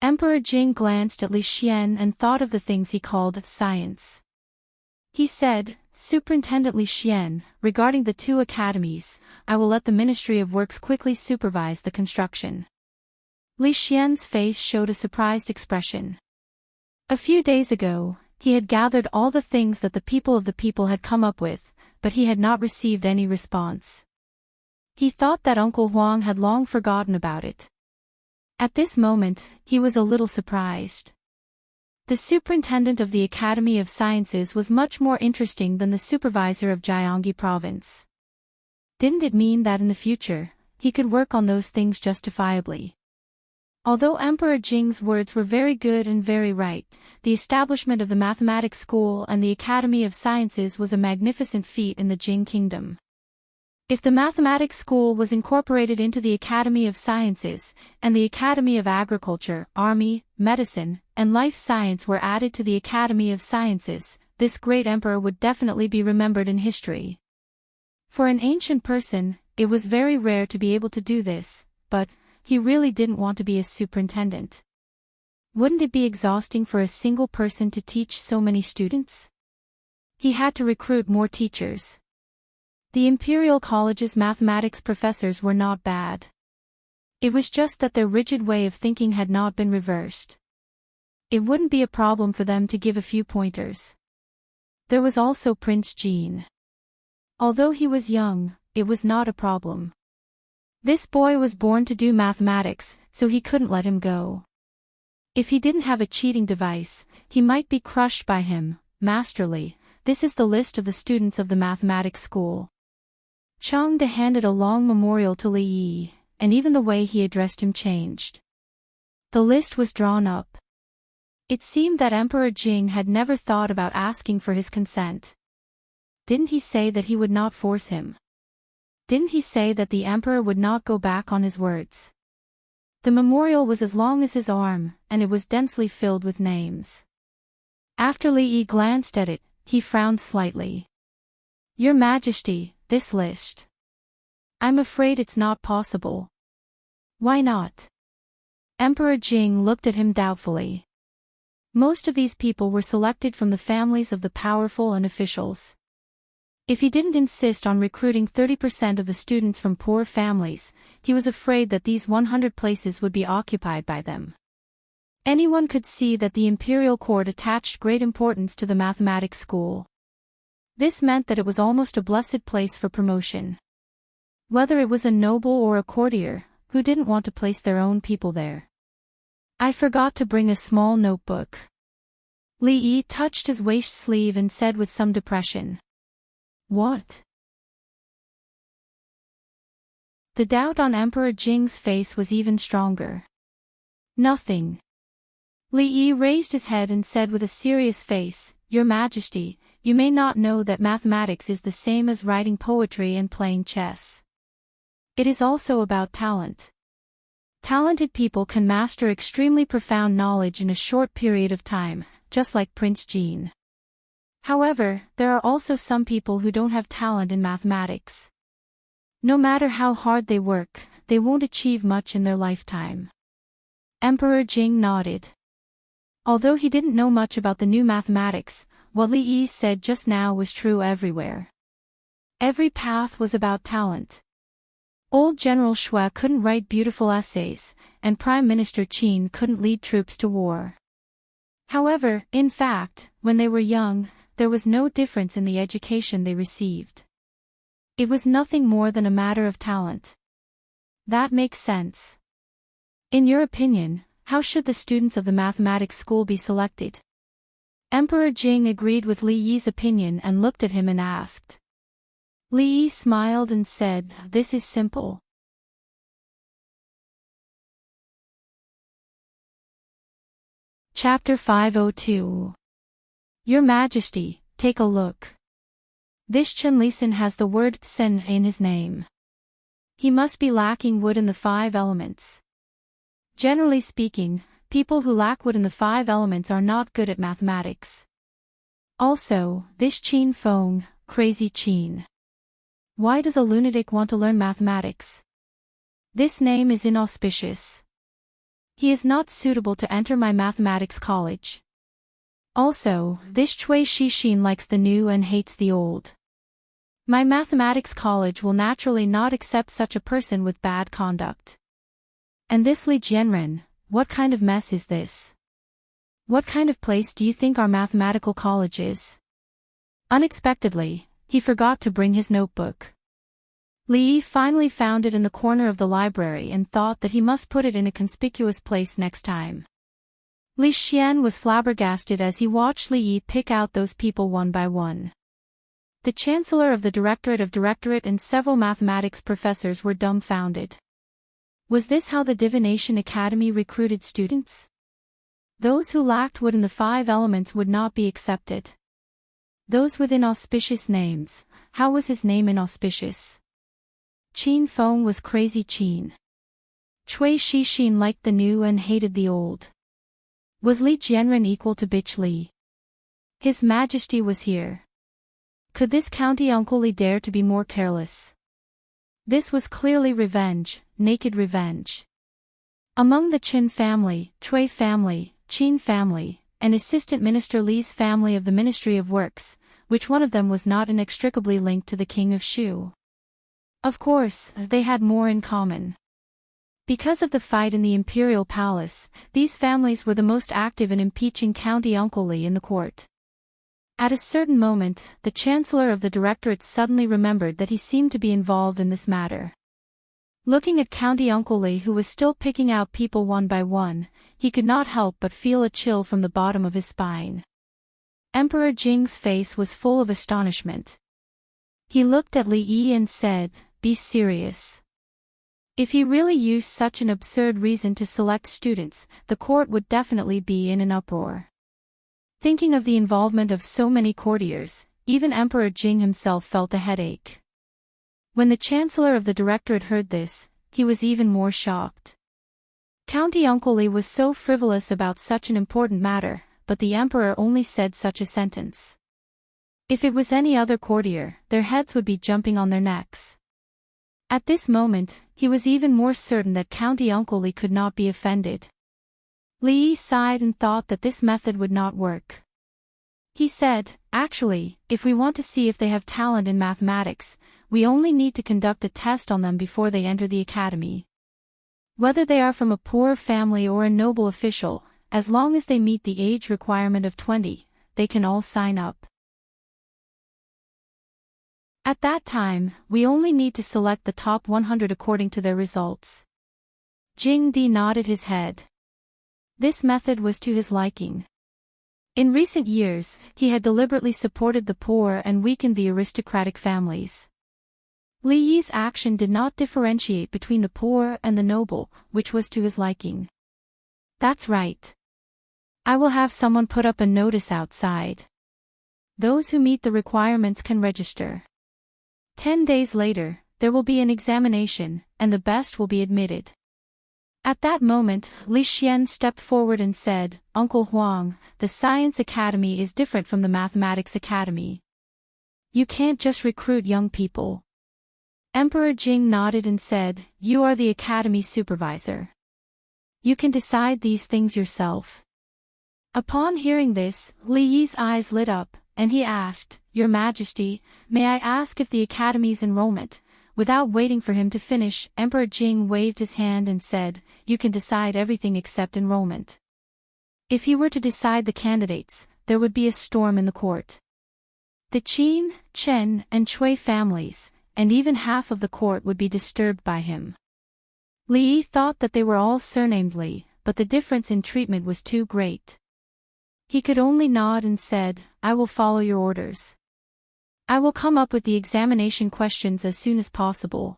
S1: Emperor Jing glanced at Li Xian and thought of the things he called science. He said, Superintendent Li Xian, regarding the 2 academies, I will let the Ministry of Works quickly supervise the construction. Li Xian's face showed a surprised expression. A few days ago, he had gathered all the things that the people had come up with, but he had not received any response. He thought that Uncle Huang had long forgotten about it. At this moment, he was a little surprised. The superintendent of the Academy of Sciences was much more interesting than the supervisor of Jiangxi province. Didn't it mean that in the future, he could work on those things justifiably? Although Emperor Jing's words were very good and very right, the establishment of the mathematics school and the Academy of Sciences was a magnificent feat in the Jing kingdom. If the mathematics school was incorporated into the Academy of Sciences, and the Academy of Agriculture, Army, Medicine, and Life Science were added to the Academy of Sciences, this great emperor would definitely be remembered in history. For an ancient person, it was very rare to be able to do this, but he really didn't want to be a superintendent. Wouldn't it be exhausting for a single person to teach so many students? He had to recruit more teachers. The Imperial College's mathematics professors were not bad. It was just that their rigid way of thinking had not been reversed. It wouldn't be a problem for them to give a few pointers. There was also Prince Jin. Although he was young, it was not a problem. This boy was born to do mathematics, so he couldn't let him go. If he didn't have a cheating device, he might be crushed by him. Masterly, this is the list of the students of the mathematics school. Chang De handed a long memorial to Li Yi, and even the way he addressed him changed. The list was drawn up. It seemed that Emperor Jing had never thought about asking for his consent. Didn't he say that he would not force him? Didn't he say that the emperor would not go back on his words? The memorial was as long as his arm, and it was densely filled with names. After Li Yi glanced at it, he frowned slightly. Your Majesty, this list. I'm afraid it's not possible. Why not? Emperor Jing looked at him doubtfully. Most of these people were selected from the families of the powerful and officials. If he didn't insist on recruiting 30% of the students from poor families, he was afraid that these 100 places would be occupied by them. Anyone could see that the imperial court attached great importance to the mathematics school. This meant that it was almost a blessed place for promotion. Whether it was a noble or a courtier, who didn't want to place their own people there? I forgot to bring a small notebook. Li Yi touched his waist sleeve and said with some depression. What? The doubt on Emperor Jing's face was even stronger. Nothing. Li Yi raised his head and said with a serious face, Your Majesty, you may not know that mathematics is the same as writing poetry and playing chess. It is also about talent. Talented people can master extremely profound knowledge in a short period of time, just like Prince Jean. However, there are also some people who don't have talent in mathematics. No matter how hard they work, they won't achieve much in their lifetime. Emperor Jing nodded. Although he didn't know much about the new mathematics, what Li Yi said just now was true everywhere. Every path was about talent. Old General Shui couldn't write beautiful essays, and Prime Minister Qin couldn't lead troops to war. However, in fact, when they were young, there was no difference in the education they received. It was nothing more than a matter of talent. That makes sense. In your opinion, how should the students of the mathematics school be selected? Emperor Jing agreed with Li Yi's opinion and looked at him and asked. Li Yi smiled and said, This is simple. Chapter 502. Your Majesty, take a look. This Chen Lisan has the word Sen in his name. He must be lacking wood in the 5 elements. Generally speaking, people who lack wood in the 5 elements are not good at mathematics. Also, this Qin Feng, crazy Qin. Why does a lunatic want to learn mathematics? This name is inauspicious. He is not suitable to enter my mathematics college. Also, this Chui Shixin likes the new and hates the old. My mathematics college will naturally not accept such a person with bad conduct. And this Li Jianren, what kind of mess is this? What kind of place do you think our mathematical college is? Unexpectedly, he forgot to bring his notebook. Li Yi finally found it in the corner of the library and thought that he must put it in a conspicuous place next time. Li Xian was flabbergasted as he watched Li Yi pick out those people one by one. The Chancellor of the Directorate and several mathematics professors were dumbfounded. Was this how the Divination Academy recruited students? Those who lacked wood in the 5 elements would not be accepted. Those with inauspicious names, how was his name inauspicious? Qin Feng was crazy Qin. Chui Shixin liked the new and hated the old. Was Li Jianren equal to Bitch Li? His Majesty was here. Could this county uncle Li dare to be more careless? This was clearly revenge, naked revenge. Among the Qin family, Chui family, Qin family, and Assistant Minister Li's family of the Ministry of Works, which one of them was not inextricably linked to the King of Shu? Of course, they had more in common. Because of the fight in the imperial palace, these families were the most active in impeaching County Uncle Li in the court. At a certain moment, the Chancellor of the Directorate suddenly remembered that he seemed to be involved in this matter. Looking at County Uncle Li, who was still picking out people one by one, he could not help but feel a chill from the bottom of his spine. Emperor Jing's face was full of astonishment. He looked at Li Yi and said, Be serious. If he really used such an absurd reason to select students, the court would definitely be in an uproar. Thinking of the involvement of so many courtiers, even Emperor Jing himself felt a headache. When the Chancellor of the Directorate heard this, he was even more shocked. County Uncle Li was so frivolous about such an important matter, but the Emperor only said such a sentence. If it was any other courtier, their heads would be jumping on their necks. At this moment, he was even more certain that County Uncle Li could not be offended. Li Yi sighed and thought that this method would not work. He said, actually, if we want to see if they have talent in mathematics, we only need to conduct a test on them before they enter the academy. Whether they are from a poor family or a noble official, as long as they meet the age requirement of 20, they can all sign up. At that time, we only need to select the top 100 according to their results. Jing Di nodded his head. This method was to his liking. In recent years, he had deliberately supported the poor and weakened the aristocratic families. Li Yi's action did not differentiate between the poor and the noble, which was to his liking. That's right. I will have someone put up a notice outside. Those who meet the requirements can register. 10 days later, there will be an examination, and the best will be admitted. At that moment, Li Xian stepped forward and said, Uncle Huang, the Science Academy is different from the Mathematics Academy. You can't just recruit young people. Emperor Jing nodded and said, You are the Academy supervisor. You can decide these things yourself. Upon hearing this, Li Yi's eyes lit up, and he asked, Your Majesty, may I ask if the Academy's enrollment? Without waiting for him to finish, Emperor Jing waved his hand and said, You can decide everything except enrollment. If he were to decide the candidates, there would be a storm in the court. The Qin, Chen, and Cui families, and even half of the court would be disturbed by him. Li Yi thought that they were all surnamed Li, but the difference in treatment was too great. He could only nod and said, I will follow your orders. I will come up with the examination questions as soon as possible.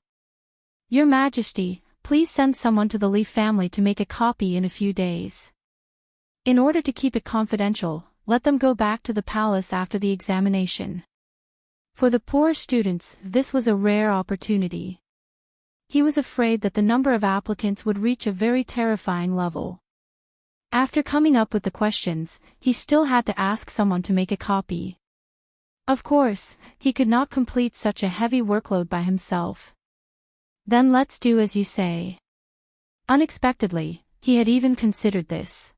S1: Your Majesty, please send someone to the Li family to make a copy in a few days. In order to keep it confidential, let them go back to the palace after the examination. For the poor students, this was a rare opportunity. He was afraid that the number of applicants would reach a very terrifying level. After coming up with the questions, he still had to ask someone to make a copy. Of course, he could not complete such a heavy workload by himself. Then let's do as you say. Unexpectedly, he had even considered this.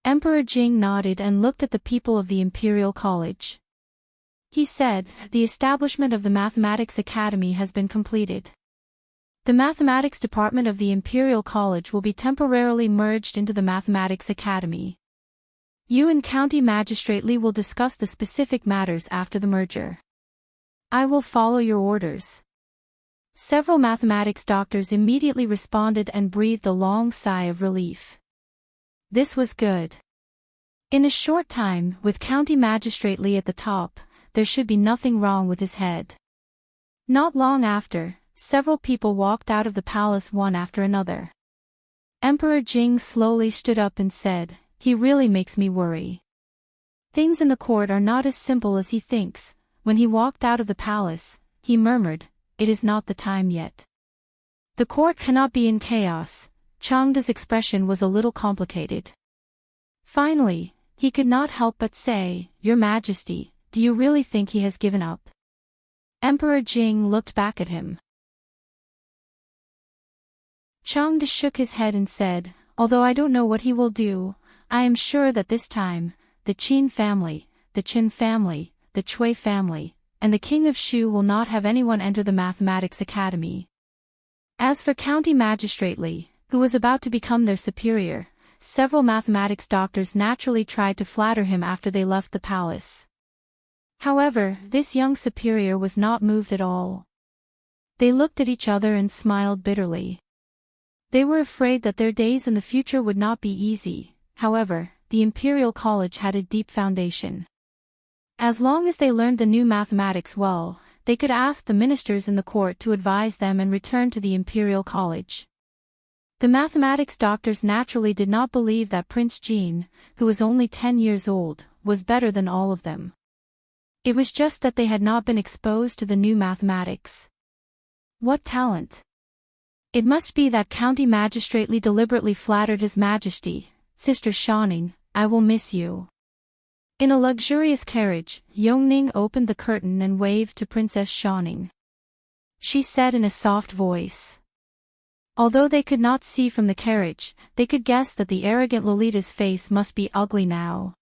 S1: Emperor Jing nodded and looked at the people of the Imperial College. He said, The establishment of the Mathematics Academy has been completed. The Mathematics Department of the Imperial College will be temporarily merged into the Mathematics Academy. You and County Magistrate Li will discuss the specific matters after the merger. I will follow your orders. Several mathematics doctors immediately responded and breathed a long sigh of relief. This was good. In a short time, with County Magistrate Li at the top, there should be nothing wrong with his head. Not long after, several people walked out of the palace one after another. Emperor Jing slowly stood up and said, He really makes me worry. Things in the court are not as simple as he thinks. When he walked out of the palace, he murmured, It is not the time yet. The court cannot be in chaos. Changda's expression was a little complicated. Finally, he could not help but say, Your Majesty, do you really think he has given up? Emperor Jing looked back at him. Changda shook his head and said, Although I don't know what he will do, I am sure that this time, the Qin family, the Chen family, the Cui family, and the King of Shu will not have anyone enter the Mathematics Academy. As for County Magistrate Li, who was about to become their superior, several mathematics doctors naturally tried to flatter him after they left the palace. However, this young superior was not moved at all. They looked at each other and smiled bitterly. They were afraid that their days in the future would not be easy. However, the Imperial College had a deep foundation. As long as they learned the new mathematics well, they could ask the ministers in the court to advise them and return to the imperial college. The mathematics doctors naturally did not believe that Prince Jean, who was only 10 years old, was better than all of them. It was just that they had not been exposed to the new mathematics. What talent! It must be that county magistrate Li deliberately flattered His Majesty. Sister Shaning, I will miss you. In a luxurious carriage, Yongning opened the curtain and waved to Princess Shaning. She said in a soft voice. Although they could not see from the carriage, they could guess that the arrogant Lolita's face must be ugly now.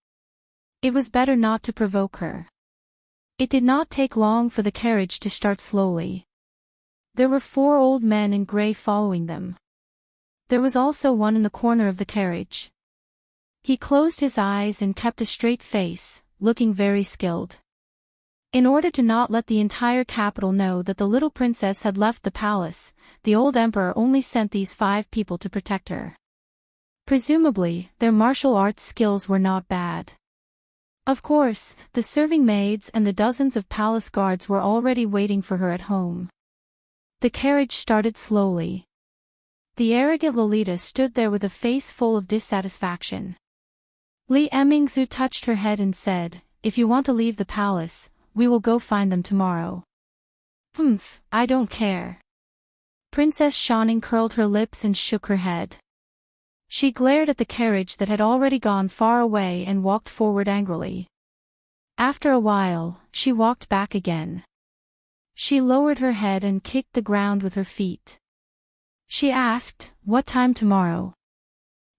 S1: It was better not to provoke her. It did not take long for the carriage to start slowly. There were 4 old men in gray following them. There was also one in the corner of the carriage. He closed his eyes and kept a straight face, looking very skilled. In order to not let the entire capital know that the little princess had left the palace, the old emperor only sent these 5 people to protect her. Presumably, their martial arts skills were not bad. Of course, the serving maids and the dozens of palace guards were already waiting for her at home. The carriage started slowly. The arrogant Lolita stood there with a face full of dissatisfaction. Li Emingzu touched her head and said, "If you want to leave the palace, we will go find them tomorrow." "Humph, I don't care." Princess Shaning curled her lips and shook her head. She glared at the carriage that had already gone far away and walked forward angrily. After a while, she walked back again. She lowered her head and kicked the ground with her feet. She asked, "What time tomorrow?"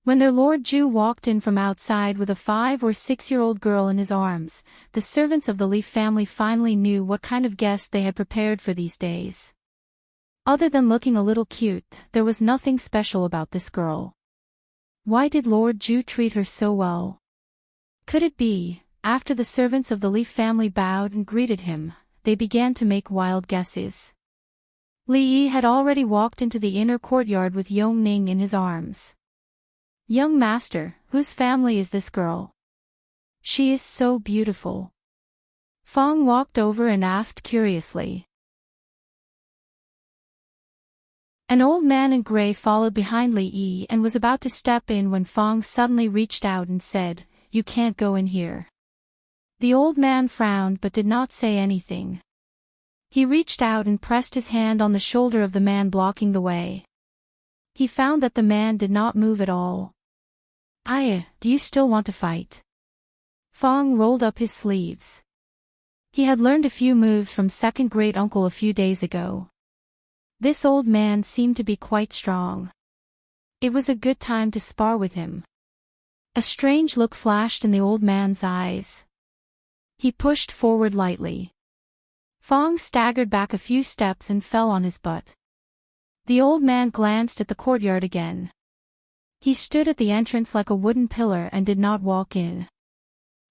S1: When their Lord Ju walked in from outside with a 5 or 6-year-old girl in his arms, the servants of the Li family finally knew what kind of guest they had prepared for these days. Other than looking a little cute, there was nothing special about this girl. Why did Lord Ju treat her so well? Could it be, after the servants of the Li family bowed and greeted him, they began to make wild guesses? Li Yi had already walked into the inner courtyard with Yongning in his arms. "Young master, whose family is this girl? She is so beautiful." Fong walked over and asked curiously. An old man in gray followed behind Li Yi and was about to step in when Fong suddenly reached out and said, "You can't go in here." The old man frowned but did not say anything. He reached out and pressed his hand on the shoulder of the man blocking the way. He found that the man did not move at all. Do you still want to fight?" Fong rolled up his sleeves. He had learned a few moves from second great uncle a few days ago. This old man seemed to be quite strong. It was a good time to spar with him. A strange look flashed in the old man's eyes. He pushed forward lightly. Fong staggered back a few steps and fell on his butt. The old man glanced at the courtyard again. He stood at the entrance like a wooden pillar and did not walk in.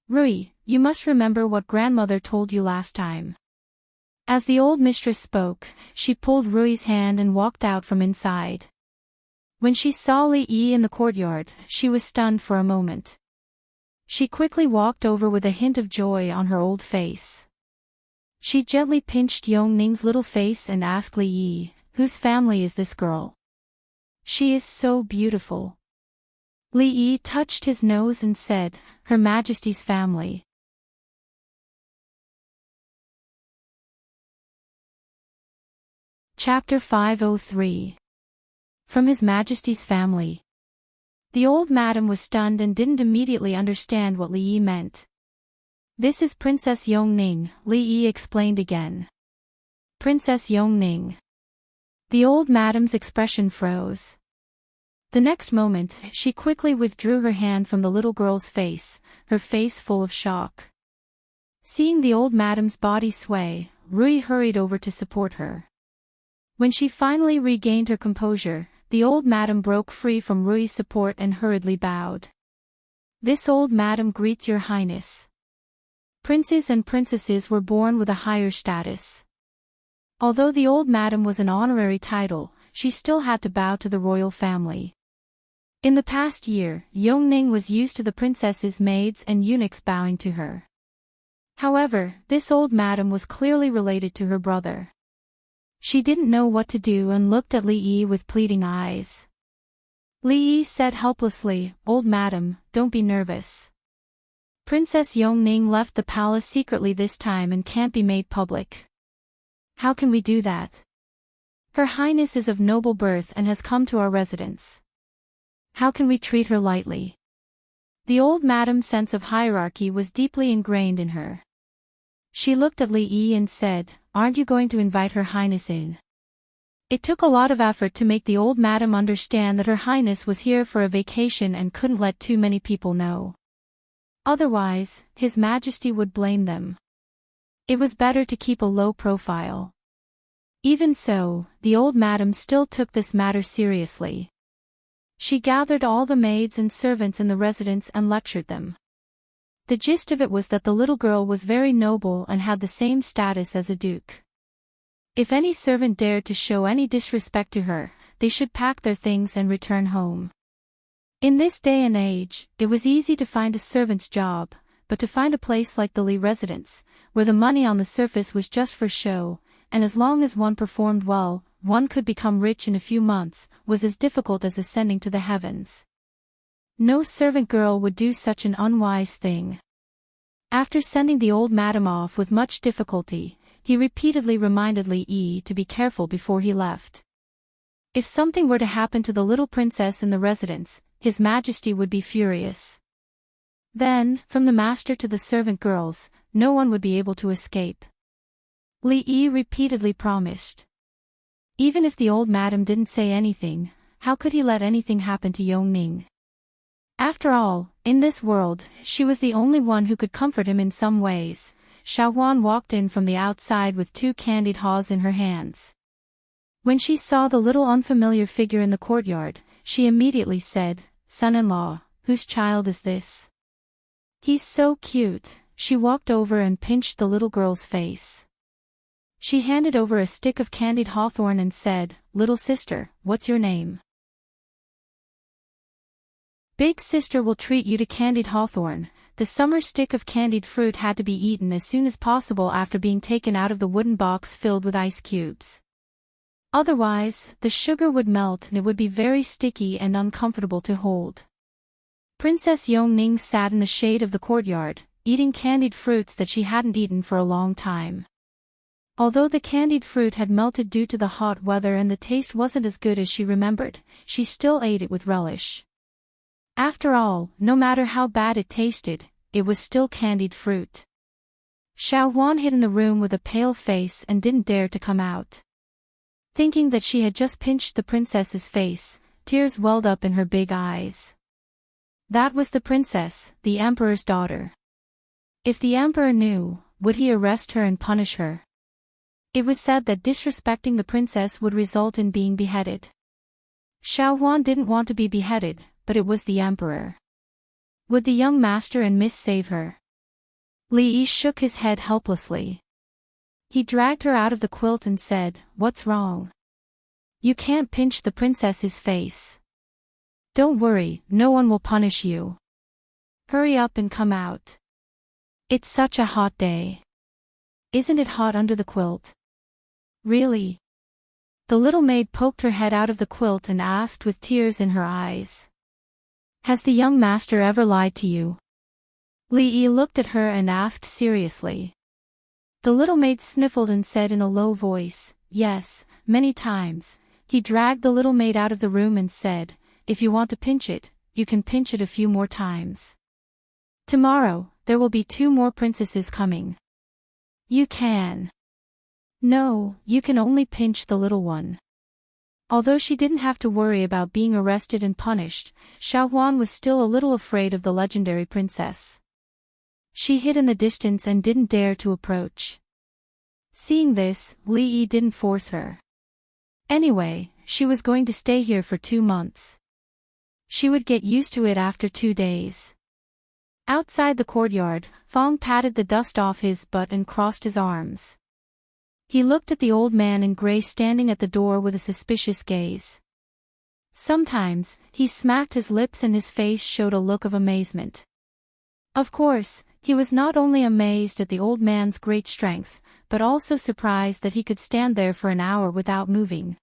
S1: "Rui, you must remember what grandmother told you last time." As the old mistress spoke, she pulled Rui's hand and walked out from inside. When she saw Li Yi in the courtyard, she was stunned for a moment. She quickly walked over with a hint of joy on her old face. She gently pinched Yongning's little face and asked Li Yi, "Whose family is this girl? She is so beautiful." Li Yi touched his nose and said, "Her Majesty's family." Chapter 503. From His Majesty's family. The old madam was stunned and didn't immediately understand what Li Yi meant. "This is Princess Yongning," Li Yi explained again. "Princess Yongning." The old madam's expression froze. The next moment, she quickly withdrew her hand from the little girl's face, her face full of shock. Seeing the old madam's body sway, Rui hurried over to support her. When she finally regained her composure, the old madam broke free from Rui's support and hurriedly bowed. "This old madam greets your highness." Princes and princesses were born with a higher status. Although the old madam was an honorary title, she still had to bow to the royal family. In the past year, Yongning was used to the princess's maids and eunuchs bowing to her. However, this old madam was clearly related to her brother. She didn't know what to do and looked at Li Yi with pleading eyes. Li Yi said helplessly, "Old madam, don't be nervous. Princess Yongning left the palace secretly this time and can't be made public. How can we do that? Her Highness is of noble birth and has come to our residence. How can we treat her lightly?" The old madam's sense of hierarchy was deeply ingrained in her. She looked at Li Yi and said, "Aren't you going to invite Her Highness in?" It took a lot of effort to make the old madam understand that Her Highness was here for a vacation and couldn't let too many people know. Otherwise, His Majesty would blame them. It was better to keep a low profile. Even so, the old madam still took this matter seriously. She gathered all the maids and servants in the residence and lectured them. The gist of it was that the little girl was very noble and had the same status as a duke. If any servant dared to show any disrespect to her, they should pack their things and return home. In this day and age, it was easy to find a servant's job, but to find a place like the Li residence, where the money on the surface was just for show, and as long as one performed well, one could become rich in a few months, was as difficult as ascending to the heavens. No servant girl would do such an unwise thing. After sending the old madam off with much difficulty, he repeatedly reminded Li Yi to be careful before he left. If something were to happen to the little princess in the residence, His Majesty would be furious. Then, from the master to the servant girls, no one would be able to escape. Li Yi repeatedly promised. Even if the old madam didn't say anything, how could he let anything happen to Yongning? After all, in this world, she was the only one who could comfort him in some ways. Xiaohuan walked in from the outside with 2 candied haws in her hands. When she saw the little unfamiliar figure in the courtyard, she immediately said, "Son-in-law, whose child is this? He's so cute." She walked over and pinched the little girl's face. She handed over a stick of candied hawthorn and said, "Little sister, what's your name?" "Big sister will treat you to candied hawthorn." The summer stick of candied fruit had to be eaten as soon as possible after being taken out of the wooden box filled with ice cubes. Otherwise, the sugar would melt and it would be very sticky and uncomfortable to hold. Princess Yongning sat in the shade of the courtyard, eating candied fruits that she hadn't eaten for a long time. Although the candied fruit had melted due to the hot weather and the taste wasn't as good as she remembered, she still ate it with relish. After all, no matter how bad it tasted, it was still candied fruit. Xiaohuan hid in the room with a pale face and didn't dare to come out. Thinking that she had just pinched the princess's face, tears welled up in her big eyes. That was the princess, the emperor's daughter. If the emperor knew, would he arrest her and punish her? It was said that disrespecting the princess would result in being beheaded. Xiaohuan didn't want to be beheaded, but it was the emperor. Would the young master and miss save her? Li Yi shook his head helplessly. He dragged her out of the quilt and said, "What's wrong? You can't pinch the princess's face. Don't worry, no one will punish you. Hurry up and come out. It's such a hot day. Isn't it hot under the quilt?" "Really?" The little maid poked her head out of the quilt and asked with tears in her eyes. "Has the young master ever lied to you?" Li Yi looked at her and asked seriously. The little maid sniffled and said in a low voice, "Yes, many times." He dragged the little maid out of the room and said, "If you want to pinch it, you can pinch it a few more times. Tomorrow, there will be 2 more princesses coming. You can." "No, you can only pinch the little one." Although she didn't have to worry about being arrested and punished, Xiaohuan was still a little afraid of the legendary princess. She hid in the distance and didn't dare to approach. Seeing this, Li Yi didn't force her. Anyway, she was going to stay here for 2 months. She would get used to it after 2 days. Outside the courtyard, Fong patted the dust off his butt and crossed his arms. He looked at the old man in gray standing at the door with a suspicious gaze. Sometimes, he smacked his lips and his face showed a look of amazement. Of course, he was not only amazed at the old man's great strength, but also surprised that he could stand there for an hour without moving.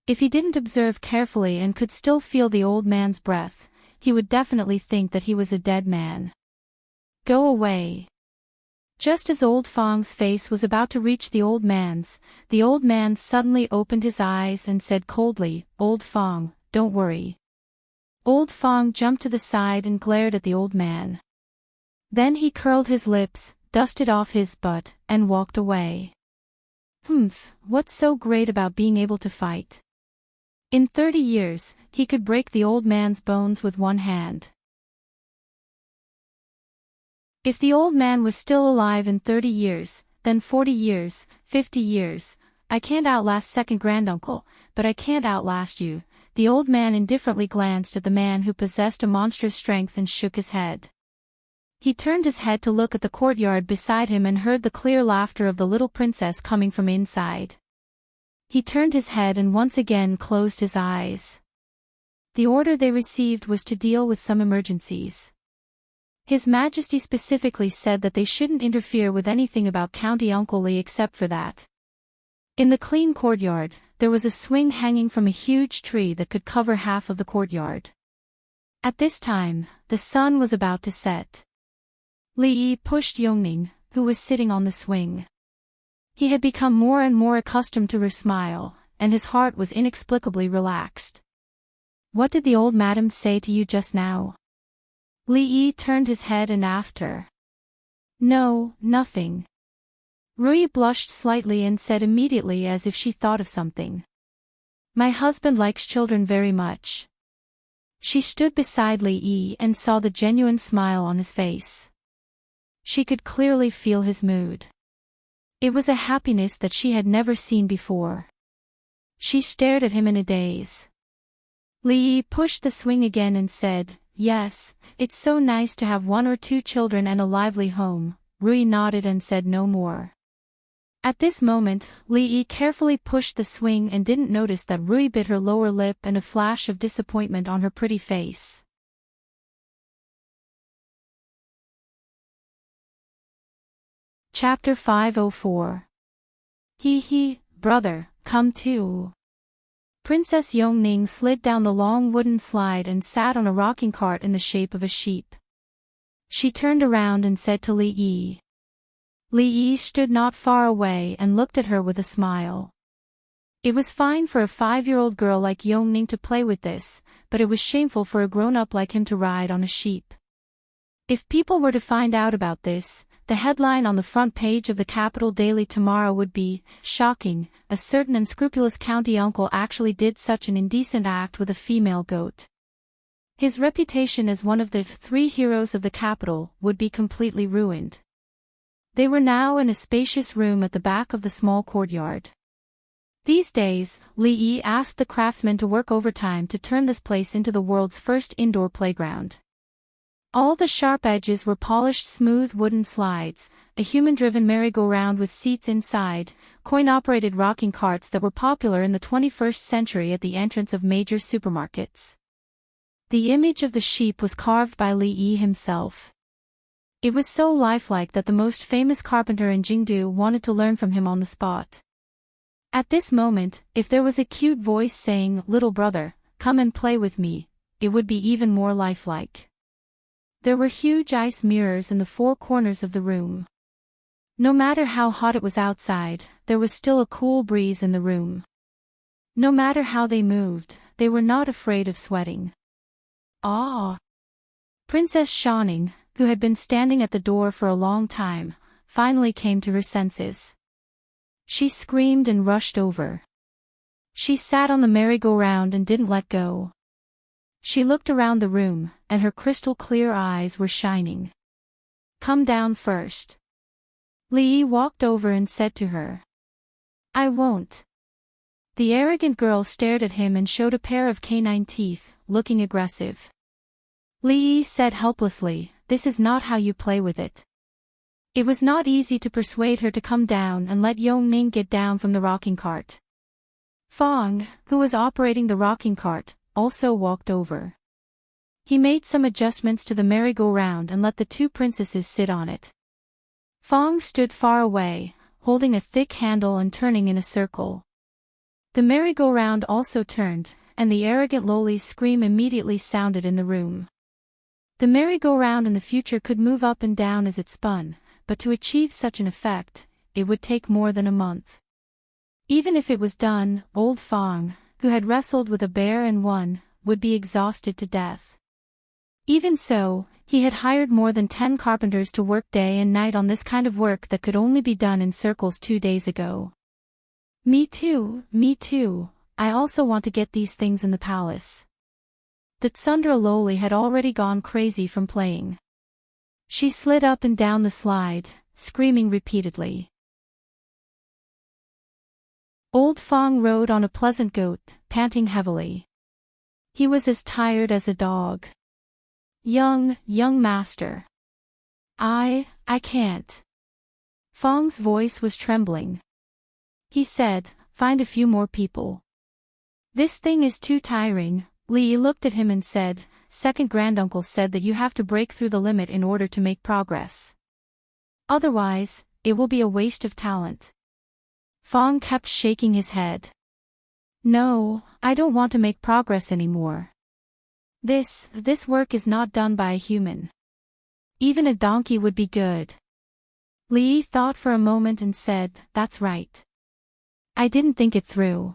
S1: If he didn't observe carefully and could still feel the old man's breath, he would definitely think that he was a dead man. Go away. Just as old Fong's face was about to reach the old man suddenly opened his eyes and said coldly, "Old Fong, don't worry." Old Fong jumped to the side and glared at the old man. Then he curled his lips, dusted off his butt, and walked away. What's so great about being able to fight? In 30 years, he could break the old man's bones with one hand. If the old man was still alive in 30 years, then 40 years, 50 years, I can't outlast second granduncle, but I can't outlast you. The old man indifferently glanced at the man who possessed a monstrous strength and shook his head. He turned his head to look at the courtyard beside him and heard the clear laughter of the little princess coming from inside. He turned his head and once again closed his eyes. The order they received was to deal with some emergencies. His Majesty specifically said that they shouldn't interfere with anything about County Uncle Lee except for that. In the clean courtyard, there was a swing hanging from a huge tree that could cover half of the courtyard. At this time, the sun was about to set. Li Yi pushed Yongning, who was sitting on the swing. He had become more and more accustomed to her smile, and his heart was inexplicably relaxed. "What did the old madam say to you just now?" Li Yi turned his head and asked her. "No, nothing." Rui blushed slightly and said immediately as if she thought of something. "My husband likes children very much." She stood beside Li Yi and saw the genuine smile on his face. She could clearly feel his mood. It was a happiness that she had never seen before. She stared at him in a daze. Li Yi pushed the swing again and said, "Yes, it's so nice to have 1 or 2 children and a lively home." Rui nodded and said no more. At this moment, Li Yi carefully pushed the swing and didn't notice that Rui bit her lower lip and a flash of disappointment on her pretty face. Chapter 504. He, brother, come too. Princess Yongning slid down the long wooden slide and sat on a rocking cart in the shape of a sheep. She turned around and said to Li Yi. Li Yi stood not far away and looked at her with a smile. It was fine for a 5-year-old girl like Yongning to play with this, but it was shameful for a grown-up like him to ride on a sheep. If people were to find out about this, the headline on the front page of the Capital Daily tomorrow would be, "Shocking, a certain unscrupulous county uncle actually did such an indecent act with a female goat." His reputation as one of the 3 heroes of the capital would be completely ruined. They were now in a spacious room at the back of the small courtyard. These days, Li Yi asked the craftsmen to work overtime to turn this place into the world's first indoor playground. All the sharp edges were polished smooth wooden slides, a human-driven merry-go-round with seats inside, coin-operated rocking carts that were popular in the 21st century at the entrance of major supermarkets. The image of the sheep was carved by Li Yi himself. It was so lifelike that the most famous carpenter in Jingdu wanted to learn from him on the spot. At this moment, if there was a cute voice saying, "Little brother, come and play with me," it would be even more lifelike. There were huge ice mirrors in the 4 corners of the room. No matter how hot it was outside, there was still a cool breeze in the room. No matter how they moved, they were not afraid of sweating. Ah! Princess Shaning, who had been standing at the door for a long time, finally came to her senses. She screamed and rushed over. She sat on the merry-go-round and didn't let go. She looked around the room, and her crystal-clear eyes were shining. "Come down first." Li Yi walked over and said to her. "I won't." The arrogant girl stared at him and showed a pair of canine teeth, looking aggressive. Li Yi said helplessly, "This is not how you play with it." It was not easy to persuade her to come down and let Yongning get down from the rocking cart. Fong, who was operating the rocking cart, also walked over. He made some adjustments to the merry-go-round and let the two princesses sit on it. Fong stood far away, holding a thick handle and turning in a circle. The merry-go-round also turned, and the arrogant loli's scream immediately sounded in the room. The merry-go-round in the future could move up and down as it spun, but to achieve such an effect, it would take more than a month. Even if it was done, old Fong, who had wrestled with a bear and won, would be exhausted to death. Even so, he had hired more than 10 carpenters to work day and night on this kind of work that could only be done in circles 2 days ago. Me too, I also want to get these things in the palace. The tsundere loli had already gone crazy from playing. She slid up and down the slide, screaming repeatedly. Old Fong rode on a pleasant goat, panting heavily. He was as tired as a dog. Young master. I can't. Fong's voice was trembling. He said, find a few more people. This thing is too tiring. Li looked at him and said, second granduncle said that you have to break through the limit in order to make progress. Otherwise, it will be a waste of talent. Fong kept shaking his head. No, I don't want to make progress anymore. This work is not done by a human. Even a donkey would be good. Li thought for a moment and said, that's right. I didn't think it through.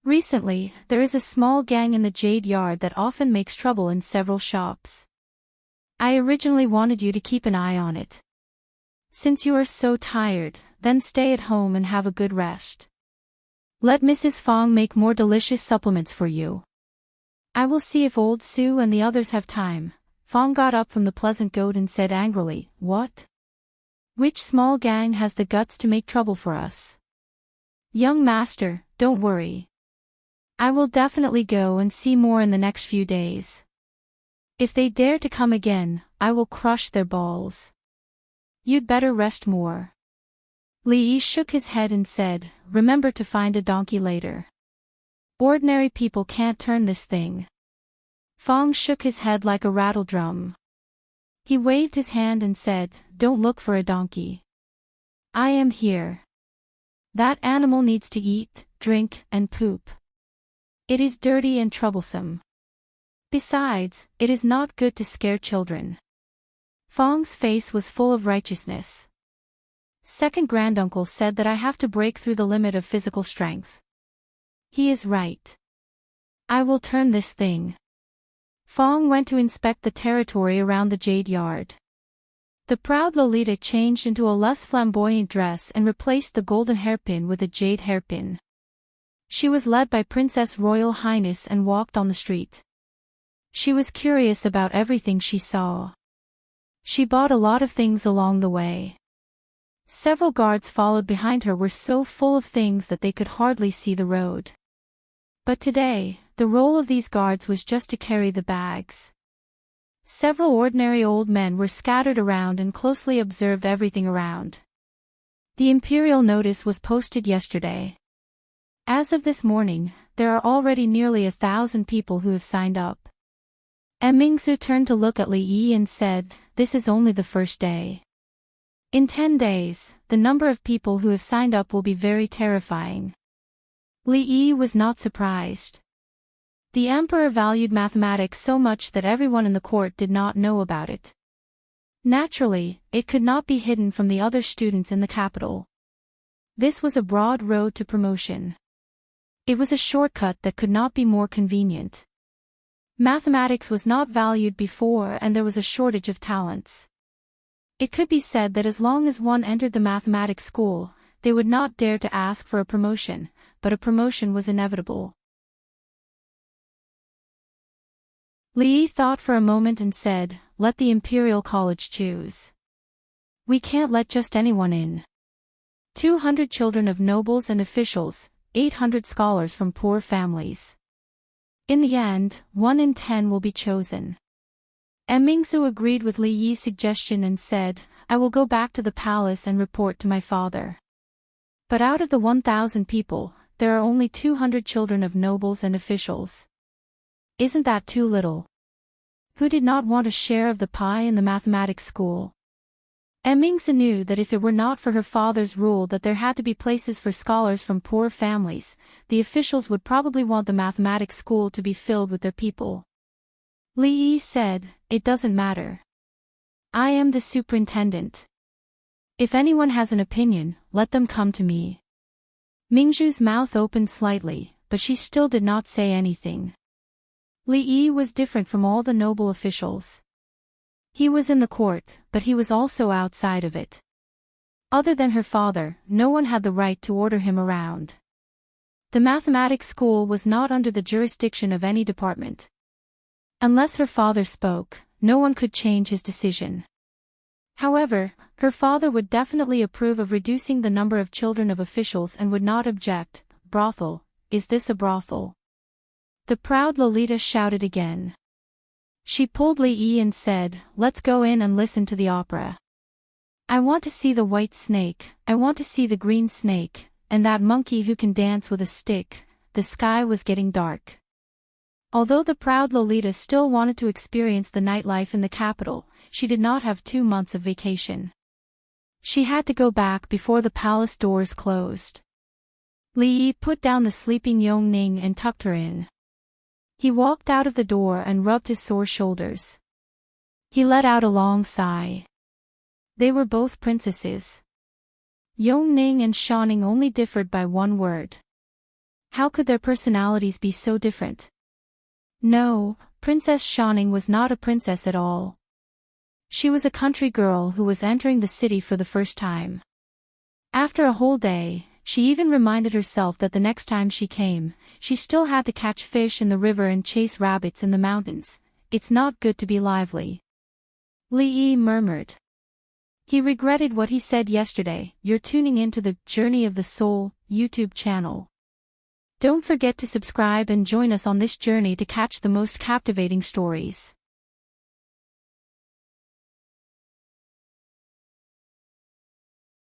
S1: Recently, there is a small gang in the Jade Yard that often makes trouble in several shops. I originally wanted you to keep an eye on it. Since you are so tired, then stay at home and have a good rest. Let Mrs. Fong make more delicious supplements for you. I will see if old Sue and the others have time. Fong got up from the pleasant goat and said angrily, what? Which small gang has the guts to make trouble for us? Young master, don't worry. I will definitely go and see more in the next few days. If they dare to come again, I will crush their balls. You'd better rest more. Li shook his head and said, remember to find a donkey later. Ordinary people can't turn this thing. Fong shook his head like a rattle drum. He waved his hand and said, don't look for a donkey. I am here. That animal needs to eat, drink, and poop. It is dirty and troublesome. Besides, it is not good to scare children. Fong's face was full of righteousness. Second granduncle said that I have to break through the limit of physical strength. He is right. I will turn this thing. Fong went to inspect the territory around the Jade Yard. The proud Lolita changed into a less flamboyant dress and replaced the golden hairpin with a jade hairpin. She was led by Princess Royal Highness and walked on the street. She was curious about everything she saw. She bought a lot of things along the way. Several guards followed behind her were so full of things that they could hardly see the road. But today, the role of these guards was just to carry the bags. Several ordinary old men were scattered around and closely observed everything around. The imperial notice was posted yesterday. As of this morning, there are already nearly 1,000 people who have signed up. Mingzu turned to look at Li Yi and said, this is only the first day. In 10 days, the number of people who have signed up will be very terrifying. Li Yi was not surprised. The emperor valued mathematics so much that everyone in the court did not know about it. Naturally, it could not be hidden from the other students in the capital. This was a broad road to promotion. It was a shortcut that could not be more convenient. Mathematics was not valued before and there was a shortage of talents. It could be said that as long as one entered the mathematics school, they would not dare to ask for a promotion, but a promotion was inevitable. Li thought for a moment and said, let the Imperial College choose. We can't let just anyone in. 200 children of nobles and officials, 800 scholars from poor families. In the end, 1 in 10 will be chosen. Mingzu agreed with Li Yi's suggestion and said, I will go back to the palace and report to my father. But out of the 1,000 people, there are only 200 children of nobles and officials. Isn't that too little? Who did not want a share of the pie in the mathematics school? Mingzi knew that if it were not for her father's rule that there had to be places for scholars from poor families, the officials would probably want the mathematics school to be filled with their people. Li Yi said, "It doesn't matter. I am the superintendent. If anyone has an opinion, let them come to me." Mingzhu's mouth opened slightly, but she still did not say anything. Li Yi was different from all the noble officials. He was in the court, but he was also outside of it. Other than her father, no one had the right to order him around. The mathematics school was not under the jurisdiction of any department. Unless her father spoke, no one could change his decision. However, her father would definitely approve of reducing the number of children of officials and would not object. "Brothel, is this a brothel?" The proud Lolita shouted again. She pulled Li Yi and said, "Let's go in and listen to the opera. I want to see the white snake, I want to see the green snake, and that monkey who can dance with a stick." The sky was getting dark. Although the proud Lolita still wanted to experience the nightlife in the capital, she did not have 2 months of vacation. She had to go back before the palace doors closed. Li Yi put down the sleeping Yong Ning and tucked her in. He walked out of the door and rubbed his sore shoulders. He let out a long sigh. They were both princesses. Yong Ning and Shaning only differed by one word. How could their personalities be so different? No, Princess Shaning was not a princess at all. She was a country girl who was entering the city for the first time. After a whole day, she even reminded herself that the next time she came, she still had to catch fish in the river and chase rabbits in the mountains. It's not good to be lively. Li Yi murmured. He regretted what he said yesterday. You're tuning into the Journey of the Soul YouTube channel. Don't forget to subscribe and join us on this journey to catch the most captivating stories.